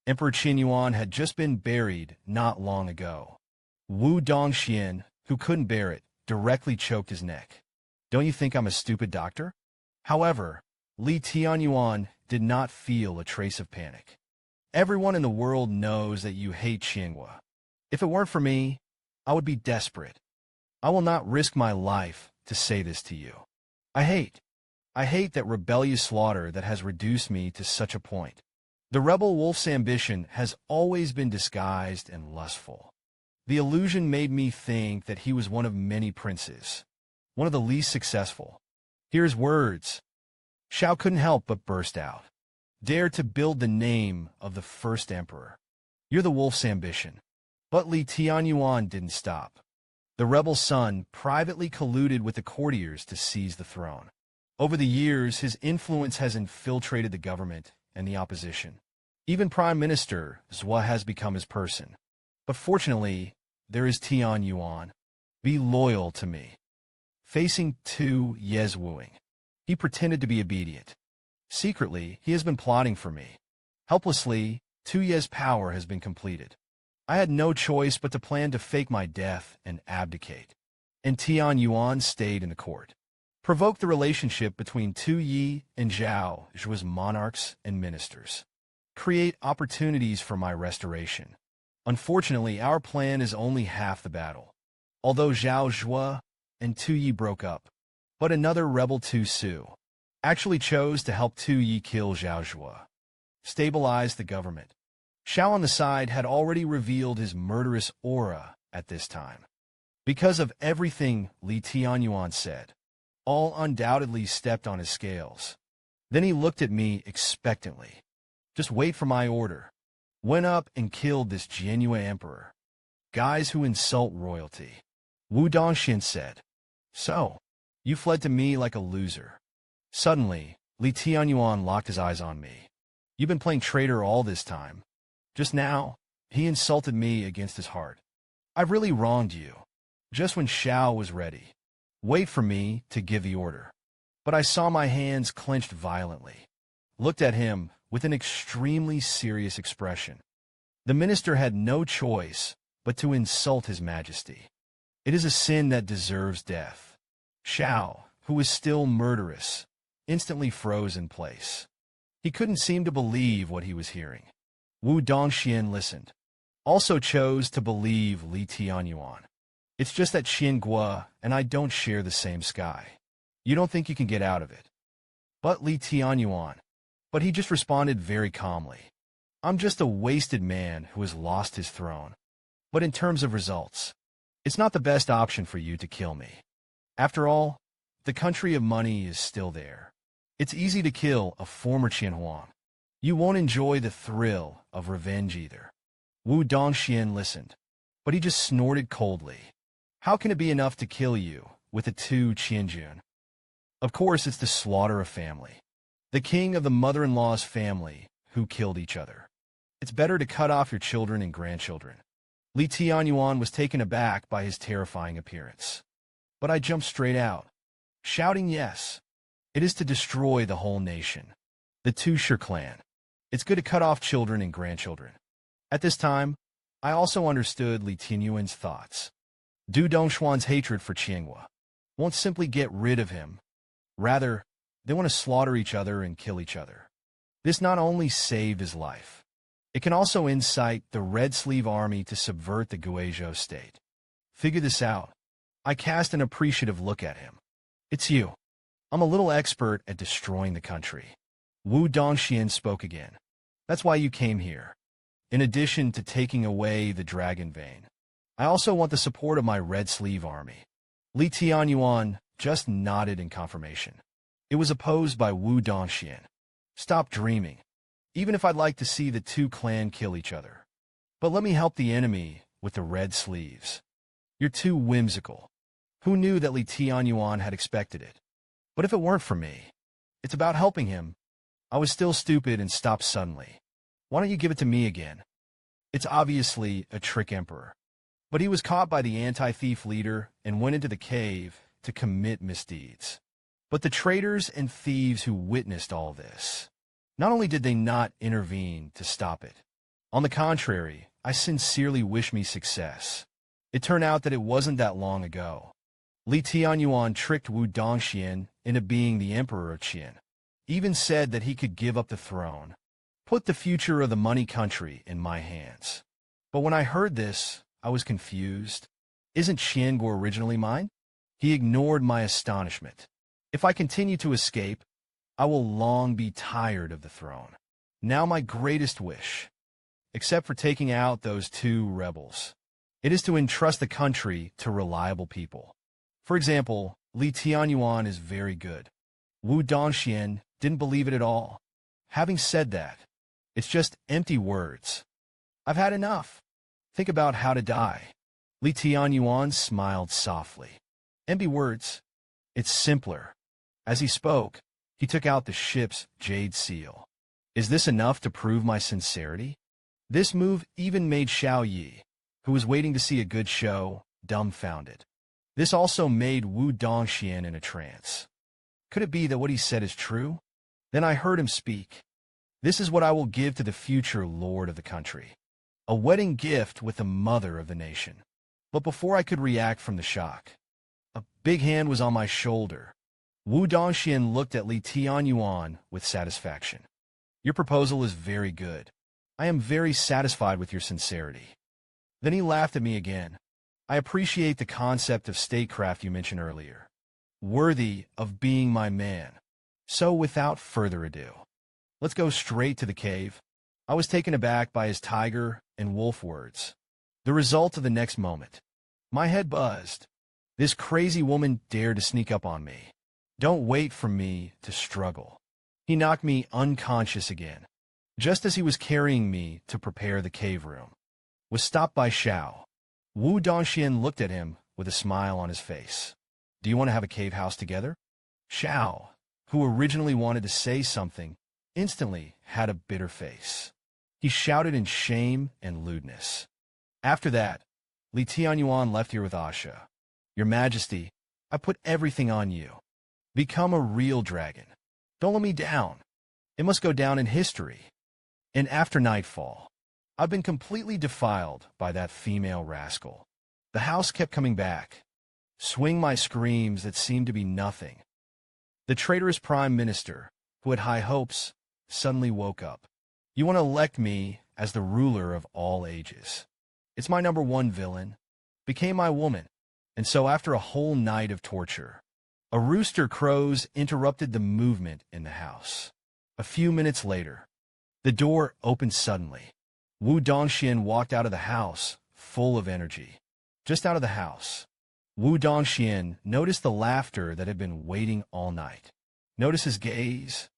[SPEAKER 1] Emperor Qianyuan had just been buried not long ago. Wu Dongxian, who couldn't bear it, directly choked his neck. Don't you think I'm a stupid doctor? However, Li Tianyuan did not feel a trace of panic. Everyone in the world knows that you hate Qianghua. If it weren't for me, I would be desperate. I will not risk my life to say this to you. I hate that rebellious slaughter that has reduced me to such a point. The rebel wolf's ambition has always been disguised and lustful. The illusion made me think that he was one of many princes, one of the least successful. Here's words. Xiao couldn't help but burst out. dare to build the name of the first emperor. You're the wolf's ambition. But Li Tianyuan didn't stop. The rebel son privately colluded with the courtiers to seize the throne. Over the years, his influence has infiltrated the government and the opposition. Even Prime Minister Zhua has become his person. But fortunately, there is Tianyuan. Be loyal to me. Facing Tu Ye's wooing, he pretended to be obedient. Secretly, he has been plotting for me. Helplessly, Tu Ye's power has been completed. I had no choice but to plan to fake my death and abdicate. And Tianyuan stayed in the court. Provoked the relationship between Tu Yi and Zhao, Zhua's monarchs and ministers. Create opportunities for my restoration. Unfortunately, our plan is only half the battle. Although Zhao Zhua and Tu Yi broke up, but another rebel Tu Su actually chose to help Tu Yi kill Zhao Zhua. Stabilize the government. Xiao on the side had already revealed his murderous aura at this time. Because of everything Li Tianyuan said, all undoubtedly stepped on his scales. Then he looked at me expectantly. Just wait for my order. Went up and killed this genuine emperor. Guys who insult royalty. Wu Dongxian said. So, you fled to me like a loser. Suddenly, Li Tianyuan locked his eyes on me. You've been playing traitor all this time. Just now, he insulted me against his heart. I've really wronged you. Just when Xiao was ready. Wait for me to give the order. But I saw my hands clenched violently. Looked at him with an extremely serious expression. The minister had no choice but to insult his majesty. It is a sin that deserves death. Xiao, who was still murderous, instantly froze in place. He couldn't seem to believe what he was hearing. Wu Dongxian listened. Also chose to believe Li Tianyuan. It's just that Qian and I don't share the same sky. You don't think you can get out of it. But Li Tianyuan. But he just responded very calmly. I'm just a wasted man who has lost his throne. But in terms of results, it's not the best option for you to kill me. After all, the country of money is still there. It's easy to kill a former Qian Huang. You won't enjoy the thrill of revenge either. Wu Dongxian listened, but he just snorted coldly. How can it be enough to kill you with a Tu Qianjun? Of course, it's the slaughter of family. The king of the mother-in-law's family who killed each other. It's better to cut off your children and grandchildren. Li Tianyuan was taken aback by his terrifying appearance. But I jumped straight out, shouting yes. It is to destroy the whole nation. The Tusher clan. It's good to cut off children and grandchildren. At this time, I also understood Li Tianyuan's thoughts. Du Dongshuan's hatred for Qianhua won't simply get rid of him. Rather, they want to slaughter each other and kill each other. This not only saved his life, it can also incite the Red Sleeve Army to subvert the Guizhou state. Figure this out. I cast an appreciative look at him. It's you. I'm a little expert at destroying the country. Wu Dongxian spoke again. That's why you came here. In addition to taking away the dragon vein, I also want the support of my Red Sleeve Army. Li Tianyuan just nodded in confirmation. It was opposed by Wu Dongxian. Stop dreaming. Even if I'd like to see the two clan kill each other. But let me help the enemy with the red sleeves. You're too whimsical. Who knew that Li Tianyuan had expected it? But if it weren't for me, it's about helping him. I was still stupid and stopped suddenly. Why don't you give it to me again? It's obviously a trick emperor. But he was caught by the anti-thief leader and went into the cave to commit misdeeds. But the traitors and thieves who witnessed all this, not only did they not intervene to stop it, on the contrary, I sincerely wish me success. It turned out that it wasn't that long ago. Li Tianyuan tricked Wu Dongxian into being the emperor of Qian, even said that he could give up the throne, put the future of the money country in my hands. But when I heard this, I was confused. Isn't Qianguo originally mine? He ignored my astonishment. If I continue to escape, I will long be tired of the throne. Now my greatest wish, except for taking out those two rebels, it is to entrust the country to reliable people. For example, Li Tianyuan is very good. Wu Dongxian didn't believe it at all. Having said that, it's just empty words. I've had enough. Think about how to die. Li Tianyuan smiled softly. Empty words. It's simpler. As he spoke, he took out the ship's jade seal. Is this enough to prove my sincerity? This move even made Xiao Yi, who was waiting to see a good show, dumbfounded. This also made Wu Dongxian in a trance. Could it be that what he said is true? Then I heard him speak. This is what I will give to the future lord of the country. A wedding gift with the mother of the nation. But before I could react from the shock, a big hand was on my shoulder. Wu Dongxian looked at Li Tianyuan with satisfaction. Your proposal is very good. I am very satisfied with your sincerity. Then he laughed at me again. I appreciate the concept of statecraft you mentioned earlier. Worthy of being my man. So without further ado, let's go straight to the cave. I was taken aback by his tiger and wolf words. The result of the next moment. My head buzzed. This crazy woman dared to sneak up on me. Don't wait for me to struggle. He knocked me unconscious again, just as he was carrying me to prepare the cave room. Was stopped by Xiao. Wu Dongxian looked at him with a smile on his face. Do you want to have a cave house together? Xiao, who originally wanted to say something, instantly had a bitter face. He shouted in shame and lewdness. After that, Li Tianyuan left here with Asha. Your Majesty, I put everything on you. Become a real dragon. Don't let me down. It must go down in history. And after nightfall, I've been completely defiled by that female rascal. The house kept coming back. Swing my screams that seemed to be nothing. The traitorous prime minister, who had high hopes, suddenly woke up. You want to elect me as the ruler of all ages. It's my number one villain. Became my woman. And so after a whole night of torture, a rooster crows interrupted the movement in the house. A few minutes later, the door opened suddenly. Wu Dongxian walked out of the house, full of energy. Just out of the house, Wu Dongxian noticed the laughter that had been waiting all night. Notice his gaze.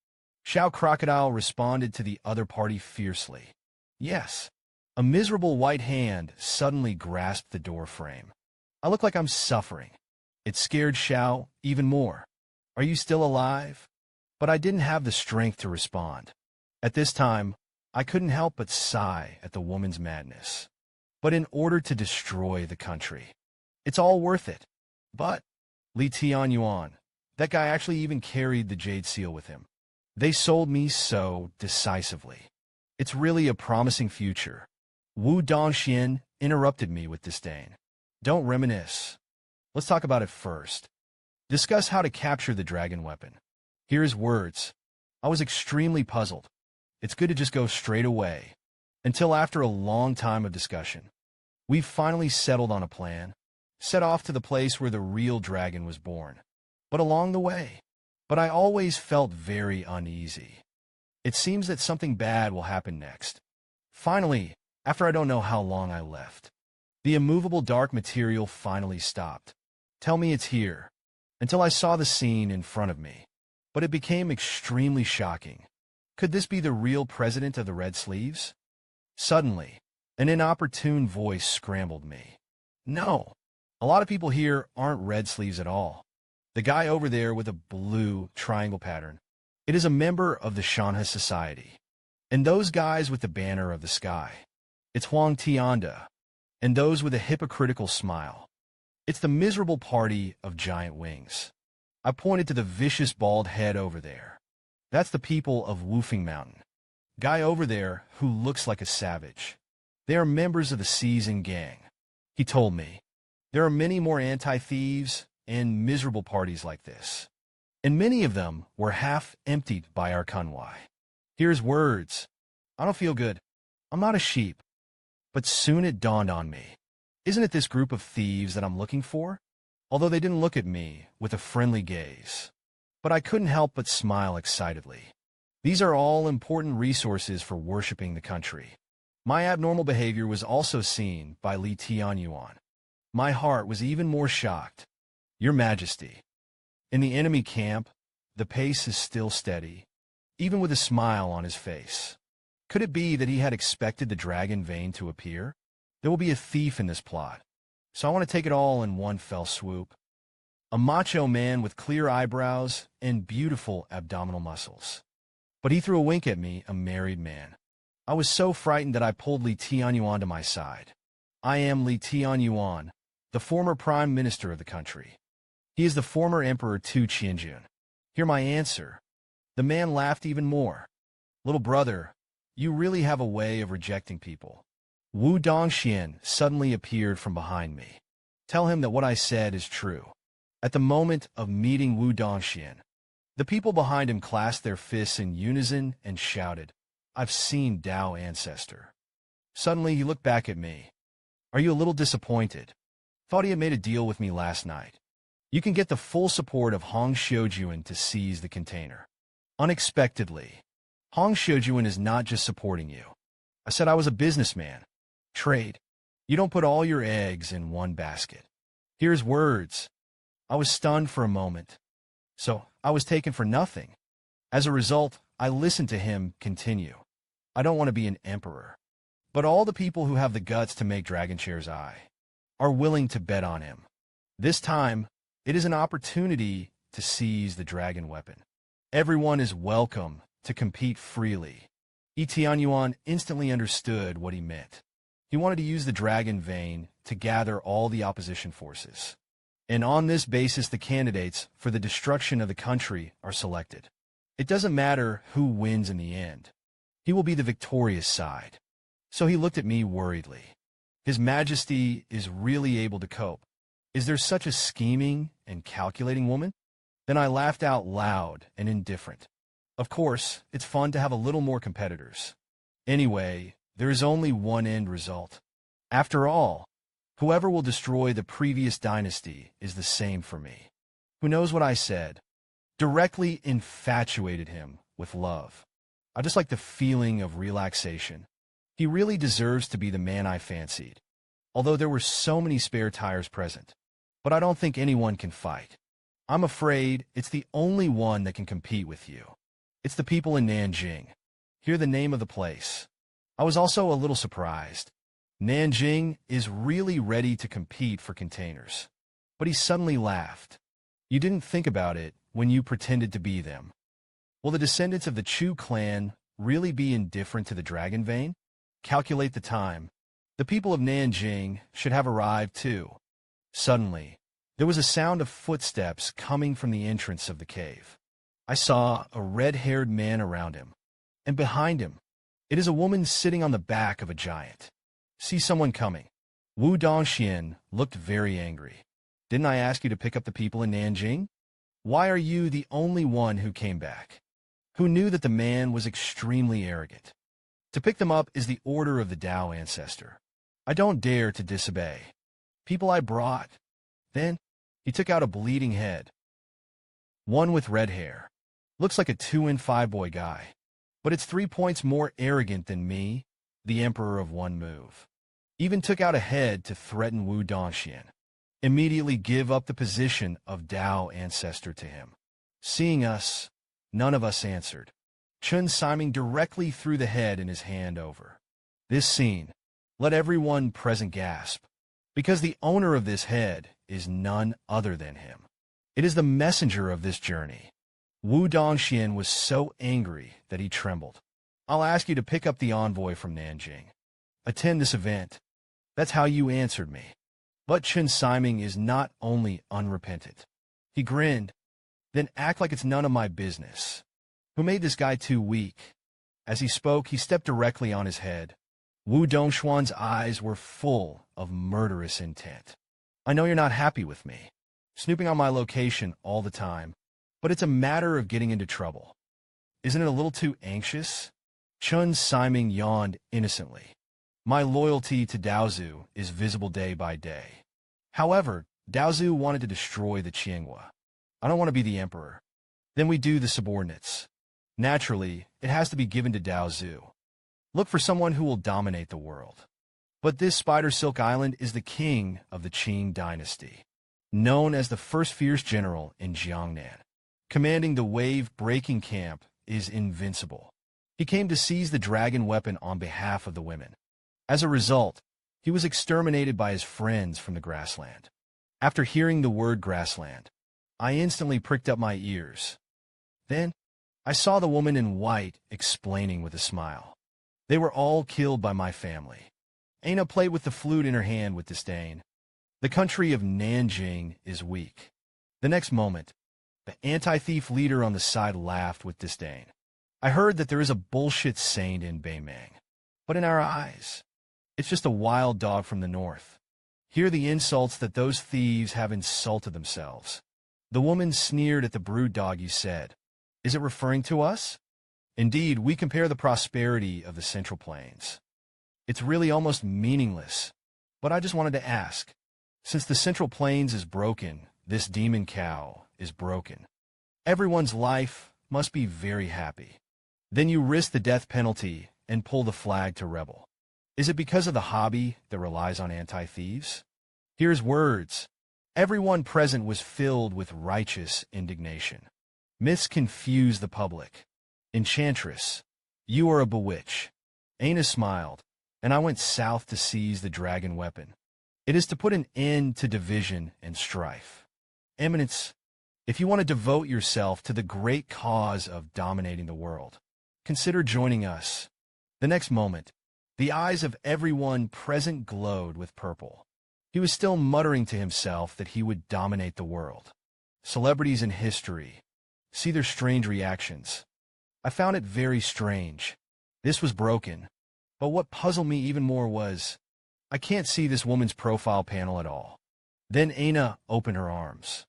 [SPEAKER 1] Xiao Crocodile responded to the other party fiercely. Yes. A miserable white hand suddenly grasped the door frame. I look like I'm suffering. It scared Xiao even more. Are you still alive? But I didn't have the strength to respond. At this time, I couldn't help but sigh at the woman's madness. But in order to destroy the country, it's all worth it. But, Li Tianyuan, that guy actually even carried the jade seal with him. They sold me so decisively. It's really a promising future. Wu Dongxian interrupted me with disdain. Don't reminisce. Let's talk about it first. Discuss how to capture the dragon weapon. Here his words. I was extremely puzzled. It's good to just go straight away. Until after a long time of discussion, we finally settled on a plan. Set off to the place where the real dragon was born. But along the way, I always felt very uneasy. It seems that something bad will happen next. Finally, after I don't know how long I left, the immovable dark material finally stopped. Tell me it's here. Until I saw the scene in front of me. But it became extremely shocking. Could this be the real president of the Red Sleeves? Suddenly, an inopportune voice scrambled me. No, a lot of people here aren't Red Sleeves at all. The guy over there with a blue triangle pattern, it is a member of the Shanhe Society. And those guys with the banner of the sky, it's Huang Tianda. And those with a hypocritical smile, it's the miserable party of giant wings. I pointed to the vicious bald head over there. That's the people of Wufing Mountain. Guy over there who looks like a savage. They are members of the Season Gang. He told me, there are many more anti-thieves and miserable parties like this. And many of them were half emptied by our Kunwai. Here's words. I don't feel good. I'm not a sheep. But soon it dawned on me. Isn't it this group of thieves that I'm looking for? Although they didn't look at me with a friendly gaze. But I couldn't help but smile excitedly. These are all important resources for worshipping the country. My abnormal behavior was also seen by Li Tianyuan. My heart was even more shocked. Your Majesty, in the enemy camp, the pace is still steady. even with a smile on his face. Could it be that he had expected the dragon vein to appear? There will be a thief in this plot, so I want to take it all in one fell swoop. A macho man with clear eyebrows and beautiful abdominal muscles. But he threw a wink at me, a married man. I was so frightened that I pulled Li Tianyuan to my side. I am Li Tianyuan, the former prime minister of the country. He is the former emperor Tu Qianjun. Hear my answer. The man laughed even more. Little brother, you really have a way of rejecting people. Wu Dongxian suddenly appeared from behind me. Tell him that what I said is true. At the moment of meeting Wu Dongxian, the people behind him clasped their fists in unison and shouted, I've seen Dao Ancestor. Suddenly he looked back at me. Are you a little disappointed? Thought he had made a deal with me last night. You can get the full support of Hong Xiujuan to seize the container. Unexpectedly, Hong Xiujuan is not just supporting you. I said I was a businessman. Trade. You don't put all your eggs in one basket. Here's words. I was stunned for a moment. So, I was taken for nothing. As a result, I listened to him continue. I don't want to be an emperor. But all the people who have the guts to make Dragon Chair's eye are willing to bet on him. This time, it is an opportunity to seize the dragon weapon. Everyone is welcome to compete freely. Tianyuan instantly understood what he meant. He wanted to use the dragon vein to gather all the opposition forces. And on this basis, the candidates for the destruction of the country are selected. It doesn't matter who wins in the end. He will be the victorious side. So he looked at me worriedly. His Majesty is really able to cope. Is there such a scheming and calculating woman? Then I laughed out loud and indifferent. Of course, it's fun to have a little more competitors. Anyway, there is only one end result. After all, whoever will destroy the previous dynasty is the same for me. Who knows what I said? Directly infatuated him with love. I just like the feeling of relaxation. He really deserves to be the man I fancied. Although there were so many spare tires present. But I don't think anyone can fight. I'm afraid it's the only one that can compete with you. It's the people in Nanjing. Hear the name of the place. I was also a little surprised. Nanjing is really ready to compete for containers. But he suddenly laughed. You didn't think about it when you pretended to be them. Will the descendants of the Chu clan really be indifferent to the dragon vein? Calculate the time. The people of Nanjing should have arrived too. Suddenly, there was a sound of footsteps coming from the entrance of the cave. I saw a red-haired man around him, and behind him, it is a woman sitting on the back of a giant. See someone coming. Wu Dongxian looked very angry. Didn't I ask you to pick up the people in Nanjing? Why are you the only one who came back? Who knew that the man was extremely arrogant? To pick them up is the order of the Dao Ancestor. I don't dare to disobey. People I brought. Then, he took out a bleeding head. One with red hair. Looks like a 2-in-5 boy guy. But it's 3 points more arrogant than me, the emperor of one move. Even took out a head to threaten Wu Dongxian. Immediately give up the position of Dao Ancestor to him. Seeing us, none of us answered. Chun Siming directly threw the head in his hand over. This scene, let everyone present gasp, because the owner of this head is none other than him. It is the messenger of this journey. Wu Dongxian was so angry that he trembled. I'll ask you to pick up the envoy from Nanjing. Attend this event. That's how you answered me. But Chun Siming is not only unrepentant. He grinned, then act like it's none of my business. Who made this guy too weak? As he spoke, he stepped directly on his head. Wu Dongxuan's eyes were full of murderous intent. I know you're not happy with me, snooping on my location all the time, but it's a matter of getting into trouble. Isn't it a little too anxious? Chun Siming yawned innocently. My loyalty to Daozu is visible day by day. However, Daozu wanted to destroy the Qianghua. I don't want to be the emperor. Then we do the subordinates. Naturally, it has to be given to Daozu. Look for someone who will dominate the world. But this Spider Silk Island is the king of the Qing dynasty, known as the first fierce general in Jiangnan. Commanding the wave-breaking camp is invincible. He came to seize the dragon weapon on behalf of the women. As a result, he was exterminated by his friends from the grassland. After hearing the word grassland, I instantly pricked up my ears. Then, I saw the woman in white explaining with a smile. They were all killed by my family. Aina played with the flute in her hand with disdain. The country of Nanjing is weak. The next moment, the anti-thief leader on the side laughed with disdain. I heard that there is a bullshit saint in Beimang. But in our eyes, it's just a wild dog from the north. Hear the insults that those thieves have insulted themselves. The woman sneered at the brood dog you said. Is it referring to us? Indeed, we compare the prosperity of the Central Plains. It's really almost meaningless. But I just wanted to ask, since the Central Plains is broken, this demon cow is broken. Everyone's life must be very happy. Then you risk the death penalty and pull the flag to rebel. Is it because of the hobby that relies on anti-thieves? Here's words. Everyone present was filled with righteous indignation. Myths confuse the public. Enchantress, you are a bewitch. Aina smiled, and I went south to seize the dragon weapon. It is to put an end to division and strife. Eminence, if you want to devote yourself to the great cause of dominating the world, consider joining us. The next moment, the eyes of everyone present glowed with purple. He was still muttering to himself that he would dominate the world. Celebrities in history. See their strange reactions. I found it very strange. This was broken. But what puzzled me even more was, I can't see this woman's profile panel at all. Then Aina opened her arms.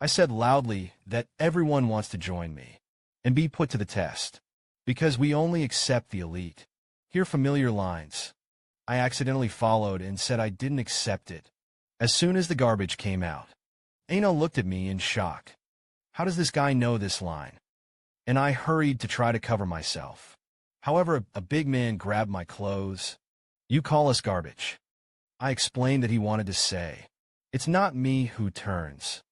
[SPEAKER 1] I said loudly that everyone wants to join me and be put to the test, because we only accept the elite. Hear familiar lines. I accidentally followed and said I didn't accept it. As soon as the garbage came out, Aina looked at me in shock. How does this guy know this line? And I hurried to try to cover myself. However, a big man grabbed my clothes. You call us garbage. I explained that he wanted to say, it's not me who turns.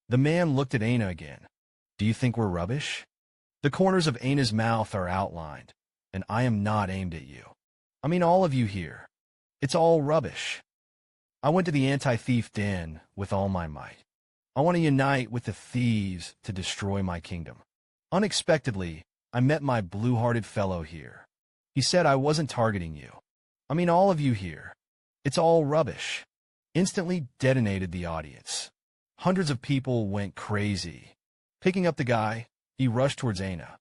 [SPEAKER 1] The man looked at Aina again. Do you think we're rubbish? The corners of Aina's mouth are outlined, and I am not aimed at you. I mean all of you here. It's all rubbish. I went to the anti-thief den with all my might. I want to unite with the thieves to destroy my kingdom. Unexpectedly, I met my blue-hearted fellow here. He said I wasn't targeting you. I mean all of you here. It's all rubbish. Instantly detonated the audience. Hundreds of people went crazy. Picking up the guy, he rushed towards Aina.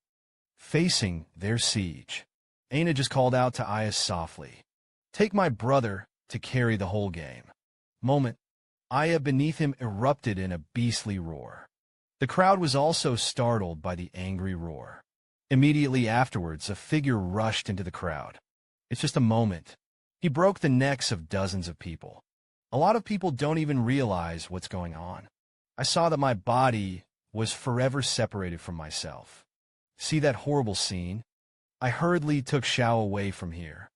[SPEAKER 1] Facing their siege, Aina just called out to Aya softly, take my brother to carry the whole game. Moment, Aya beneath him erupted in a beastly roar. The crowd was also startled by the angry roar. Immediately afterwards, a figure rushed into the crowd. It's just a moment. He broke the necks of dozens of people. A lot of people don't even realize what's going on. I saw that my body was forever separated from myself. See that horrible scene? I hurriedly took Xiao away from here.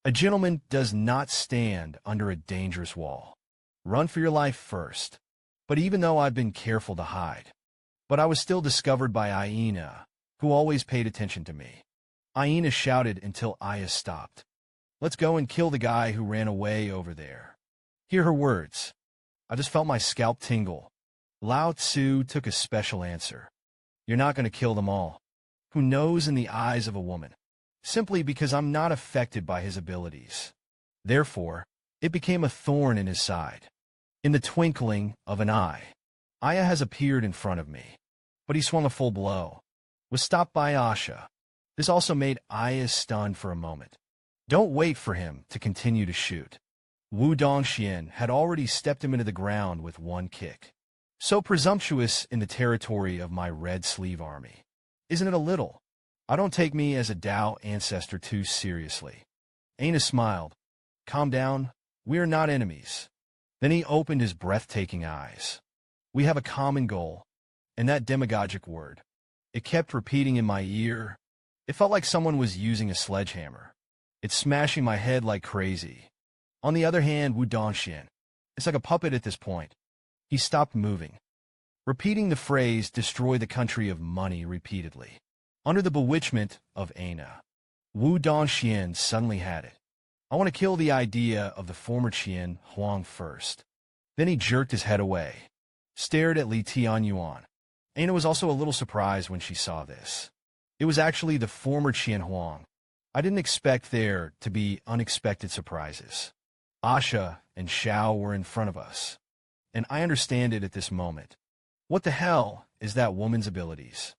[SPEAKER 1] A gentleman does not stand under a dangerous wall. Run for your life first. But even though I've been careful to hide, I was still discovered by Aina, who always paid attention to me. Aina shouted until Aya stopped. Let's go and kill the guy who ran away over there. Hear her words. I just felt my scalp tingle. Lao Tzu took a special answer. You're not going to kill them all. Who knows in the eyes of a woman? Simply because I'm not affected by his abilities. Therefore, it became a thorn in his side. In the twinkling of an eye, Aya has appeared in front of me. But he swung a full blow. Was stopped by Asha. This also made Aya stunned for a moment. Don't wait for him to continue to shoot. Wu Dongxian had already stepped him into the ground with one kick. So presumptuous in the territory of my red sleeve army. Isn't it a little? I don't take me as a Tao ancestor too seriously. Aina smiled. Calm down. We are not enemies. Then he opened his breathtaking eyes. We have a common goal. And that demagogic word. It kept repeating in my ear. It felt like someone was using a sledgehammer. It's smashing my head like crazy. On the other hand, Wu Dongxian. It's like a puppet at this point. He stopped moving. Repeating the phrase, destroy the country of money repeatedly. Under the bewitchment of Ana, Wu Dongxian suddenly had it. I want to kill the idea of the former Qian Huang first. Then he jerked his head away, stared at Li Tianyuan. Ana was also a little surprised when she saw this. It was actually the former Qian Huang. I didn't expect there to be unexpected surprises. Asha and Xiao were in front of us, and I understand it at this moment. What the hell is that woman's abilities?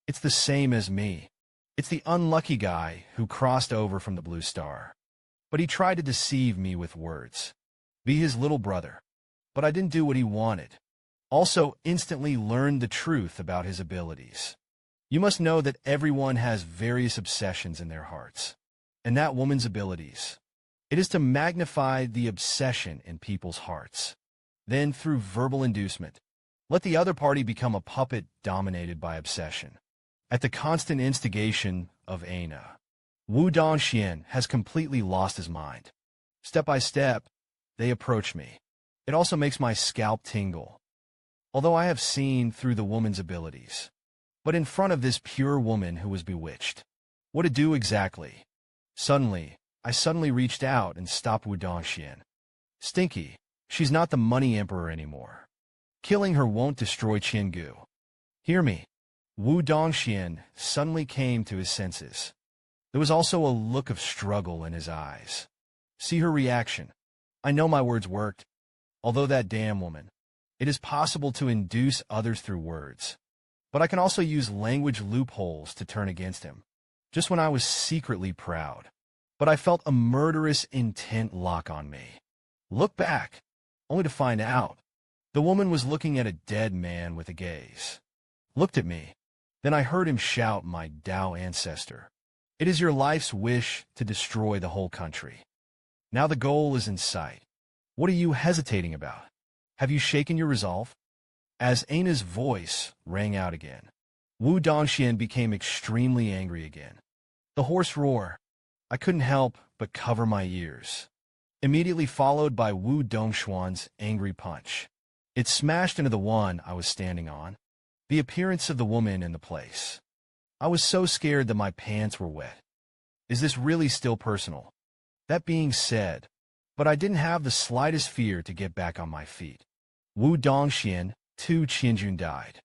[SPEAKER 1] It's the same as me. It's the unlucky guy who crossed over from the Blue Star. But he tried to deceive me with words. Be his little brother. But I didn't do what he wanted. Also, instantly learned the truth about his abilities. You must know that everyone has various obsessions in their hearts. And that woman's abilities. It is to magnify the obsession in people's hearts. Then, through verbal inducement, let the other party become a puppet dominated by obsession. At the constant instigation of Ana, Wu Dongxian has completely lost his mind. Step by step, they approach me. It also makes my scalp tingle. Although I have seen through the woman's abilities. But in front of this pure woman who was bewitched. What to do exactly? I suddenly reached out and stopped Wu Dongxian. Stinky, she's not the money emperor anymore. Killing her won't destroy Qiangu. Hear me. Wu Dongxian suddenly came to his senses. There was also a look of struggle in his eyes. See her reaction. I know my words worked. Although that damn woman. It is possible to induce others through words. But I can also use language loopholes to turn against him. Just when I was secretly proud. But I felt a murderous intent lock on me. Look back, only to find out. The woman was looking at a dead man with a gaze. Looked at me. Then I heard him shout my Tao ancestor. It is your life's wish to destroy the whole country. Now the goal is in sight. What are you hesitating about? Have you shaken your resolve? As Ana's voice rang out again, Wu Dongxian became extremely angry again. The hoarse roar. I couldn't help but cover my ears. Immediately followed by Wu Dongxuan's angry punch. It smashed into the one I was standing on. The appearance of the woman in the place. I was so scared that my pants were wet. Is this really still personal? That being said, but I didn't have the slightest fear to get back on my feet. Wu Dongxian, Tu Qianjun died.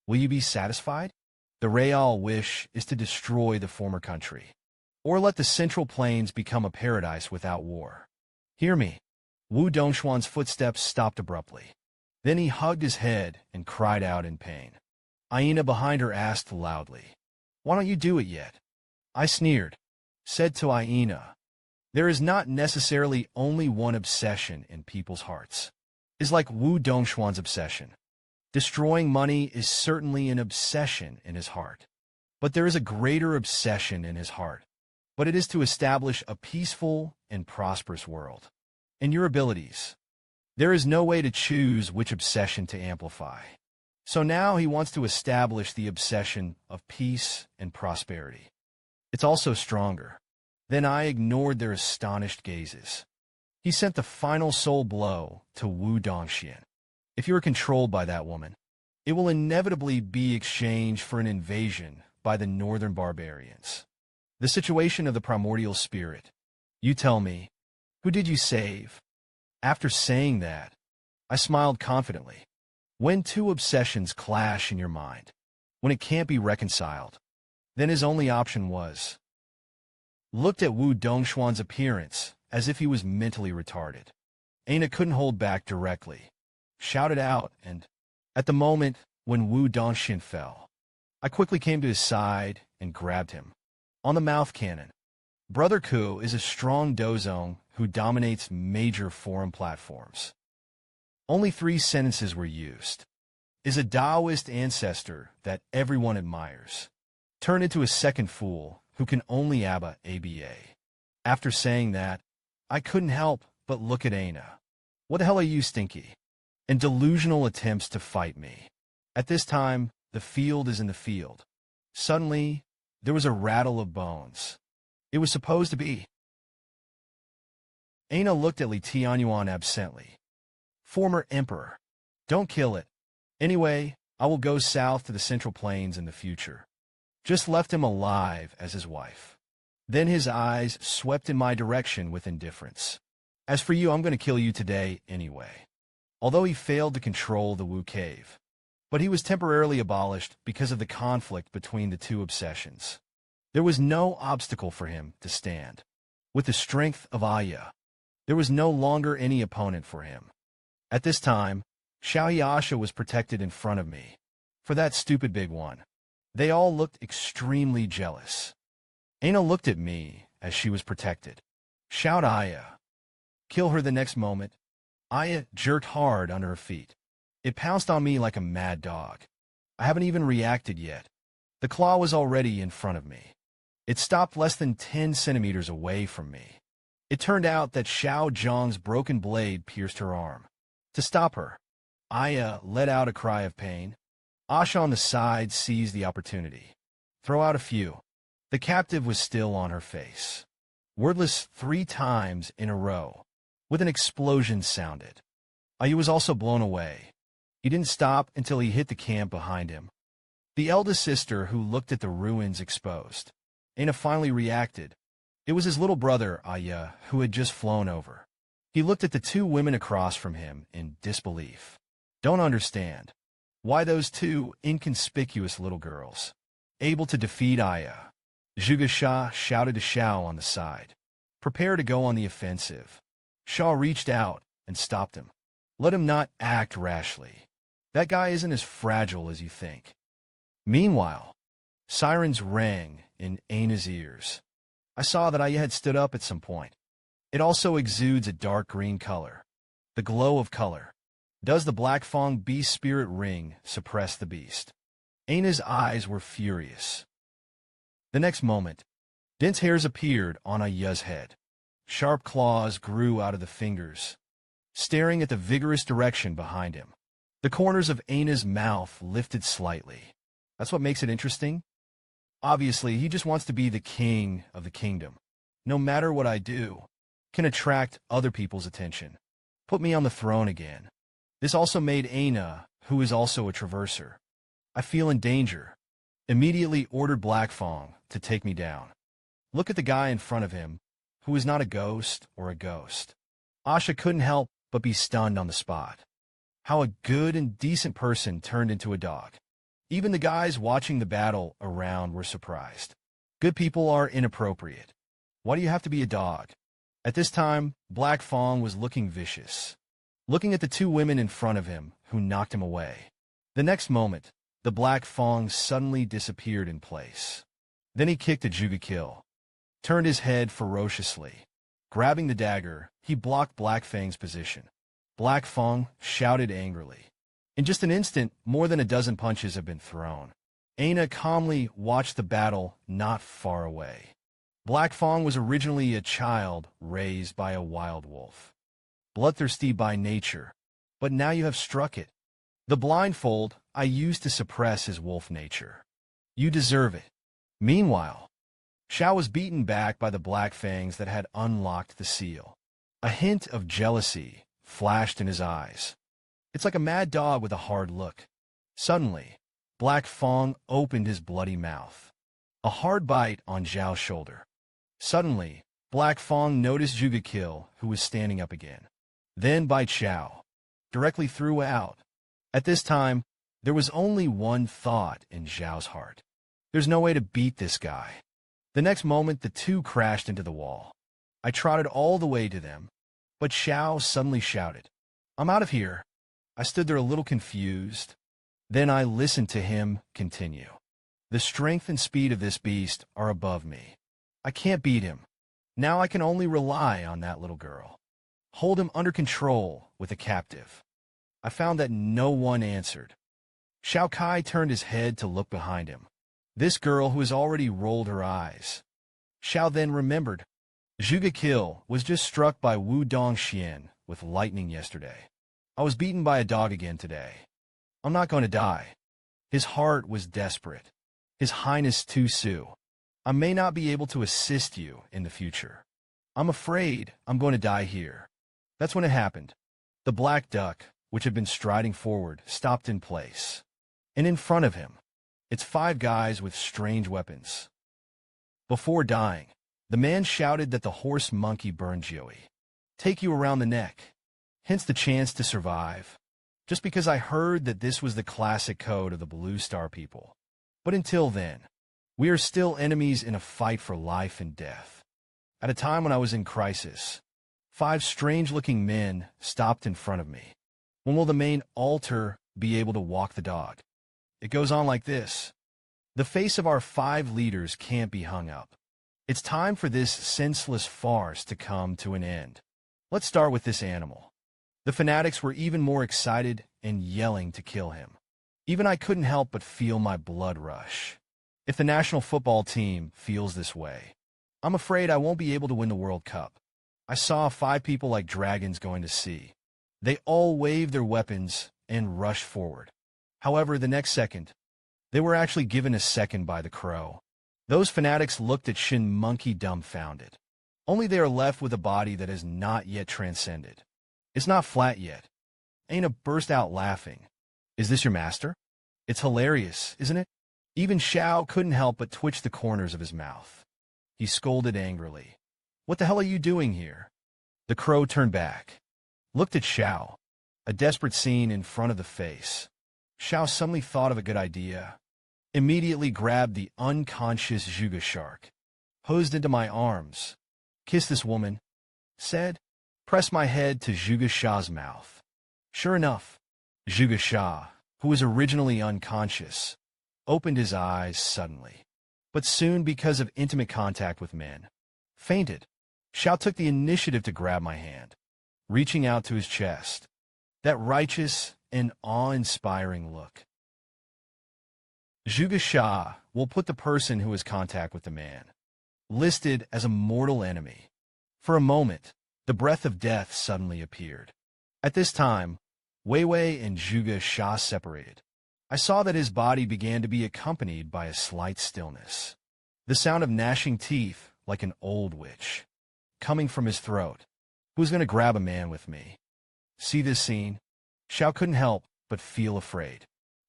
[SPEAKER 1] Will you be satisfied? The real wish is to destroy the former country. Or let the Central Plains become a paradise without war. Hear me. Wu Dongxuan's footsteps stopped abruptly. Then he hugged his head and cried out in pain. Aina behind her asked loudly, "Why don't you do it yet?" I sneered. Said to Aina, "There is not necessarily only one obsession in people's hearts. It's like Wu Dongxuan's obsession. Destroying money is certainly an obsession in his heart. But there is a greater obsession in his heart. But it is to establish a peaceful and prosperous world. And your abilities. There is no way to choose which obsession to amplify. So now he wants to establish the obsession of peace and prosperity. It's also stronger. Then I ignored their astonished gazes. He sent the final soul blow to Wu Dongxian. If you are controlled by that woman, it will inevitably be exchanged for an invasion by the northern barbarians. The situation of the primordial spirit. You tell me, who did you save? After saying that, I smiled confidently. When two obsessions clash in your mind, when it can't be reconciled, then his only option was. Looked at Wu Dongxuan's appearance as if he was mentally retarded. Ana couldn't hold back directly. Shouted out, and at the moment when Wu Dongxian fell, I quickly came to his side and grabbed him. On the mouth cannon. Brother Ku is a strong dozong who dominates major forum platforms. Only 3 sentences were used. Is a Taoist ancestor that everyone admires. Turn into a second fool who can only ABA. After saying that, I couldn't help but look at Ana. What the hell are you, Stinky? And delusional attempts to fight me. At this time, the field is in the field. Suddenly, there was a rattle of bones. It was supposed to be. Ana looked at Li Tianyuan absently. Former emperor. Don't kill it. Anyway, I will go south to the Central Plains in the future. just left him alive as his wife. Then his eyes swept in my direction with indifference. As for you, I'm going to kill you today anyway. Although he failed to control the Wu cave. But he was temporarily abolished because of the conflict between the two obsessions. There was no obstacle for him to stand. With the strength of Aya, there was no longer any opponent for him. At this time, Xiaoyasha was protected in front of me. For that stupid big one. They all looked extremely jealous. Aina looked at me as she was protected. Shout Aya. Kill her the next moment. Aya jerked hard under her feet. It pounced on me like a mad dog. I haven't even reacted yet. The claw was already in front of me. It stopped less than 10 centimeters away from me. It turned out that Xiao Zhang's broken blade pierced her arm. To stop her, Aya let out a cry of pain. Asha on the side seized the opportunity. Throw out a few. The captive was still on her face. Wordless 3 times in a row, with an explosion sounded. Aya was also blown away. He didn't stop until he hit the camp behind him. The eldest sister who looked at the ruins exposed. Aina finally reacted. It was his little brother, Aya, who had just flown over. He looked at the 2 women across from him in disbelief. Don't understand. Why those 2 inconspicuous little girls? Able to defeat Aya. Zhuge Sha shouted to Xiao on the side. Prepare to go on the offensive. Sha reached out and stopped him. Let him not act rashly. That guy isn't as fragile as you think. Meanwhile, sirens rang in Aina's ears. I saw that Aya had stood up at some point. It also exudes a dark green color. The glow of color. Does the Black Fong beast spirit ring suppress the beast? Aina's eyes were furious. The next moment, dense hairs appeared on Aya's head. Sharp claws grew out of the fingers, staring at the vigorous direction behind him. The corners of Aina's mouth lifted slightly. That's what makes it interesting. Obviously, he just wants to be the king of the kingdom. No matter what I do, can attract other people's attention. Put me on the throne again. This also made Aina, who is also a traverser. I feel in danger. Immediately ordered Black Fong to take me down. Look at the guy in front of him, who is not a ghost or a ghost. Asha couldn't help but be stunned on the spot. How a good and decent person turned into a dog. Even the guys watching the battle around were surprised. Good people are inappropriate. Why do you have to be a dog? At this time, Black Fong was looking vicious, looking at the 2 women in front of him, who knocked him away. The next moment, the Black Fong suddenly disappeared in place. Then he kicked a Zhuge Kill, turned his head ferociously. Grabbing the dagger, he blocked Black Fang's position. Black Fong shouted angrily. In just an instant, more than a dozen punches have been thrown. Aina calmly watched the battle not far away. Black Fong was originally a child raised by a wild wolf. Bloodthirsty by nature, but now you have struck it. The blindfold I used to suppress his wolf nature. You deserve it. Meanwhile, Xiao was beaten back by the Black Fangs that had unlocked the seal. A hint of jealousy flashed in his eyes. It's like a mad dog with a hard look. Suddenly, Black Fong opened his bloody mouth. A hard bite on Zhao's shoulder. Suddenly, Black Fong noticed Zhuge Kill, who was standing up again. Then bite Xiao, directly throughout. At this time, there was only one thought in Zhao's heart. There's no way to beat this guy. The next moment, the 2 crashed into the wall. I trotted all the way to them, but Xiao suddenly shouted, I'm out of here. I stood there a little confused. Then I listened to him continue. The strength and speed of this beast are above me. I can't beat him. Now I can only rely on that little girl. Hold him under control with a captive. I found that no one answered. Xiao Kai turned his head to look behind him. This girl who has already rolled her eyes. Xiao then remembered. Zhuge Kill was just struck by Wu Dong Xian with lightning yesterday. I was beaten by a dog again today. I'm not going to die. His heart was desperate. His Highness Tu Su, I may not be able to assist you in the future. I'm afraid I'm going to die here. That's when it happened. The black duck, which had been striding forward, stopped in place. And in front of him, It's 5 guys with strange weapons. Before dying, the man shouted that the horse monkey burned Joey. Take you around the neck. Hence the chance to survive. Just because I heard that this was the classic code of the Blue Star people. But until then, we are still enemies in a fight for life and death. At a time when I was in crisis, 5 strange-looking men stopped in front of me. When will the main altar be able to walk the dog? It goes on like this. The face of our 5 leaders can't be hung up. It's time for this senseless farce to come to an end. Let's start with this animal. The fanatics were even more excited and yelling to kill him. Even I couldn't help but feel my blood rush. If the national football team feels this way, I'm afraid I won't be able to win the World Cup. I saw 5 people like dragons going to sea. They all waved their weapons and rushed forward. However, the next second, they were actually given a second by the crow. Those fanatics looked at Qian monkey dumbfounded. Only they are left with a body that has not yet transcended. It's not flat yet. Aina burst out laughing. Is this your master? It's hilarious, isn't it? Even Xiao couldn't help but twitch the corners of his mouth. He scolded angrily. What the hell are you doing here? The crow turned back, looked at Xiao, a desperate scene in front of the face. Xiao suddenly thought of a good idea. Immediately grabbed the unconscious Zhuge shark, hosed into my arms. Kiss this woman, said. Press my head to Zhuge Sha's mouth. Sure enough, Zhuge Sha, who was originally unconscious, opened his eyes suddenly, but soon, because of intimate contact with men, fainted. Xiao took the initiative to grab my hand, reaching out to his chest. That righteous and awe-inspiring look. Zhuge Sha will put the person who has contact with the man, listed as a mortal enemy. For a moment, the breath of death suddenly appeared. At this time, Wei Wei and Zhuge Sha separated. I saw that his body began to be accompanied by a slight stillness. The sound of gnashing teeth, like an old witch, coming from his throat. Who's going to grab a man with me? See this scene? Xiao couldn't help but feel afraid.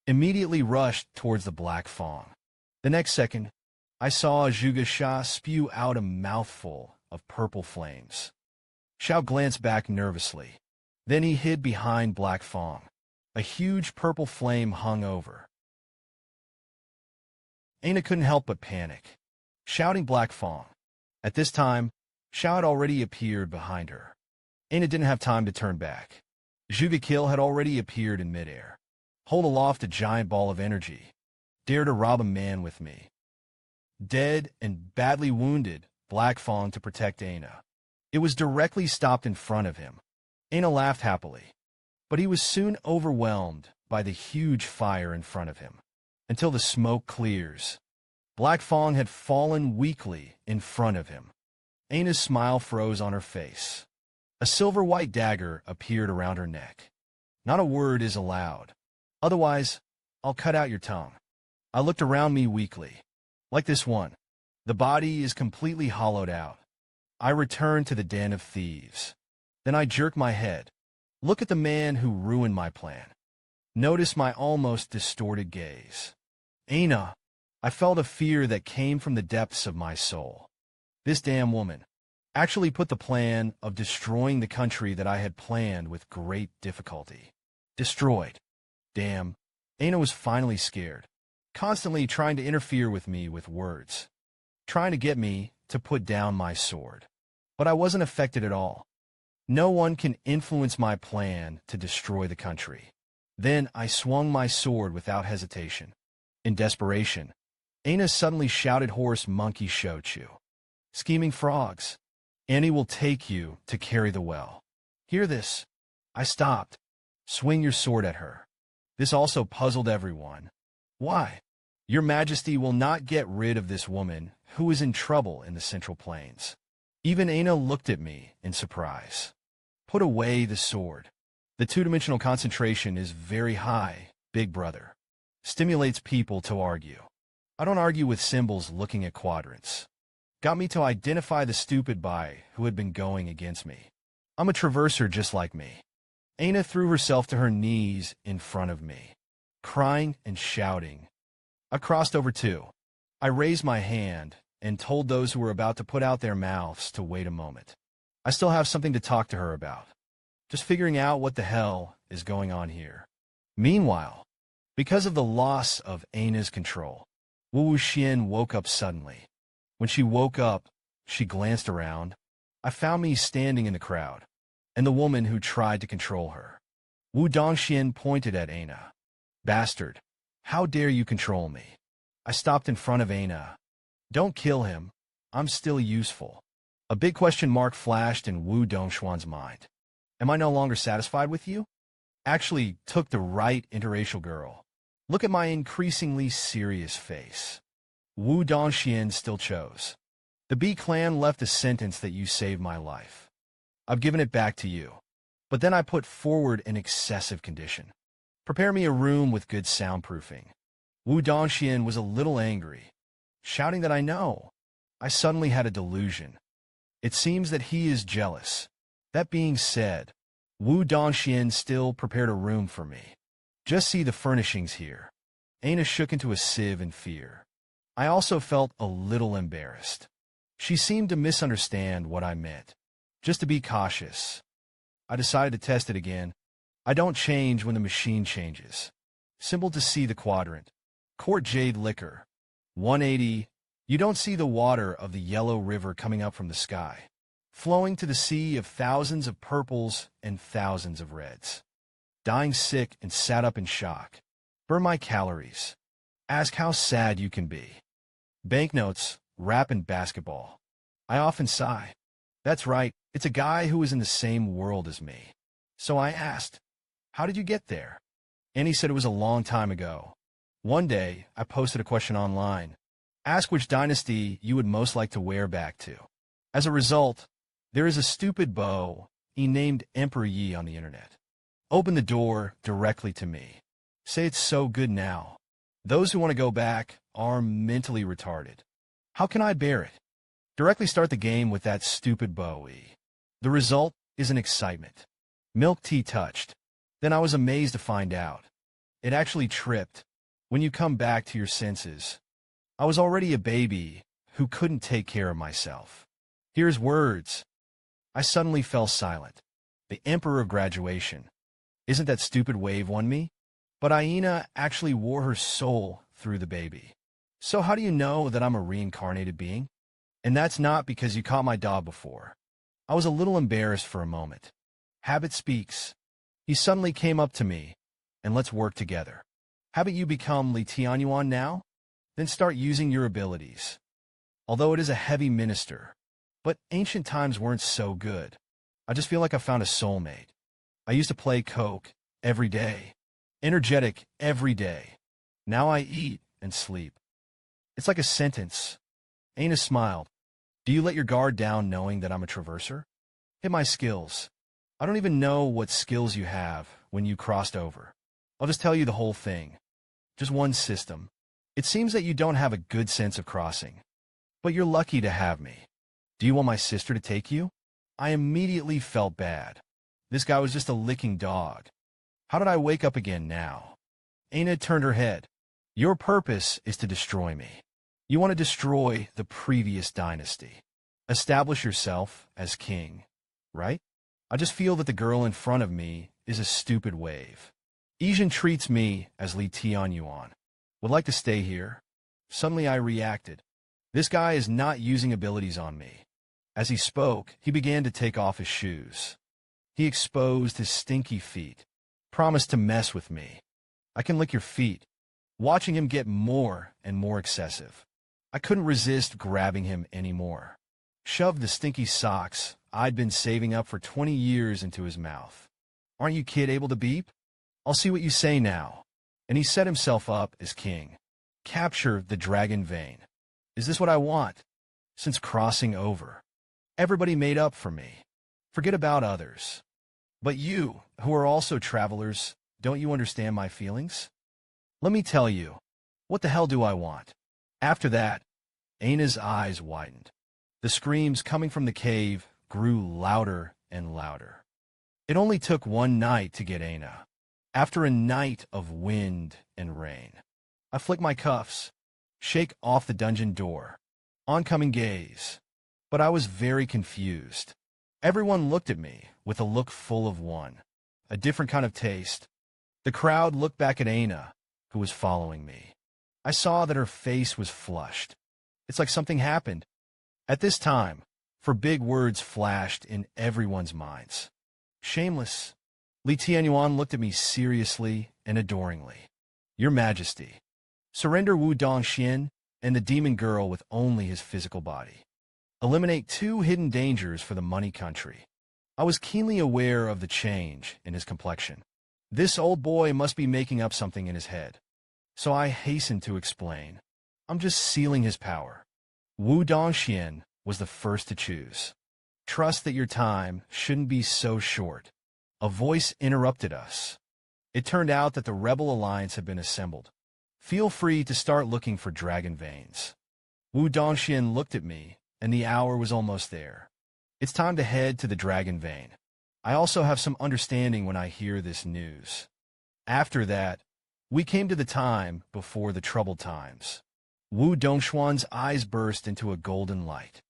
[SPEAKER 1] Immediately rushed towards the black fong. The next second, I saw Zhuge Sha spew out a mouthful of purple flames. Xiao glanced back nervously. Then he hid behind Black Fong. A huge purple flame hung over. Aina couldn't help but panic, shouting Black Fong. At this time, Xiao had already appeared behind her. Aina didn't have time to turn back. Zhuge Qing had already appeared in midair. Hold aloft a giant ball of energy. Dare to rob a man with me. Dead and badly wounded, Black Fong to protect Aina. It was directly stopped in front of him. Aina laughed happily, but he was soon overwhelmed by the huge fire in front of him. Until the smoke clears, Black Fong had fallen weakly in front of him. Aina's smile froze on her face. A silver-white dagger appeared around her neck. Not a word is allowed. Otherwise, I'll cut out your tongue. I looked around me weakly. Like this one. The body is completely hollowed out. I returned to the den of thieves. Then I jerked my head. Look at the man who ruined my plan. Notice my almost distorted gaze. Aina, I felt a fear that came from the depths of my soul. This damn woman actually put the plan of destroying the country that I had planned with great difficulty. Destroyed. Damn. Aina was finally scared, constantly trying to interfere with me with words, trying to get me to put down my sword. But I wasn't affected at all. No one can influence my plan to destroy the country. Then I swung my sword without hesitation. In desperation, Aina suddenly shouted horse monkey shochu. Scheming frogs. Annie will take you to carry the well. Hear this. I stopped. Swing your sword at her. This also puzzled everyone. Why? Your Majesty will not get rid of this woman who is in trouble in the Central Plains. Even Aina looked at me in surprise. Put away the sword. The two-dimensional concentration is very high, big brother. Stimulates people to argue. I don't argue with symbols looking at quadrants. Got me to identify the stupid bai who had been going against me. I'm a traverser just like me. Aina threw herself to her knees in front of me, crying and shouting. I've crossed over too. I raised my hand and told those who were about to put out their mouths to wait a moment. I still have something to talk to her about. Just figuring out what the hell is going on here. Meanwhile, because of the loss of Ana's control, Wu Xian woke up suddenly. When she woke up, she glanced around. I found me standing in the crowd, and the woman who tried to control her. Wu Dongxian pointed at Ana. Bastard, how dare you control me? I stopped in front of Ana. Don't kill him. I'm still useful. A big question mark flashed in Wu Dongxuan's mind. Am I no longer satisfied with you? Actually took the right interracial girl. Look at my increasingly serious face. Wu Dongxian still chose. The B clan left a sentence that you saved my life. I've given it back to you. But then I put forward an excessive condition. Prepare me a room with good soundproofing. Wu Dongxian was a little angry, shouting that I know. I suddenly had a delusion. It seems that he is jealous. That being said, Wu Dongxian still prepared a room for me. Just see the furnishings here. Ana shook into a sieve in fear. I also felt a little embarrassed. She seemed to misunderstand what I meant. Just to be cautious, I decided to test it again. I don't change when the machine changes. Simple to see the quadrant. Court jade liquor. 180. You don't see the water of the yellow river coming up from the sky, flowing to the sea of thousands of purples and thousands of reds. Dying sick and sat up in shock. Burn my calories. Ask how sad you can be. Banknotes, rap and basketball. I often sigh. That's right, it's a guy who is in the same world as me. So I asked, how did you get there? And he said it was a long time ago. One day, I posted a question online. Ask which dynasty you would most like to wear back to. As a result, there is a stupid bow he named Emperor Yi on the internet. Open the door directly to me. Say it's so good now. Those who want to go back are mentally retarded. How can I bear it? Directly start the game with that stupid Bowie. The result is an excitement. Milk tea touched. Then I was amazed to find out. It actually tripped. When you come back to your senses, I was already a baby who couldn't take care of myself. Here's words. I suddenly fell silent. The emperor of graduation. Isn't that stupid wave won me? But Aina actually wore her soul through the baby. So how do you know that I'm a reincarnated being? And that's not because you caught my dog before. I was a little embarrassed for a moment. Habit speaks. He suddenly came up to me, and let's work together. Haven't you become Li Tianyuan now? Then start using your abilities. Although it is a heavy minister, but ancient times weren't so good. I just feel like I found a soulmate. I used to play Coke every day, energetic every day. Now I eat and sleep. It's like a sentence. Aina smiled. Do you let your guard down knowing that I'm a traverser? Hit my skills. I don't even know what skills you have when you crossed over. I'll just tell you the whole thing. Just one system. It seems that you don't have a good sense of crossing. But you're lucky to have me. Do you want my sister to take you? I immediately felt bad. This guy was just a licking dog. How did I wake up again now? Aina turned her head. Your purpose is to destroy me. You want to destroy the previous dynasty. Establish yourself as king, right? I just feel that the girl in front of me is a stupid wave. Yijin treats me as Li Tianyuan. Would like to stay here. Suddenly I reacted. This guy is not using abilities on me. As he spoke, he began to take off his shoes. He exposed his stinky feet. Promised to mess with me. I can lick your feet. Watching him get more and more excessive. I couldn't resist grabbing him anymore. Shoved the stinky socks I'd been saving up for 20 years into his mouth. Aren't you kid able to beep? I'll see what you say now. And he set himself up as king. Capture the dragon vein. Is this what I want? Since crossing over. Everybody made up for me. Forget about others. But you, who are also travelers, don't you understand my feelings? Let me tell you. What the hell do I want? After that, Aina's eyes widened. The screams coming from the cave grew louder and louder. It only took one night to get Aina. After a night of wind and rain. I flick my cuffs, shake off the dungeon door. Oncoming gaze. But I was very confused. Everyone looked at me with a look full of a different kind of taste. The crowd looked back at Aina, who was following me. I saw that her face was flushed. It's like something happened. At this time, for big words flashed in everyone's minds. Shameless. Li Tianyuan looked at me seriously and adoringly. Your Majesty. Surrender Wu Dongxian and the demon girl with only his physical body. Eliminate 2 hidden dangers for the money country. I was keenly aware of the change in his complexion. This old boy must be making up something in his head. So I hastened to explain. I'm just sealing his power. Wu Dongxian was the first to choose. Trust that your time shouldn't be so short. A voice interrupted us. It turned out that the rebel alliance had been assembled. Feel free to start looking for dragon veins. Wu Dongxian looked at me, and the hour was almost there. It's time to head to the dragon vein. I also have some understanding when I hear this news. After that, we came to the time before the troubled times. Wu Dongxuan's eyes burst into a golden light.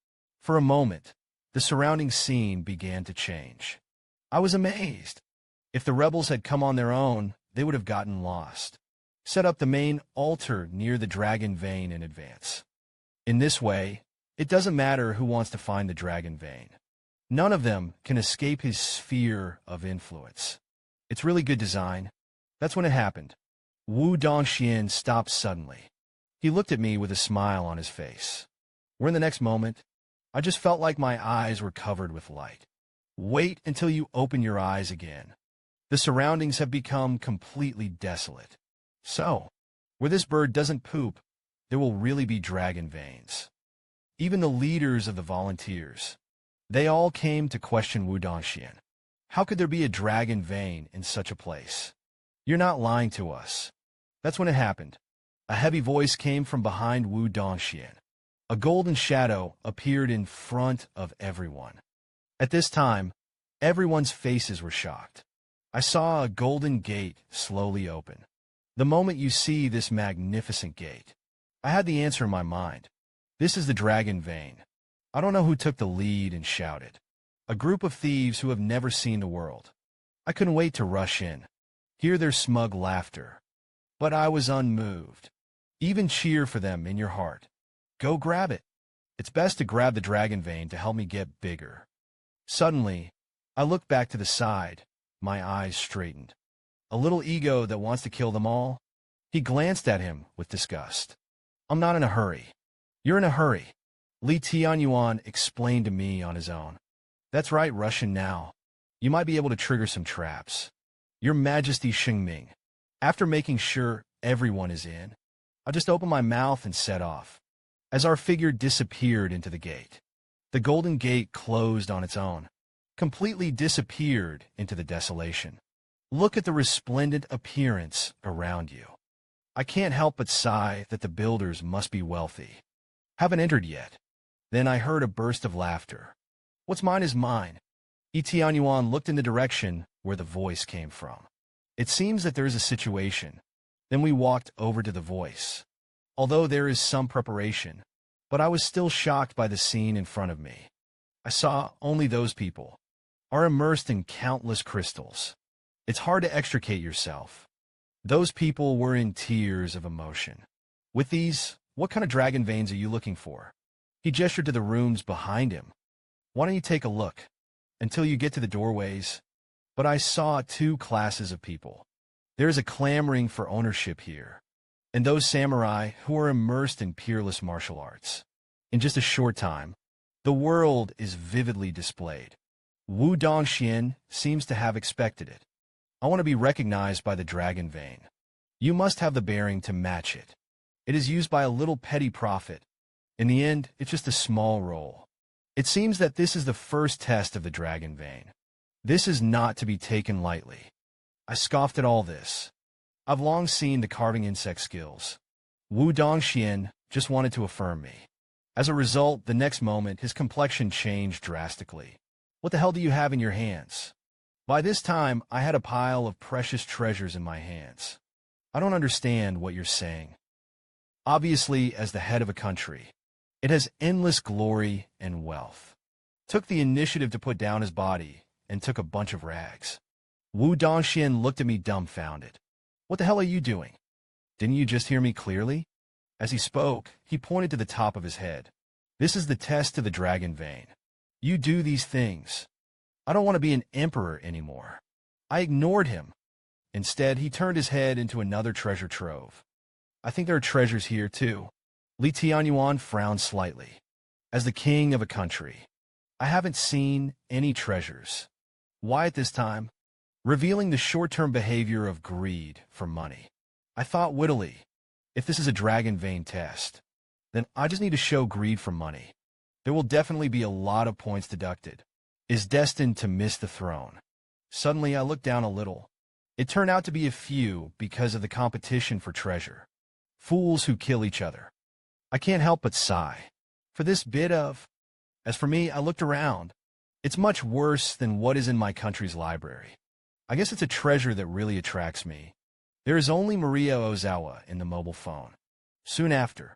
[SPEAKER 1] For a moment, the surrounding scene began to change. I was amazed. If the rebels had come on their own, they would have gotten lost. Set up the main altar near the dragon vein in advance. In this way, it doesn't matter who wants to find the dragon vein. None of them can escape his sphere of influence. It's really good design. That's when it happened. Wu Dongxian stopped suddenly. He looked at me with a smile on his face. Where in the next moment, I just felt like my eyes were covered with light. Wait until you open your eyes again. The surroundings have become completely desolate. So, where this bird doesn't poop, there will really be dragon veins. Even the leaders of the volunteers, they all came to question Wu Dongxian. How could there be a dragon vein in such a place? You're not lying to us. That's when it happened. A heavy voice came from behind Wu Dongxian. A golden shadow appeared in front of everyone. At this time, everyone's faces were shocked. I saw a golden gate slowly open. The moment you see this magnificent gate, I had the answer in my mind. This is the dragon vein. I don't know who took the lead and shouted. A group of thieves who have never seen the world. I couldn't wait to rush in, hear their smug laughter. But I was unmoved. Even cheer for them in your heart. Go grab it. It's best to grab the dragon vein to help me get bigger. Suddenly, I looked back to the side, my eyes straightened. A little ego that wants to kill them all? He glanced at him with disgust. I'm not in a hurry. You're in a hurry. Li Tianyuan explained to me on his own. That's right, Russian now. You might be able to trigger some traps. Your Majesty Xingming. After making sure everyone is in, I just opened my mouth and set off. As our figure disappeared into the gate, the golden gate closed on its own, completely disappeared into the desolation. Look at the resplendent appearance around you. I can't help but sigh that the builders must be wealthy. Haven't entered yet. Then I heard a burst of laughter. What's mine is mine. Tianyuan looked in the direction where the voice came from. It seems that there is a situation. Then we walked over to the voice. Although there is some preparation, but I was still shocked by the scene in front of me. I saw only those people are immersed in countless crystals. It's hard to extricate yourself. Those people were in tears of emotion. With these, what kind of dragon veins are you looking for? He gestured to the rooms behind him. Why don't you take a look until you get to the doorways? But I saw 2 classes of people. There is a clamoring for ownership here, and those samurai who are immersed in peerless martial arts. In just a short time, the world is vividly displayed. Wu Dongxian seems to have expected it. I want to be recognized by the dragon vein. You must have the bearing to match it. It is used by a little petty prophet. In the end, it's just a small role. It seems that this is the first test of the dragon vein. This is not to be taken lightly. I scoffed at all this. I've long seen the carving insect skills. Wu Dongxian just wanted to affirm me. As a result, the next moment, his complexion changed drastically. What the hell do you have in your hands? By this time, I had a pile of precious treasures in my hands. I don't understand what you're saying. Obviously, as the head of a country, it has endless glory and wealth. Took the initiative to put down his body and took a bunch of rags. Wu Dongxian looked at me dumbfounded. What the hell are you doing? Didn't you just hear me clearly? As he spoke, he pointed to the top of his head. This is the test to the dragon vein. You do these things. I don't want to be an emperor anymore. I ignored him. Instead, he turned his head into another treasure trove. I think there are treasures here, too. Li Tianyuan frowned slightly. As the king of a country, I haven't seen any treasures. Why at this time? Revealing the short-term behavior of greed for money. I thought wittily, if this is a dragon vein test, then I just need to show greed for money. There will definitely be a lot of points deducted. Is destined to miss the throne. Suddenly I looked down a little. It turned out to be a few because of the competition for treasure. Fools who kill each other. I can't help but sigh. For this bit of... As for me, I looked around. It's much worse than what is in my country's library. I guess it's a treasure that really attracts me. There is only Maria Ozawa in the mobile phone. Soon after,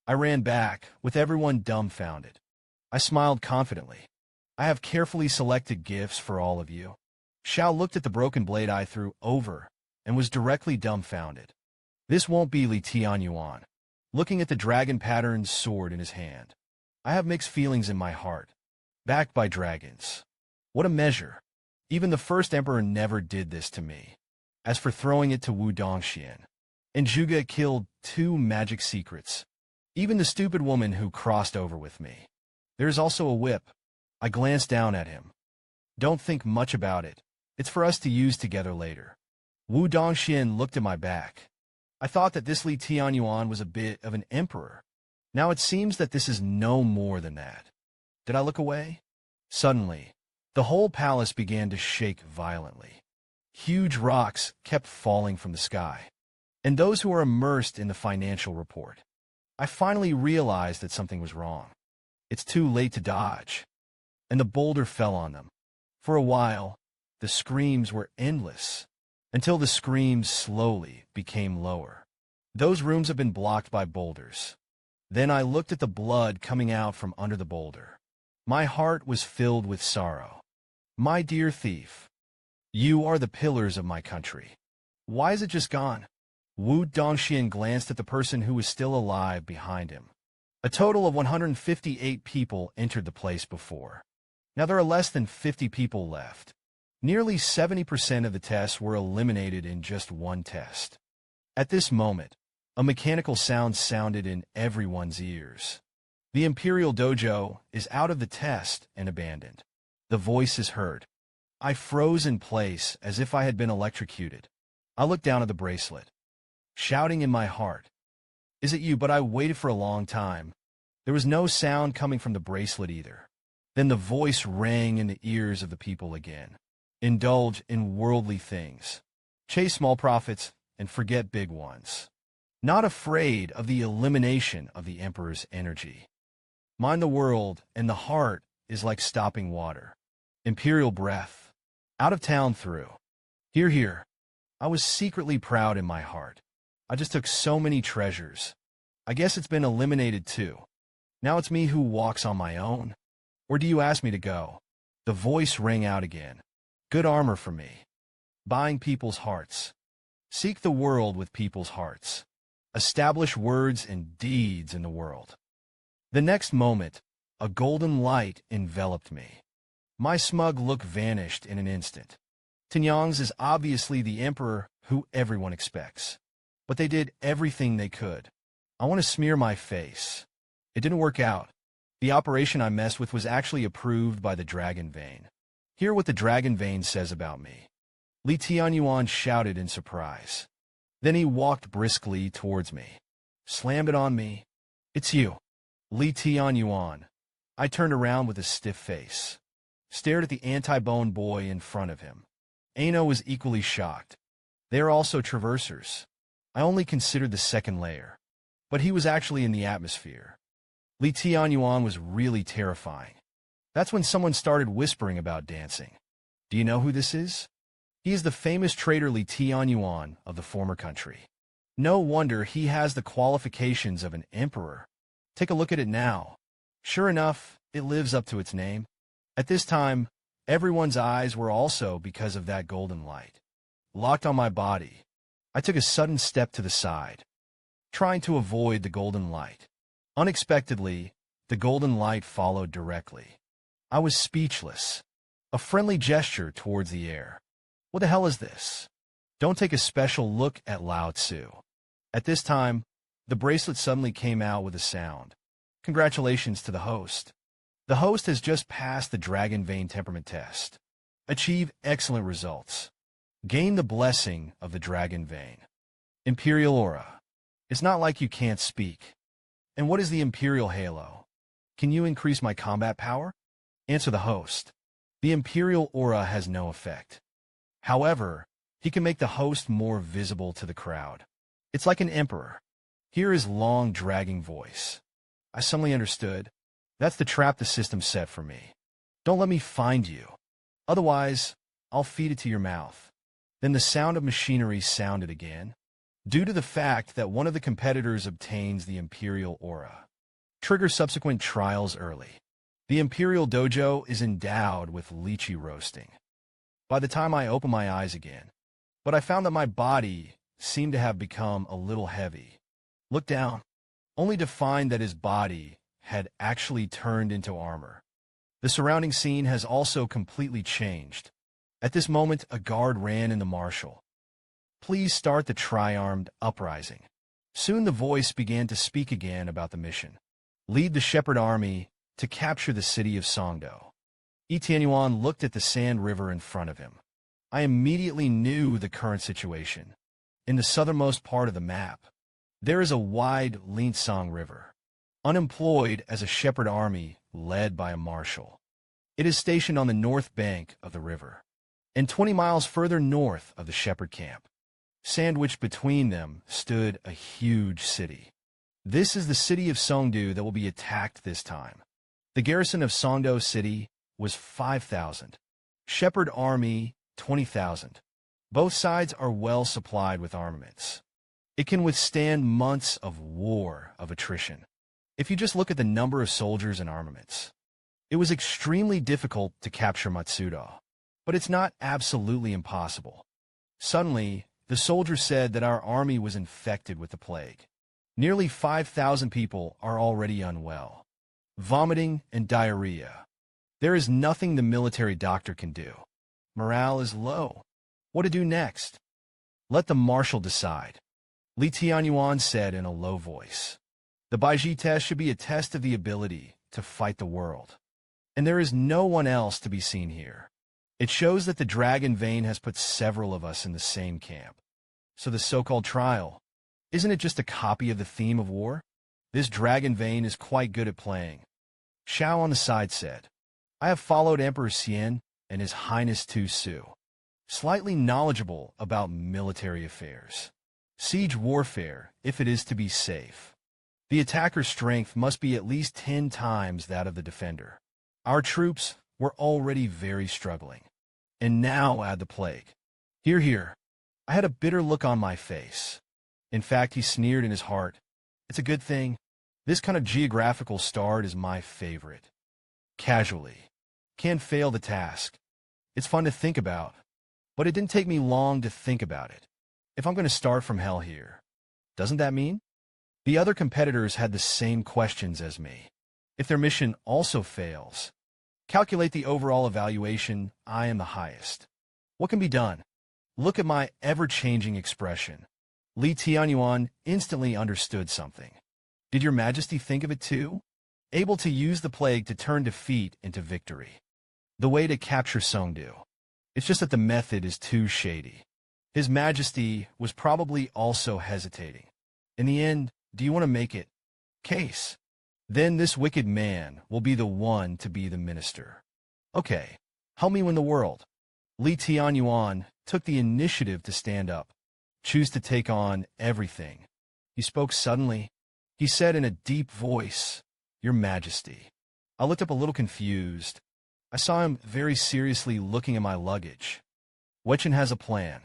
[SPEAKER 1] I ran back, with everyone dumbfounded. I smiled confidently. I have carefully selected gifts for all of you. Xiao looked at the broken blade I threw over and was directly dumbfounded. This won't be Li Tianyuan. Looking at the dragon-patterned sword in his hand. I have mixed feelings in my heart. Backed by dragons. What a measure. Even the first emperor never did this to me. As for throwing it to Wu Dongxian, and Zhuge killed 2 magic secrets. Even the stupid woman who crossed over with me. There is also a whip. I glanced down at him. Don't think much about it. It's for us to use together later. Wu Dongxian looked at my back. I thought that this Li Tianyuan was a bit of an emperor. Now it seems that this is no more than that. Did I look away? Suddenly, the whole palace began to shake violently. Huge rocks kept falling from the sky. And those who were immersed in the financial report. I finally realized that something was wrong. It's too late to dodge. And the boulder fell on them. For a while, the screams were endless, until the screams slowly became lower. Those rooms have been blocked by boulders. Then I looked at the blood coming out from under the boulder. My heart was filled with sorrow. My dear thief, you are the pillars of my country. Why is it just gone? Wu Dongxian glanced at the person who was still alive behind him. A total of 158 people entered the place before. Now there are less than 50 people left. Nearly 70% of the tests were eliminated in just one test. At this moment, a mechanical sound sounded in everyone's ears. The Imperial Dojo is out of the test and abandoned. The voice is heard. I froze in place as if I had been electrocuted. I looked down at the bracelet, shouting in my heart, "Is it you?" But I waited for a long time. There was no sound coming from the bracelet either. Then the voice rang in the ears of the people again. Indulge in worldly things. Chase small profits and forget big ones. Not afraid of the elimination of the Emperor's energy. Mind the world, and the heart is like stopping water. Imperial breath. Out of town through. Hear, hear. I was secretly proud in my heart. I just took so many treasures. I guess it's been eliminated too. Now it's me who walks on my own. Or do you ask me to go? The voice rang out again. Good armor for me. Buying people's hearts. Seek the world with people's hearts. Establish words and deeds in the world. The next moment, a golden light enveloped me. My smug look vanished in an instant. Tianyang's is obviously the emperor who everyone expects. But they did everything they could. I want to smear my face. It didn't work out. The operation I messed with was actually approved by the Dragon Vein. Hear what the Dragon Vein says about me. Li Tianyuan shouted in surprise. Then he walked briskly towards me. Slammed it on me. It's you. Li Tianyuan. I turned around with a stiff face. Stared at the anti-bone boy in front of him. Ano was equally shocked. They are also traversers. I only considered the second layer. But he was actually in the atmosphere. Li Tianyuan was really terrifying. That's when someone started whispering about dancing. Do you know who this is? He is the famous traitor Li Tianyuan of the former country. No wonder he has the qualifications of an emperor. Take a look at it now. Sure enough, it lives up to its name. At this time, everyone's eyes were also because of that golden light. Locked on my body, I took a sudden step to the side, trying to avoid the golden light. Unexpectedly, the golden light followed directly. I was speechless. A friendly gesture towards the air. What the hell is this? Don't take a special look at Lao Tzu. At this time, the bracelet suddenly came out with a sound. Congratulations to the host. The host has just passed the Dragon Vein temperament test. Achieve excellent results. Gain the blessing of the Dragon Vein. Imperial Aura. It's not like you can't speak. And what is the Imperial Halo? Can you increase my combat power? Answer the host. The Imperial Aura has no effect. However, he can make the host more visible to the crowd. It's like an emperor. Hear his long, dragging voice. I suddenly understood. That's the trap the system set for me. Don't let me find you. Otherwise, I'll feed it to your mouth. Then the sound of machinery sounded again. Due to the fact that one of the competitors obtains the Imperial Aura. Trigger subsequent trials early. The Imperial Dojo is endowed with lychee roasting. By the time I opened my eyes again, but I found that my body seemed to have become a little heavy. Looked down, only to find that his body had actually turned into armor. The surrounding scene has also completely changed. At this moment, a guard ran in the marshal. Please start the tri-armed uprising. Soon the voice began to speak again about the mission. Lead the shepherd army to capture the city of Songdo. Tianyuan looked at the sand river in front of him. I immediately knew the current situation. In the southernmost part of the map, there is a wide Linsong River, unemployed as a shepherd army led by a marshal. It is stationed on the north bank of the river, and 20 miles further north of the shepherd camp. Sandwiched between them stood a huge city. This is the city of Songdo that will be attacked this time. The garrison of Songdo City was 5,000. Shepherd army, 20,000. Both sides are well supplied with armaments. It can withstand months of war of attrition. If you just look at the number of soldiers and armaments, it was extremely difficult to capture Matsudo. But it's not absolutely impossible. Suddenly, the soldier said that our army was infected with the plague. Nearly 5,000 people are already unwell. Vomiting and diarrhea. There is nothing the military doctor can do. Morale is low. What to do next? Let the marshal decide. Li Tianyuan said in a low voice. The Baiji test should be a test of the ability to fight the world. And there is no one else to be seen here. It shows that the Dragon Vein has put several of us in the same camp. So the so-called trial, isn't it just a copy of the theme of war? This Dragon Vein is quite good at playing. Xiao on the side said, I have followed Emperor Qian and His Highness Tu Su, slightly knowledgeable about military affairs. Siege warfare, if it is to be safe. The attacker's strength must be at least 10 times that of the defender. Our troops were already very struggling. And now add the plague. Hear, hear. I had a bitter look on my face. In fact, he sneered in his heart. It's a good thing. This kind of geographical start is my favorite. Casually. Can't fail the task. It's fun to think about. But it didn't take me long to think about it. If I'm going to start from hell here, doesn't that mean? The other competitors had the same questions as me. If their mission also fails, calculate the overall evaluation. I am the highest. What can be done? Look at my ever-changing expression. Li Tianyuan instantly understood something. Did your majesty think of it too? Able to use the plague to turn defeat into victory. The way to capture Songdo. It's just that the method is too shady. His majesty was probably also hesitating. In the end, do you want to make it case? Then this wicked man will be the one to be the minister. Okay, help me win the world. Li Tianyuan took the initiative to stand up, choose to take on everything. He spoke suddenly. He said in a deep voice, Your Majesty. I looked up a little confused. I saw him very seriously looking at my luggage. Wechen has a plan.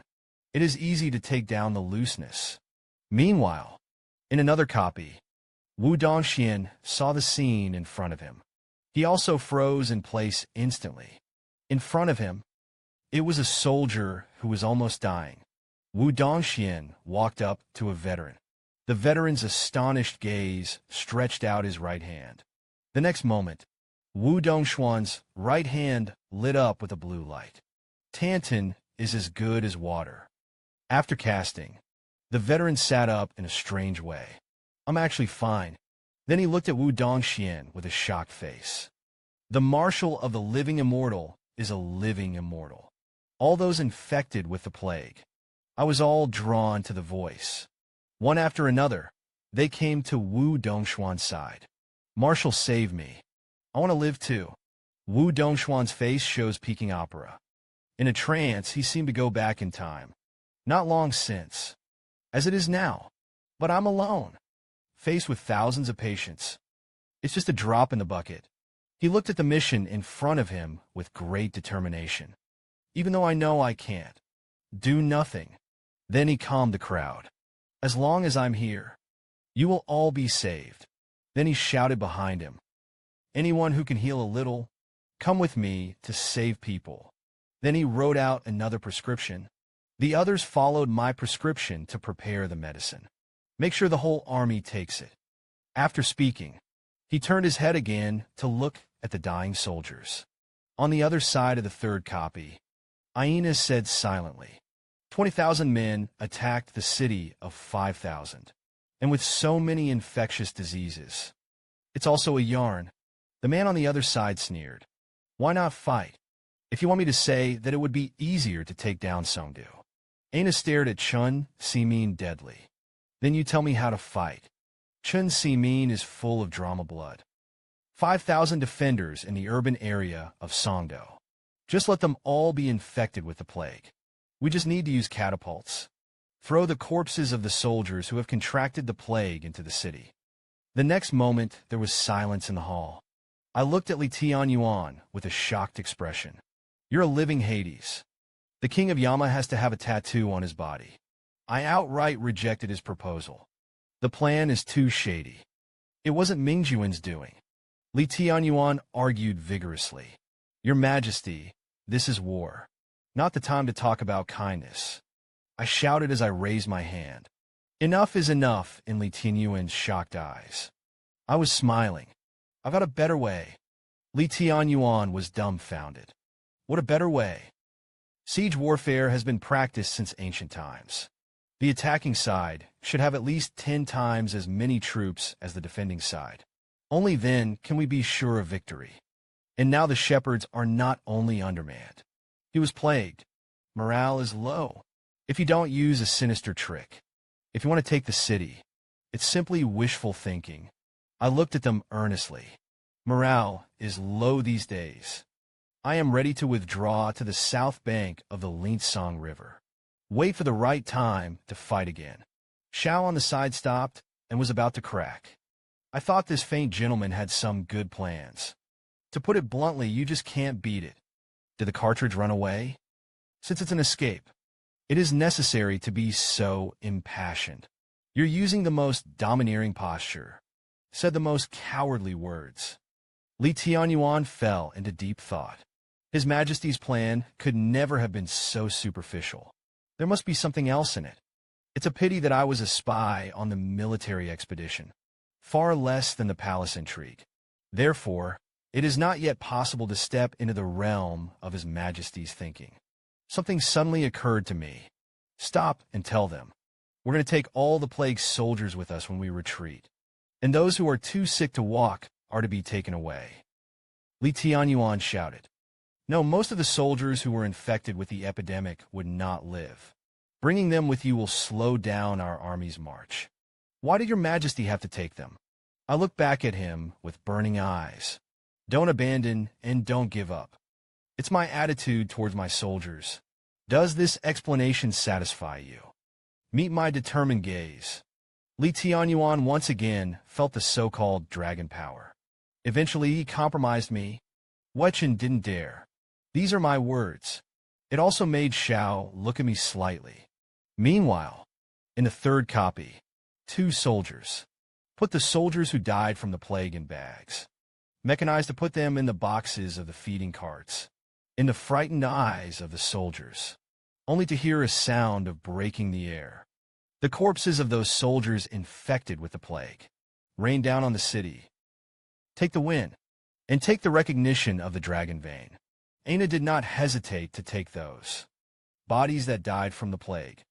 [SPEAKER 1] It is easy to take down the looseness. Meanwhile, in another copy, Wu Dongxian saw the scene in front of him. He also froze in place instantly. In front of him, it was a soldier who was almost dying. Wu Dongxian walked up to a veteran. The veteran's astonished gaze stretched out his right hand. The next moment, Wu Dongxian's right hand lit up with a blue light. Tantan is as good as water. After casting, the veteran sat up in a strange way. I'm actually fine. Then he looked at Wu Dongxian with a shocked face. The marshal of the living immortal is a living immortal. All those infected with the plague. I was all drawn to the voice. One after another, they came to Wu Dongxian's side. Marshal, save me. I want to live too. Wu Dongxian's face shows peaking opera. In a trance, he seemed to go back in time. Not long since. As it is now. But I'm alone. Faced with thousands of patients. It's just a drop in the bucket. He looked at the mission in front of him with great determination. Even though I know I can't do nothing. Then he calmed the crowd. As long as I'm here, you will all be saved. Then he shouted behind him. Anyone who can heal a little, come with me to save people. Then he wrote out another prescription. The others followed my prescription to prepare the medicine. Make sure the whole army takes it. After speaking, he turned his head again to look at the dying soldiers. On the other side of the third copy, Aina said silently, 20,000 men attacked the city of 5,000. And with so many infectious diseases. It's also a yarn. The man on the other side sneered. Why not fight? If you want me to say that it would be easier to take down Songdu. Aina stared at Chun Simin deadly. Then you tell me how to fight. Chun Simin is full of drama blood. 5,000 defenders in the urban area of Songdo. Just let them all be infected with the plague. We just need to use catapults. Throw the corpses of the soldiers who have contracted the plague into the city. The next moment, there was silence in the hall. I looked at Li Tianyuan with a shocked expression. You're a living Hades. The king of Yama has to have a tattoo on his body. I outright rejected his proposal. The plan is too shady. It wasn't Mingjuan's doing. Li Tianyuan argued vigorously. Your Majesty, this is war. Not the time to talk about kindness. I shouted as I raised my hand. Enough is enough in Li Tianyuan's shocked eyes. I was smiling. I've got a better way. Li Tianyuan was dumbfounded. What a better way? Siege warfare has been practiced since ancient times. The attacking side should have at least 10 times as many troops as the defending side. Only then can we be sure of victory. And now the shepherds are not only undermanned. He was plagued. Morale is low. If you don't use a sinister trick. If you want to take the city, it's simply wishful thinking. I looked at them earnestly. Morale is low these days. I am ready to withdraw to the south bank of the Linsong River. Wait for the right time to fight again. Xiao on the side stopped and was about to crack. I thought this faint gentleman had some good plans. To put it bluntly, you just can't beat it. Did the cartridge run away? Since it's an escape, it is necessary to be so impassioned. You're using the most domineering posture, said the most cowardly words. Li Tianyuan fell into deep thought. His Majesty's plan could never have been so superficial. There must be something else in it. It's a pity that I was a spy on the military expedition, far less than the palace intrigue. Therefore, it is not yet possible to step into the realm of His Majesty's thinking. Something suddenly occurred to me. Stop and tell them. We're going to take all the plague soldiers with us when we retreat. And those who are too sick to walk are to be taken away. Li Tianyuan shouted. No, most of the soldiers who were infected with the epidemic would not live. Bringing them with you will slow down our army's march. Why did your Majesty have to take them? I looked back at him with burning eyes. Don't abandon and don't give up. It's my attitude towards my soldiers. Does this explanation satisfy you? Meet my determined gaze. Li Tianyuan once again felt the so-called dragon power. Eventually, he compromised me. Wechen didn't dare. These are my words. It also made Xiao look at me slightly. Meanwhile, In the third copy, 2 soldiers. Put the soldiers who died from the plague in bags. Mechanized to put them in the boxes of the feeding carts. In the frightened eyes of the soldiers, only to hear a sound of breaking the air. The corpses of those soldiers infected with the plague rain down on the city. Take the win, and take the recognition of the dragon vein. Aina did not hesitate to take those bodies that died from the plague.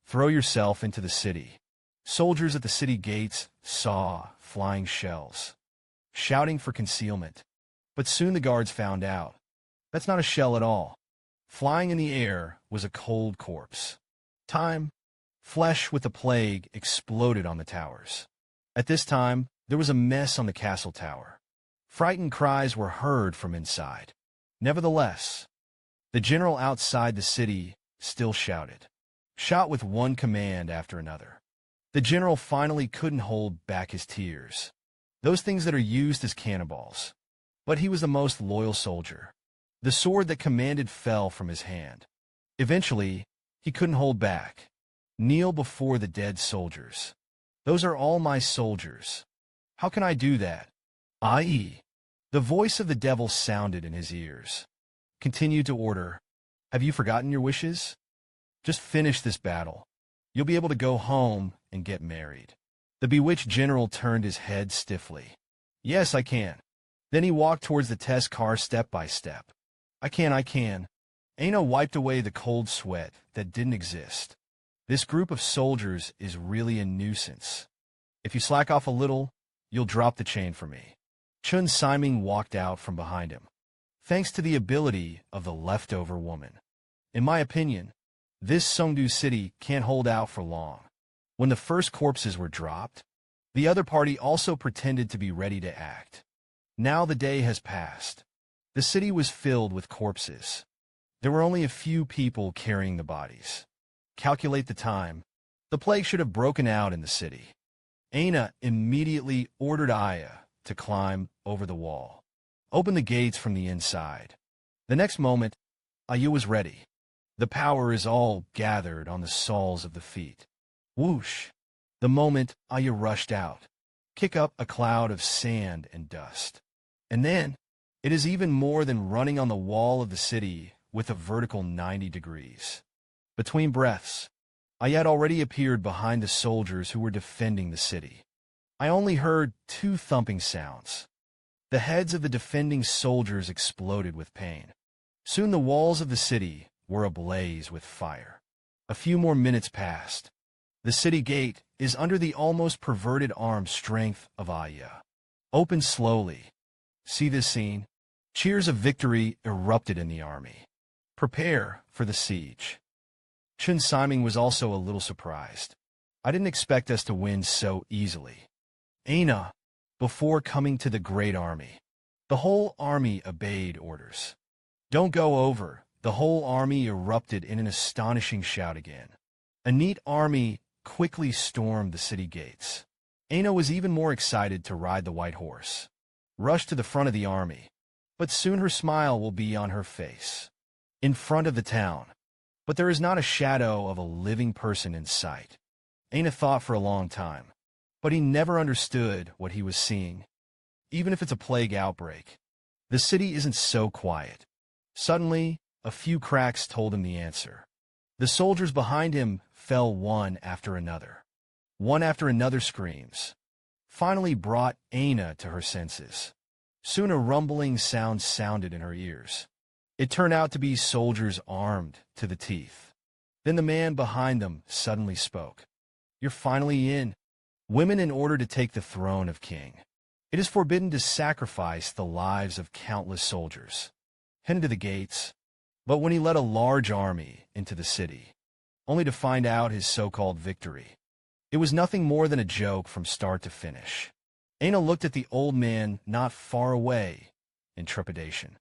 [SPEAKER 1] Throw yourself into the city. Soldiers at the city gates saw flying shells, shouting for concealment. But soon the guards found out. That's not a shell at all. Flying in the air was a cold corpse. Flesh with the plague exploded on the towers. At this time, there was a mess on the castle tower. Frightened cries were heard from inside. Nevertheless, the general outside the city still shouted, shot with one command after another. The general finally couldn't hold back his tears. Those things that are used as cannonballs. But he was the most loyal soldier. The sword that commanded fell from his hand. Eventually, he couldn't hold back. Kneel before the dead soldiers. Those are all my soldiers. How can I do that? I.e., the voice of the devil sounded in his ears. Continued to order, have you forgotten your wishes? Just finish this battle. You'll be able to go home and get married. The bewitched general turned his head stiffly. Yes, I can. Then he walked towards the test car step by step. I can. Aina wiped away the cold sweat that didn't exist. This group of soldiers is really a nuisance. If you slack off a little, you'll drop the chain for me. Chun Siming walked out from behind him, thanks to the ability of the leftover woman. In my opinion, this Songdu city can't hold out for long. When the first corpses were dropped, the other party also pretended to be ready to act. Now the day has passed. The city was filled with corpses. There were only a few people carrying the bodies. Calculate the time. The plague should have broken out in the city. Aina immediately ordered Aya to climb over the wall. Open the gates from the inside. The next moment, Aya was ready. The power is all gathered on the soles of the feet. Whoosh! The moment Aya rushed out, kick up a cloud of sand and dust. And then, it is even more than running on the wall of the city with a vertical 90 degrees. Between breaths, I had already appeared behind the soldiers who were defending the city. I only heard 2 thumping sounds. The heads of the defending soldiers exploded with pain. Soon the walls of the city were ablaze with fire. A few more minutes passed. The city gate is under the almost perverted arm strength of Aya. Open slowly. See this scene? Cheers of victory erupted in the army. Prepare for the siege. Chun Siming was also a little surprised. I didn't expect us to win so easily. Aina, before coming to the great army. The whole army obeyed orders. Don't go over. The whole army erupted in an astonishing shout again. A neat army quickly stormed the city gates. Aina was even more excited to ride the white horse. Rushed to the front of the army. But soon her smile will be on her face. In front of the town. But there is not a shadow of a living person in sight. Aina thought for a long time. But he never understood what he was seeing. Even if it's a plague outbreak, the city isn't so quiet. Suddenly, a few cracks told him the answer. The soldiers behind him fell one after another. One after another screams finally brought Aina to her senses. Soon a rumbling sound sounded in her ears. It turned out to be soldiers armed to the teeth. Then the man behind them suddenly spoke. You're finally in. Women in order to take the throne of king. It is forbidden to sacrifice the lives of countless soldiers. Head into the gates. But when he led a large army into the city, only to find out his so-called victory, it was nothing more than a joke from start to finish. Aina looked at the old man not far away in trepidation.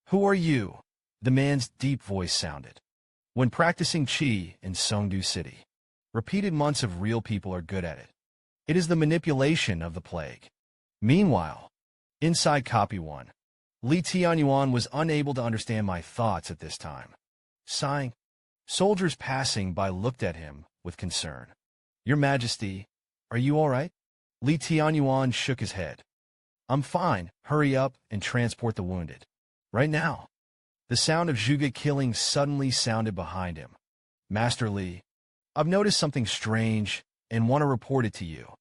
[SPEAKER 1] Who are you? The man's deep voice sounded. When practicing Qi in Songdu City, repeated months of real people are good at it. It is the manipulation of the plague. Meanwhile, inside Copy 1, Li Tianyuan was unable to understand my thoughts at this time. Sighing, soldiers passing by looked at him with concern. Your Majesty, are you all right? Li Tianyuan shook his head. I'm fine. Hurry up and transport the wounded. Right now. The sound of Zhuge killing suddenly sounded behind him. Master Li, I've noticed something strange and want to report it to you.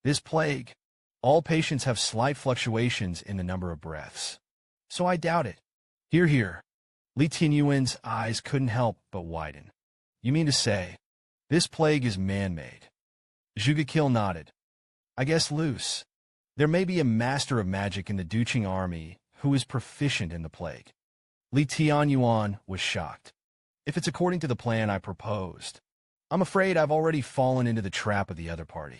[SPEAKER 1] This plague, all patients have slight fluctuations in the number of breaths. So I doubt it. Hear, hear. Li Tianyuan's eyes couldn't help but widen. You mean to say, this plague is man-made? Zhuge Qing nodded. I guess loose. There may be a master of magic in the Zhuge Qing army who is proficient in the plague. Li Tianyuan was shocked. If it's according to the plan I proposed, I'm afraid I've already fallen into the trap of the other party.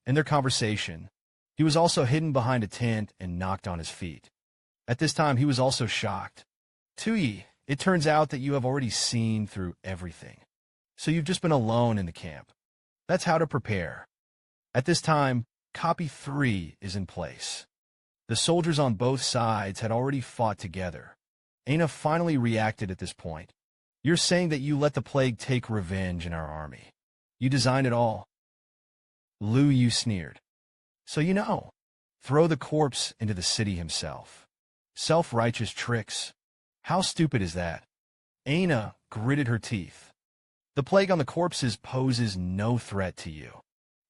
[SPEAKER 1] In their conversation, he was also hidden behind a tent and knocked on his feet. At this time, he was also shocked. Tuyi, it turns out that you have already seen through everything. So you've just been alone in the camp. That's how to prepare. At this time, copy 3 is in place. The soldiers on both sides had already fought together. Aina finally reacted at this point. You're saying that you let the plague take revenge in our army. You designed it all. Lu Yu sneered. So you know. Throw the corpse into the city himself. Self-righteous tricks. How stupid is that? Aina gritted her teeth. The plague on the corpses poses no threat to you.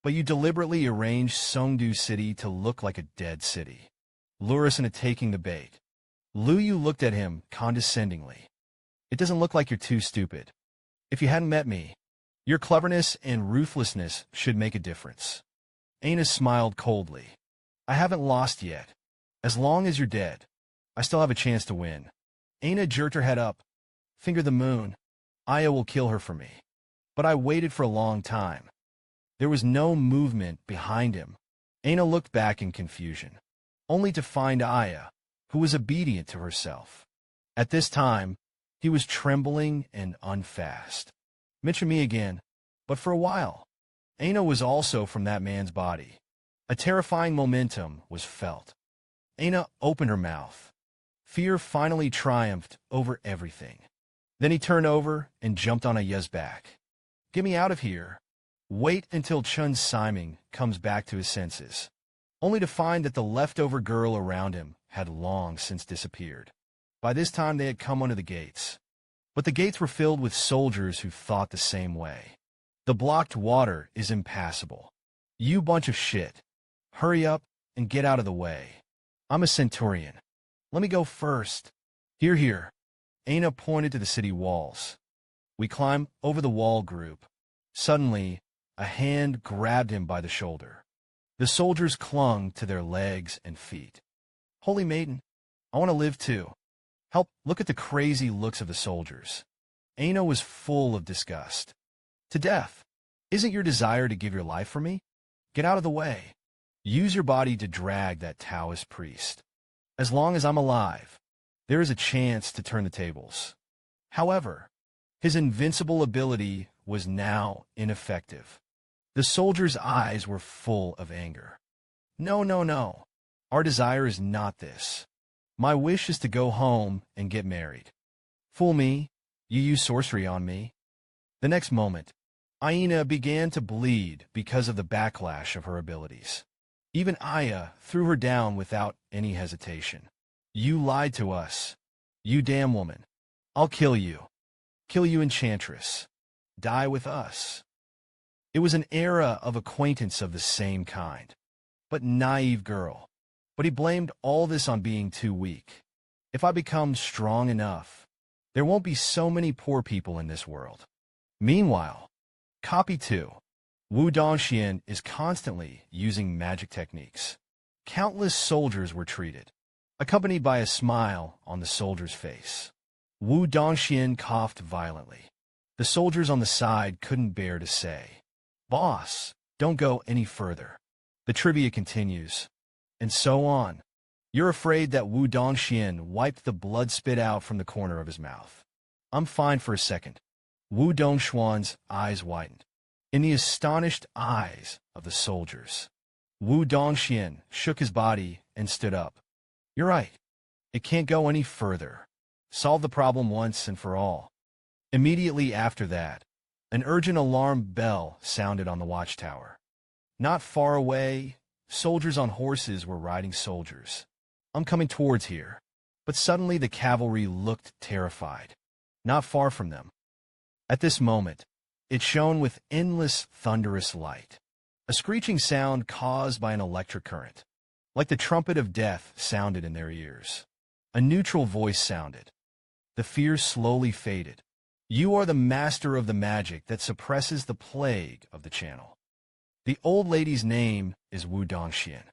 [SPEAKER 1] But you deliberately arranged Songdu City to look like a dead city. Lure us into taking the bait. Lu Yu looked at him condescendingly. It doesn't look like you're too stupid. If you hadn't met me, your cleverness and ruthlessness should make a difference. Aina smiled coldly. I haven't lost yet. As long as you're dead, I still have a chance to win. Aina jerked her head up. Finger the moon. Aya will kill her for me. But I waited for a long time. There was no movement behind him. Aina looked back in confusion, only to find Aya, who was obedient to herself. At this time, he was trembling and unfast. Mention me again, but for a while. Aina was also from that man's body. A terrifying momentum was felt. Aina opened her mouth. Fear finally triumphed over everything. Then he turned over and jumped on Aya's back. Get me out of here. Wait until Chun Siming comes back to his senses, only to find that the leftover girl around him had long since disappeared. By this time they had come under the gates. But the gates were filled with soldiers who thought the same way. The blocked water is impassable. You bunch of shit. Hurry up and get out of the way. I'm a centurion. Let me go first. Hear, hear. Aina pointed to the city walls. We climb over the wall group. Suddenly, a hand grabbed him by the shoulder. The soldiers clung to their legs and feet. Holy maiden, I want to live too. Help, look at the crazy looks of the soldiers. Aina was full of disgust. To death. Isn't your desire to give your life for me? Get out of the way. Use your body to drag that Taoist priest. As long as I'm alive, there is a chance to turn the tables. However, his invincible ability was now ineffective. The soldier's eyes were full of anger. No, no, no. Our desire is not this. My wish is to go home and get married. Fool me, you use sorcery on me. The next moment, Aina began to bleed because of the backlash of her abilities. Even Aya threw her down without any hesitation. You lied to us. You damn woman. I'll kill you. Kill you, enchantress. Die with us. It was an era of acquaintance of the same kind. But naive girl. But he blamed all this on being too weak. If I become strong enough, there won't be so many poor people in this world. Meanwhile, copy 2. Wu Dongxian is constantly using magic techniques. Countless soldiers were treated, accompanied by a smile on the soldier's face. Wu Dongxian coughed violently. The soldiers on the side couldn't bear to say, "Boss, don't go any further." The trivia continues. And so on. You're afraid that Wu Dongxian wiped the blood spit out from the corner of his mouth. I'm fine for a second. Wu Dongxuan's eyes widened. In the astonished eyes of the soldiers, Wu Dongxian shook his body and stood up. You're right. It can't go any further. Solve the problem once and for all. Immediately after that, An urgent alarm bell sounded on the watchtower. Not far away, soldiers on horses were riding soldiers. I'm coming towards here. But suddenly the cavalry looked terrified. Not far from them. At this moment, it shone with endless, thunderous light. A screeching sound caused by an electric current. Like the trumpet of death sounded in their ears. A neutral voice sounded. The fear slowly faded. You are the master of the magic that suppresses the plague of the channel. The old lady's name is Wu Dongxian.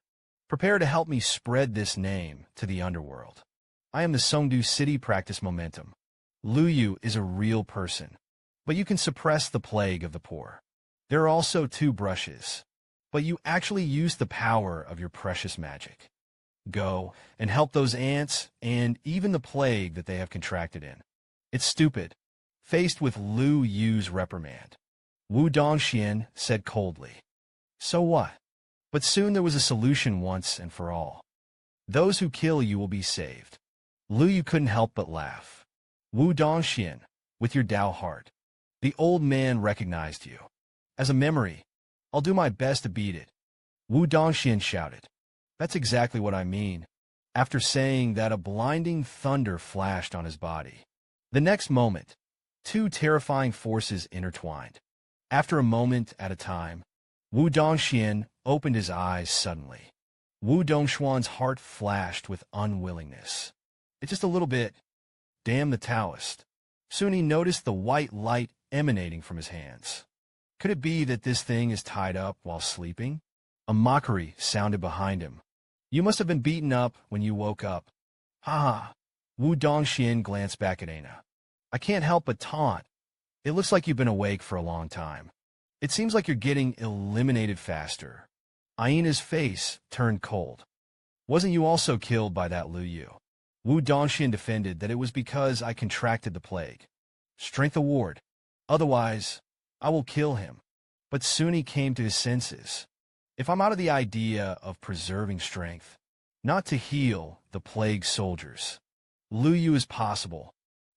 [SPEAKER 1] Prepare to help me spread this name to the underworld. I am the Songdu city practice momentum. Lu Yu is a real person, but you can suppress the plague of the poor. There are also 2 brushes, but you actually use the power of your precious magic. Go and help those ants and even the plague that they have contracted in. It's stupid. Faced with Lu Yu's reprimand, Wu Dongxian said coldly, "So what?" But soon there was a solution once and for all. Those who kill you will be saved. Lu Yu couldn't help but laugh. Wu Dongxian, with your Dao heart. The old man recognized you. As a memory, I'll do my best to beat it. Wu Dongxian shouted. That's exactly what I mean. After saying that, a blinding thunder flashed on his body. The next moment, 2 terrifying forces intertwined. After a moment at a time, Wu Dongxian opened his eyes suddenly. Wu Dongxuan's heart flashed with unwillingness. It's just a little bit. Damn the Taoist. Soon he noticed the white light emanating from his hands. Could it be that this thing is tied up while sleeping? A mockery sounded behind him. You must have been beaten up when you woke up. Ha ha. Wu Dongxian glanced back at Aina. I can't help but taunt. It looks like you've been awake for a long time. It seems like you're getting eliminated faster. Aina's face turned cold. Wasn't you also killed by that Lu Yu? Wu Dongxian defended that it was because I contracted the plague. Strength award. Otherwise, I will kill him. But soon he came to his senses. If I'm out of the idea of preserving strength, not to heal the plague soldiers, Lu Yu is possible.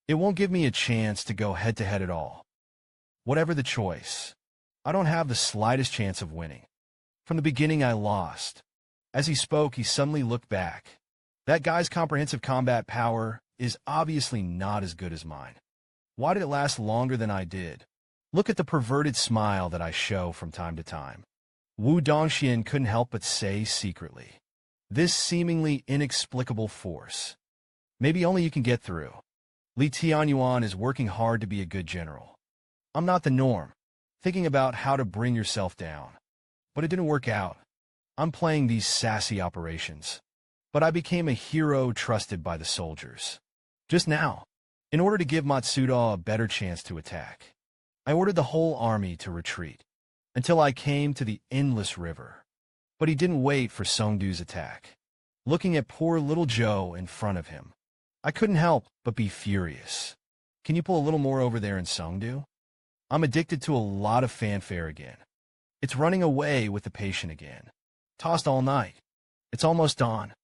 [SPEAKER 1] It won't give me a chance to go head-to-head at all. Whatever the choice, I don't have the slightest chance of winning. From the beginning, I lost. As he spoke, he suddenly looked back. That guy's comprehensive combat power is obviously not as good as mine. Why did it last longer than I did? Look at the perverted smile that I show from time to time. Wu Dongxian couldn't help but say secretly. This seemingly inexplicable force. Maybe only you can get through. Li Tianyuan is working hard to be a good general. I'm not the norm, thinking about how to bring yourself down. But it didn't work out. I'm playing these sassy operations. But I became a hero trusted by the soldiers. Just now, in order to give Matsuda a better chance to attack, I ordered the whole army to retreat, until I came to the endless river. But he didn't wait for Songdu's attack. Looking at poor little Zhou in front of him, I couldn't help but be furious. Can you pull a little more over there in Songdu? I'm addicted to a lot of fanfare again. It's running away with the patient again. Tossed all night. It's almost dawn.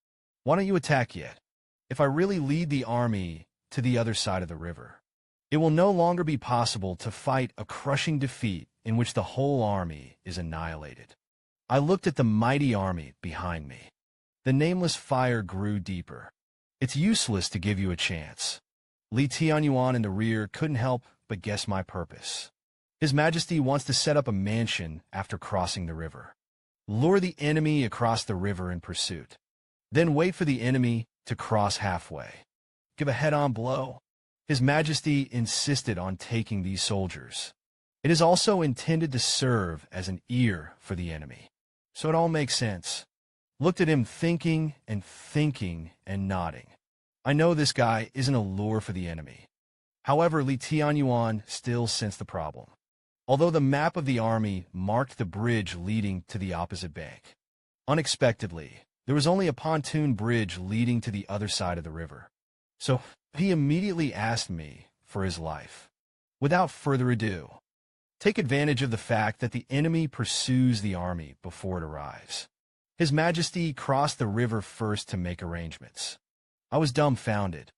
[SPEAKER 1] Why don't you attack yet? If I really lead the army to the other side of the river, it will no longer be possible to fight a crushing defeat in which the whole army is annihilated. I looked at the mighty army behind me. The nameless fire grew deeper. It's useless to give you a chance. Li Tianyuan in the rear couldn't help but guess my purpose. His Majesty wants to set up a mansion after crossing the river. Lure the enemy across the river in pursuit. Then wait for the enemy to cross halfway. Give a head-on blow. His Majesty insisted on taking these soldiers. It is also intended to serve as an ear for the enemy. So it all makes sense. Looked at him thinking and nodding. I know this guy isn't a lure for the enemy. However, Li Tianyuan still sensed the problem. Although the map of the army marked the bridge leading to the opposite bank. Unexpectedly, there was only a pontoon bridge leading to the other side of the river. So he immediately asked me for his life. Without further ado, take advantage of the fact that the enemy pursues the army before it arrives. His Majesty crossed the river first to make arrangements. I was dumbfounded.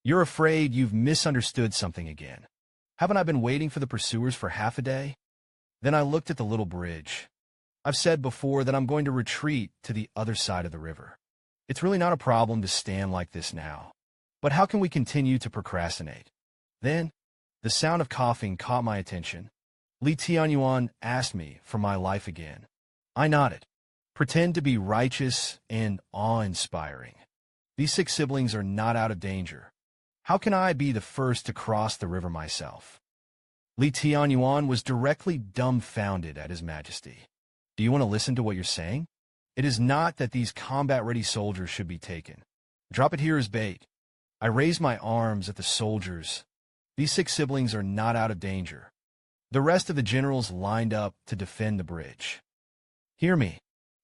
[SPEAKER 1] You're afraid you've misunderstood something again. Haven't I been waiting for the pursuers for half a day? Then I looked at the little bridge. I've said before that I'm going to retreat to the other side of the river. It's really not a problem to stand like this now. But how can we continue to procrastinate? Then, the sound of coughing caught my attention. Li Tianyuan asked me for my life again. I nodded. Pretend to be righteous and awe-inspiring. These 6 siblings are not out of danger. How can I be the first to cross the river myself? Li Tianyuan was directly dumbfounded at His Majesty. Do you want to listen to what you're saying? It is not that these combat-ready soldiers should be taken. Drop it here as bait. I raised my arms at the soldiers. These 6 siblings are not out of danger. The rest of the generals lined up to defend the bridge. Hear me.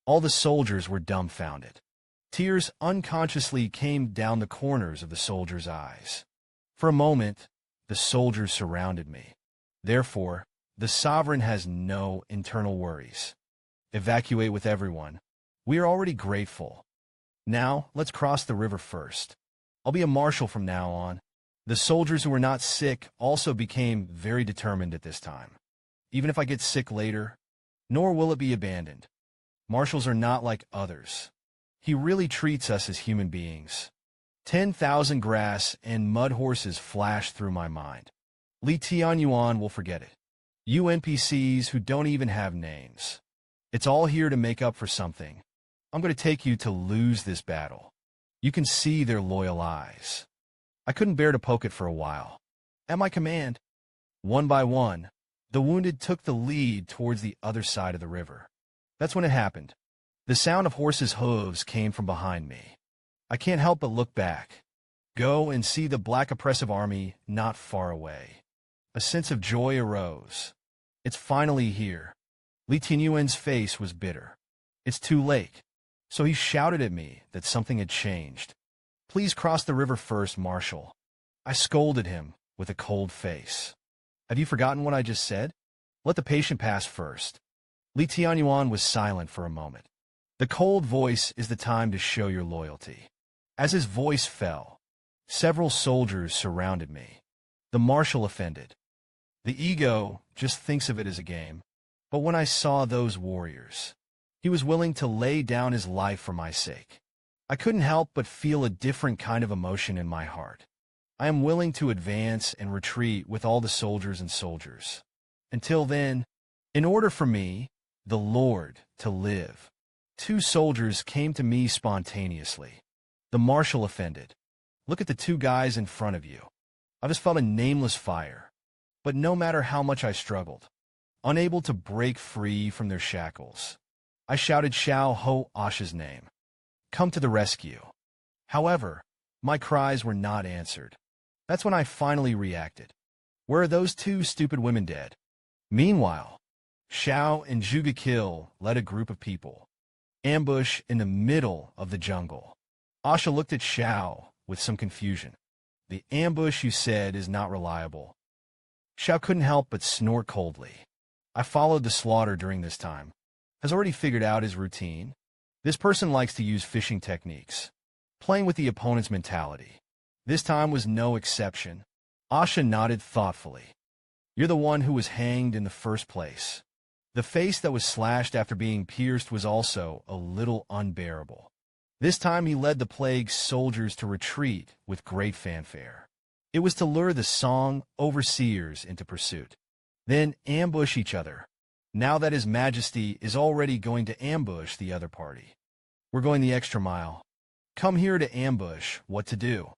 [SPEAKER 1] All the soldiers were dumbfounded. Tears unconsciously came down the corners of the soldiers' eyes. For a moment, the soldiers surrounded me. Therefore, the sovereign has no internal worries. Evacuate with everyone. We are already grateful. Now, let's cross the river first. I'll be a marshal from now on. The soldiers who were not sick also became very determined at this time. Even if I get sick later, nor will it be abandoned. Marshals are not like others. He really treats us as human beings. 10,000 grass and mud horses flashed through my mind. Li Tianyuan will forget it. You NPCs who don't even have names. It's all here to make up for something. I'm going to take you to lose this battle. You can see their loyal eyes. I couldn't bear to poke it for a while. At my command, one by one, the wounded took the lead towards the other side of the river. That's when it happened. The sound of horses' hooves came from behind me. I can't help but look back. Go and see the black oppressive army not far away. A sense of joy arose. It's finally here. Li Tianyuan's face was bitter. It's too late. So he shouted at me that something had changed. Please cross the river first, Marshal. I scolded him with a cold face. Have you forgotten what I just said? Let the patient pass first. Li Tianyuan was silent for a moment. The cold voice is the time to show your loyalty. As his voice fell, several soldiers surrounded me. The marshal offended. The ego just thinks of it as a game. But when I saw those warriors, he was willing to lay down his life for my sake. I couldn't help but feel a different kind of emotion in my heart. I am willing to advance and retreat with all the soldiers and soldiers. Until then, in order for me, the Lord, to live. 2 soldiers came to me spontaneously. The marshal offended. Look at the 2 guys in front of you. I just felt a nameless fire. But no matter how much I struggled, unable to break free from their shackles, I shouted Xiao Ho Asha's name. Come to the rescue. However, my cries were not answered. That's when I finally reacted. Where are those 2 stupid women dead? Meanwhile, Xiao and Zhuge Qing led a group of people. Ambush in the middle of the jungle. Asha looked at Xiao with some confusion. The ambush, you said, is not reliable. Xiao couldn't help but snort coldly. I followed the slaughter during this time. Has already figured out his routine. This person likes to use fishing techniques, playing with the opponent's mentality. This time was no exception. Asha nodded thoughtfully. You're the one who was hanged in the first place. The face that was slashed after being pierced was also a little unbearable. This time he led the plague soldiers to retreat with great fanfare. It was to lure the Song overseers into pursuit. Then ambush each other. Now that His Majesty is already going to ambush the other party. We're going the extra mile. Come here to ambush, what to do.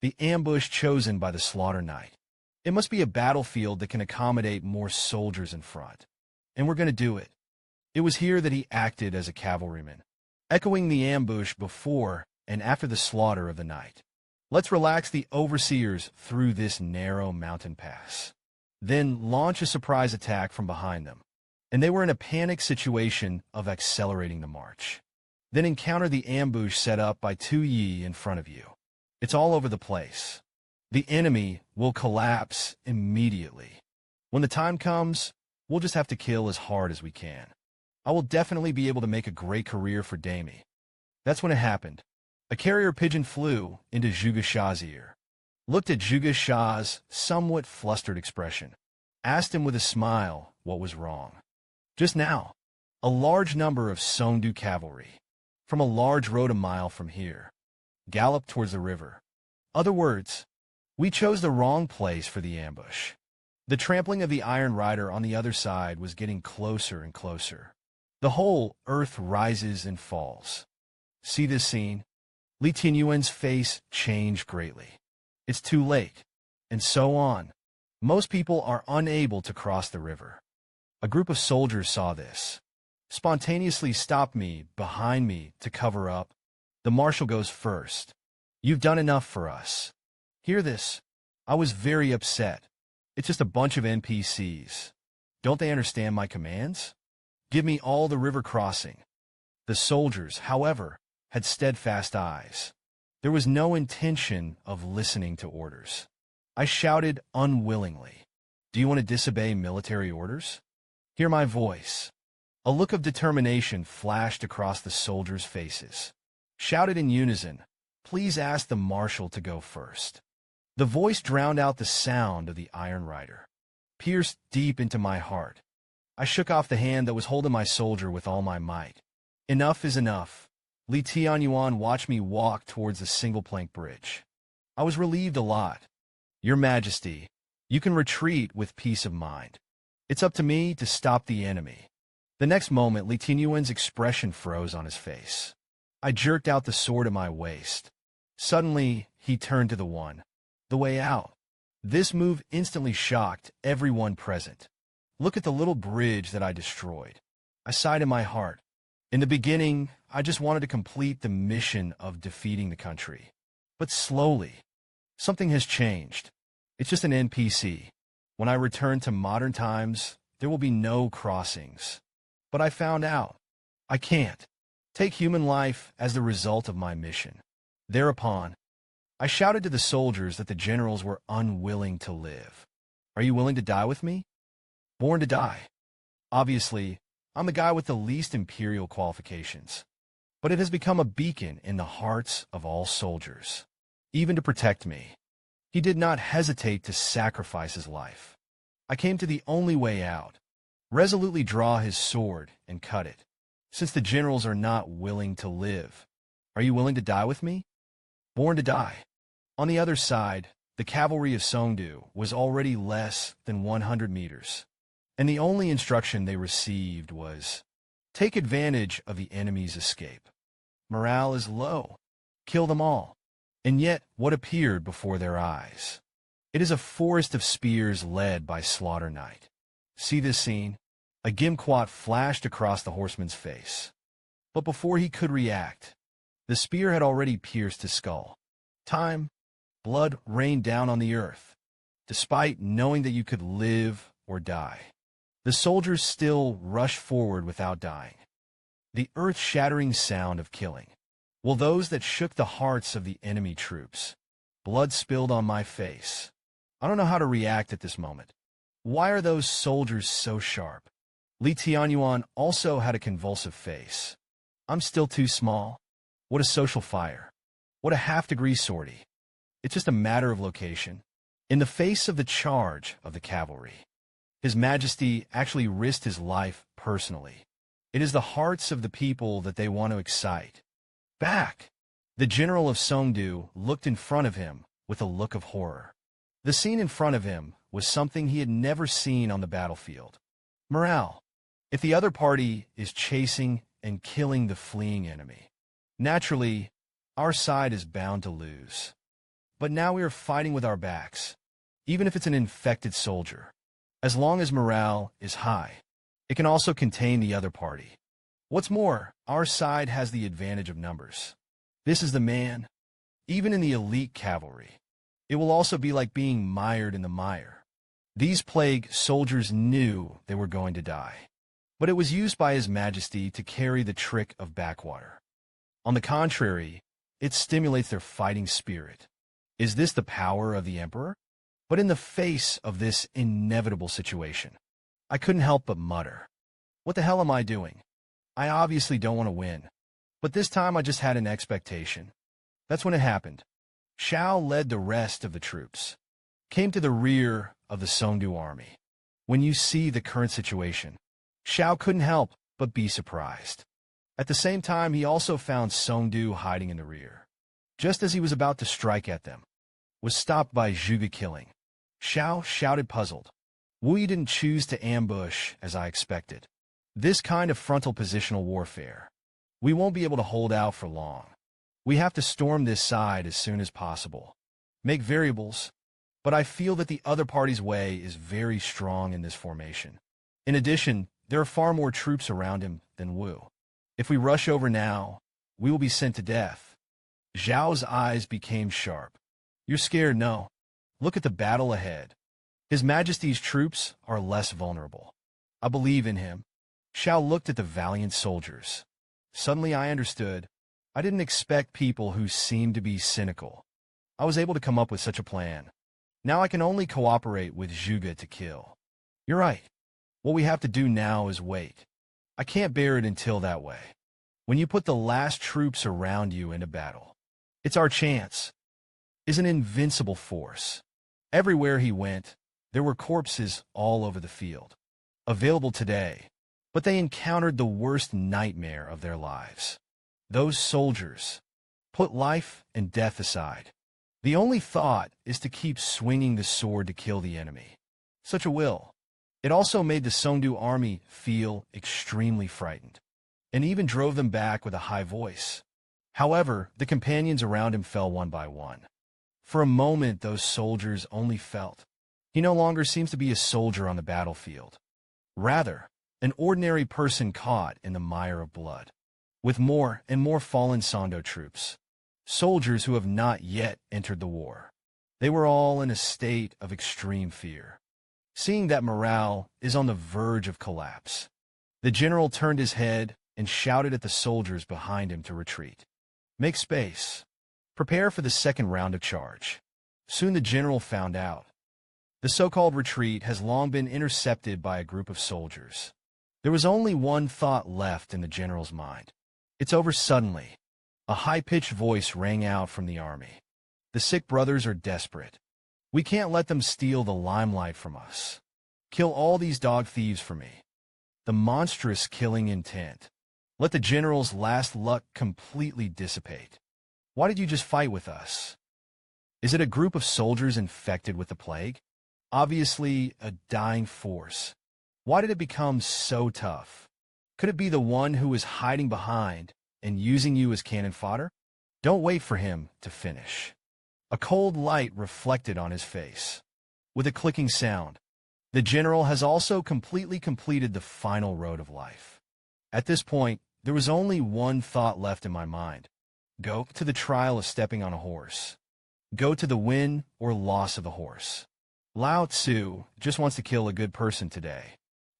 [SPEAKER 1] The ambush chosen by the slaughter knight. It must be a battlefield that can accommodate more soldiers in front. And we're going to do it. It was here that he acted as a cavalryman, echoing the ambush before and after the slaughter of the night. Let's relax the overseers through this narrow mountain pass. Then launch a surprise attack from behind them. And they were in a panic situation of accelerating the march. Then encounter the ambush set up by 2 Yi in front of you. It's all over the place. The enemy will collapse immediately. When the time comes, we'll just have to kill as hard as we can. I will definitely be able to make a great career for Dami. That's when it happened. A carrier pigeon flew into Zhuge Xia's ear. looked at Zhuge Xia's somewhat flustered expression, asked him with a smile what was wrong. Just now, a large number of Songdu cavalry, from a large road a mile from here, galloped towards the river. Other words, we chose the wrong place for the ambush. The trampling of the Iron Rider on the other side was getting closer and closer. The whole earth rises and falls. See this scene? Li Tianyuan's face changed greatly. It's too late. And so on. Most people are unable to cross the river. A group of soldiers saw this. Spontaneously stopped me behind me to cover up. The marshal goes first. You've done enough for us. Hear this. I was very upset. It's just a bunch of NPCs. Don't they understand my commands? Give me all the river crossing. The soldiers, however, had steadfast eyes. There was no intention of listening to orders. I shouted unwillingly. Do you want to disobey military orders? Hear my voice. A look of determination flashed across the soldiers' faces. Shouted in unison, please ask the marshal to go first. The voice drowned out the sound of the Iron Rider, pierced deep into my heart. I shook off the hand that was holding my soldier with all my might. Enough is enough. Li Tianyuan watched me walk towards the single-plank bridge. I was relieved a lot. Your Majesty, you can retreat with peace of mind. It's up to me to stop the enemy. The next moment, Li Tianyuan's expression froze on his face. I jerked out the sword at my waist. Suddenly, he turned to the way out. This move instantly shocked everyone present. Look at the little bridge that I destroyed. I sighed in my heart. In the beginning, I just wanted to complete the mission of defeating the country. But slowly, something has changed. It's just an NPC. When I return to modern times, there will be no crossings. But I found out. I can't take human life as the result of my mission. Thereupon, I shouted to the soldiers that the generals were unwilling to live. Are you willing to die with me? Born to die. Obviously, I'm the guy with the least imperial qualifications. But it has become a beacon in the hearts of all soldiers. Even to protect me, he did not hesitate to sacrifice his life. I came to the only way out. Resolutely draw his sword and cut it. Since the generals are not willing to live, are you willing to die with me? Born to die. On the other side, the cavalry of Songdu was already less than 100 meters, and the only instruction they received was, take advantage of the enemy's escape. Morale is low. Kill them all. And yet, what appeared before their eyes? It is a forest of spears led by Slaughter Knight. See this scene? A gimquat flashed across the horseman's face. But before he could react, the spear had already pierced his skull. Time, blood rained down on the earth. Despite knowing that you could live or die, the soldiers still rushed forward without dying. The earth-shattering sound of killing. Well, those that shook the hearts of the enemy troops. Blood spilled on my face. I don't know how to react at this moment. Why are those soldiers so sharp? Li Tianyuan also had a convulsive face. I'm still too small. What a social fire. What a half-degree sortie. It's just a matter of location. In the face of the charge of the cavalry, His Majesty actually risked his life personally. It is the hearts of the people that they want to excite. Back! The general of Songdu looked in front of him with a look of horror. The scene in front of him was something he had never seen on the battlefield. Morale. If the other party is chasing and killing the fleeing enemy, naturally, our side is bound to lose. But now we are fighting with our backs, even if it's an infected soldier. As long as morale is high, it can also contain the other party. What's more, our side has the advantage of numbers. This is the man. Even in the elite cavalry, it will also be like being mired in the mire. These plague soldiers knew they were going to die, but it was used by His Majesty to carry the trick of backwater. On the contrary, it stimulates their fighting spirit. Is this the power of the Emperor? But in the face of this inevitable situation, I couldn't help but mutter, what the hell am I doing? I obviously don't want to win. But this time I just had an expectation. That's when it happened. Xiao led the rest of the troops, came to the rear of the Songdu army. When you see the current situation, Xiao couldn't help but be surprised. At the same time, he also found Songdu hiding in the rear. Just as he was about to strike at them, was stopped by Zhuge Qing. Xiao shouted puzzled. Wu Yi didn't choose to ambush as I expected. This kind of frontal positional warfare. We won't be able to hold out for long. We have to storm this side as soon as possible. Make variables, but I feel that the other party's way is very strong in this formation. In addition, there are far more troops around him than Wu. If we rush over now, we will be sent to death. Zhao's eyes became sharp. You're scared, no? Look at the battle ahead. His Majesty's troops are less vulnerable. I believe in him. Xiao looked at the valiant soldiers. Suddenly I understood. I didn't expect people who seemed to be cynical. I was able to come up with such a plan. Now I can only cooperate with Zhuge to kill. You're right. What we have to do now is wait. I can't bear it until that way. When you put the last troops around you into battle, it's our chance. Is an invincible force. Everywhere he went, there were corpses all over the field. Available today, but they encountered the worst nightmare of their lives. Those soldiers put life and death aside. The only thought is to keep swinging the sword to kill the enemy. Such a will. It also made the Songdu army feel extremely frightened, and even drove them back with a high voice. However, the companions around him fell one by one. For a moment, those soldiers only felt. He no longer seems to be a soldier on the battlefield. Rather, an ordinary person caught in the mire of blood, with more and more fallen Songdo troops, soldiers who have not yet entered the war. They were all in a state of extreme fear. Seeing that morale is on the verge of collapse, the general turned his head and shouted at the soldiers behind him to retreat. Make space. Prepare for the second round of charge. Soon the general found out. The so-called retreat has long been intercepted by a group of soldiers. There was only one thought left in the general's mind. It's over suddenly. A high-pitched voice rang out from the army. The sick brothers are desperate. We can't let them steal the limelight from us. Kill all these dog thieves for me. The monstrous killing intent. Let the general's last luck completely dissipate. Why did you just fight with us? Is it a group of soldiers infected with the plague? Obviously, a dying force. Why did it become so tough? Could it be the one who is hiding behind and using you as cannon fodder? Don't wait for him to finish. A cold light reflected on his face. With a clicking sound, the general has also completely completed the final road of life. At this point, there was only one thought left in my mind. Go to the trial of stepping on a horse. Go to the win or loss of the horse. Lao Tzu just wants to kill a good person today.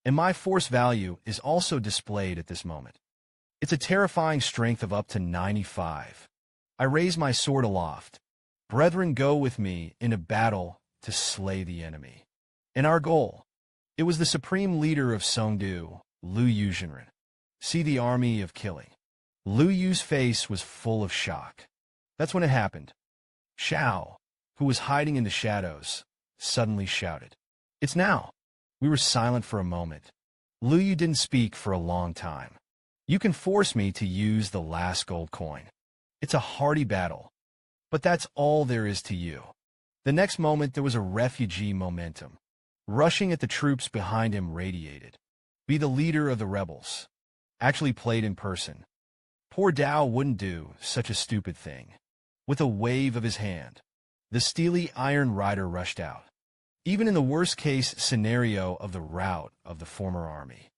[SPEAKER 1] And my force value is also displayed at this moment. It's a terrifying strength of up to 95. I raise my sword aloft. Brethren, go with me in a battle to slay the enemy. And our goal, it was the supreme leader of Songdu, Liu Yuzhenren. See the army of killing. Liu Yu's face was full of shock. That's when it happened. Xiao, who was hiding in the shadows, suddenly shouted, "It's now!" We were silent for a moment. Liu Yu didn't speak for a long time. You can force me to use the last gold coin. It's a hardy battle. But that's all there is to you. The next moment there was a refugee momentum. Rushing at the troops behind him radiated. Be the leader of the rebels. Actually played in person. Poor Dao wouldn't do such a stupid thing. With a wave of his hand, the steely Iron Rider rushed out. Even in the worst-case scenario of the rout of the former army,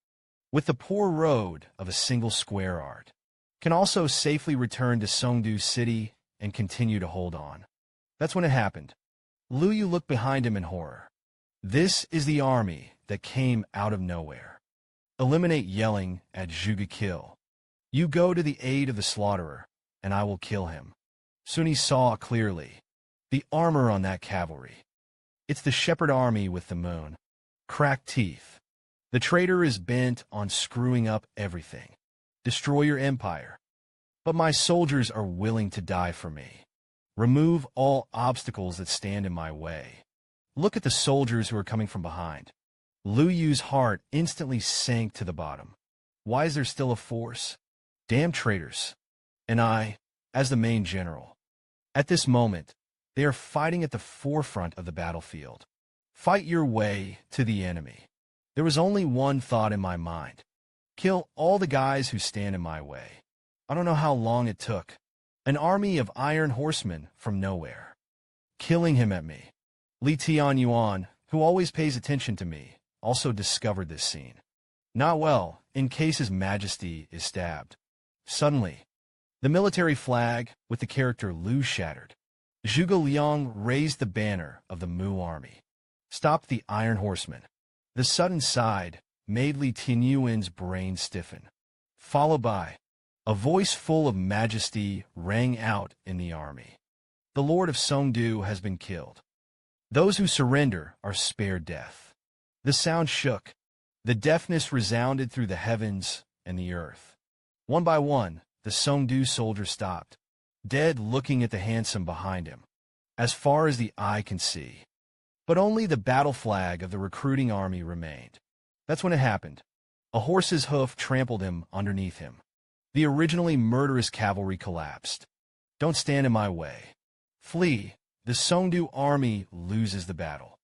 [SPEAKER 1] with the poor road of a single square art, can also safely return to Songdu City and continue to hold on. That's when it happened. Liu Yu looked behind him in horror. This is the army that came out of nowhere. Eliminate yelling at Zhuge kill. You go to the aid of the slaughterer, and I will kill him. Soon he saw clearly. The armor on that cavalry. It's the shepherd army with the moon. Cracked teeth. The traitor is bent on screwing up everything. Destroy your empire. But my soldiers are willing to die for me. Remove all obstacles that stand in my way. Look at the soldiers who are coming from behind. Lu Yu's heart instantly sank to the bottom. Why is there still a force? Damn traitors. And I, as the main general. At this moment, they are fighting at the forefront of the battlefield. Fight your way to the enemy. There was only one thought in my mind. Kill all the guys who stand in my way. I don't know how long it took. An army of iron horsemen from nowhere. Killing him at me. Li Tianyuan, who always pays attention to me, also discovered this scene. Not well, in case His Majesty is stabbed. Suddenly, the military flag with the character Lu shattered. Zhuge Long raised the banner of the Mu army. Stopped the iron horsemen. The sudden side made Li Tianyuan's brain stiffen. Followed by a voice full of majesty rang out in the army. The Lord of Songdu has been killed. Those who surrender are spared death. The sound shook. The deafness resounded through the heavens and the earth. One by one, the Songdu soldiers stopped, dead, looking at the handsome behind him, as far as the eye can see. But only the battle flag of the recruiting army remained. That's when it happened. A horse's hoof trampled him underneath him. The originally murderous cavalry collapsed. Don't stand in my way. Flee. The Songdu army loses the battle.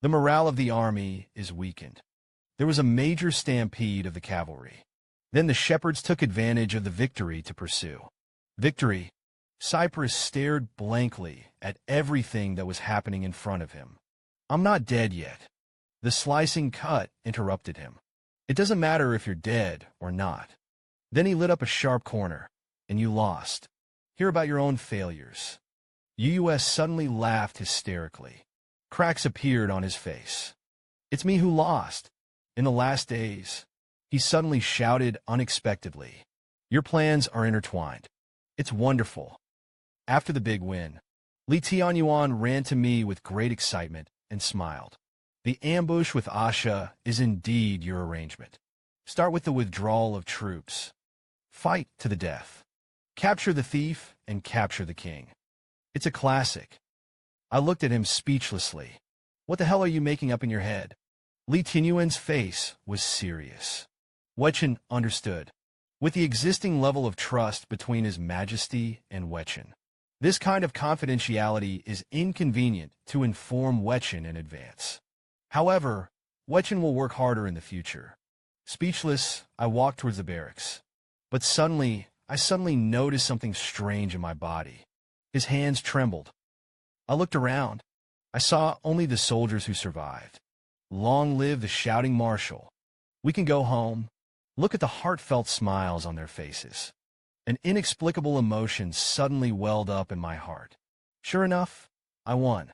[SPEAKER 1] The morale of the army is weakened. There was a major stampede of the cavalry. Then the shepherds took advantage of the victory to pursue. Victory. Cyprus stared blankly at everything that was happening in front of him. I'm not dead yet. The slicing cut interrupted him. It doesn't matter if you're dead or not. Then he lit up a sharp corner, and you lost. Hear about your own failures. UUS suddenly laughed hysterically. Cracks appeared on his face. It's me who lost. In the last days, he suddenly shouted unexpectedly. Your plans are intertwined. It's wonderful. After the big win, Li Tianyuan ran to me with great excitement and smiled. The ambush with Asha is indeed your arrangement. Start with the withdrawal of troops. Fight to the death. Capture the thief and capture the king. It's a classic. I looked at him speechlessly. What the hell are you making up in your head? Li Tianyuan's face was serious. Wechen understood. With the existing level of trust between His Majesty and Wechen, this kind of confidentiality is inconvenient to inform Wechen in advance. However, Wechen will work harder in the future. Speechless, I walked towards the barracks. But I suddenly noticed something strange in my body. His hands trembled. I looked around. I saw only the soldiers who survived. Long live the shouting marshal. We can go home. Look at the heartfelt smiles on their faces. An inexplicable emotion suddenly welled up in my heart. Sure enough, I won.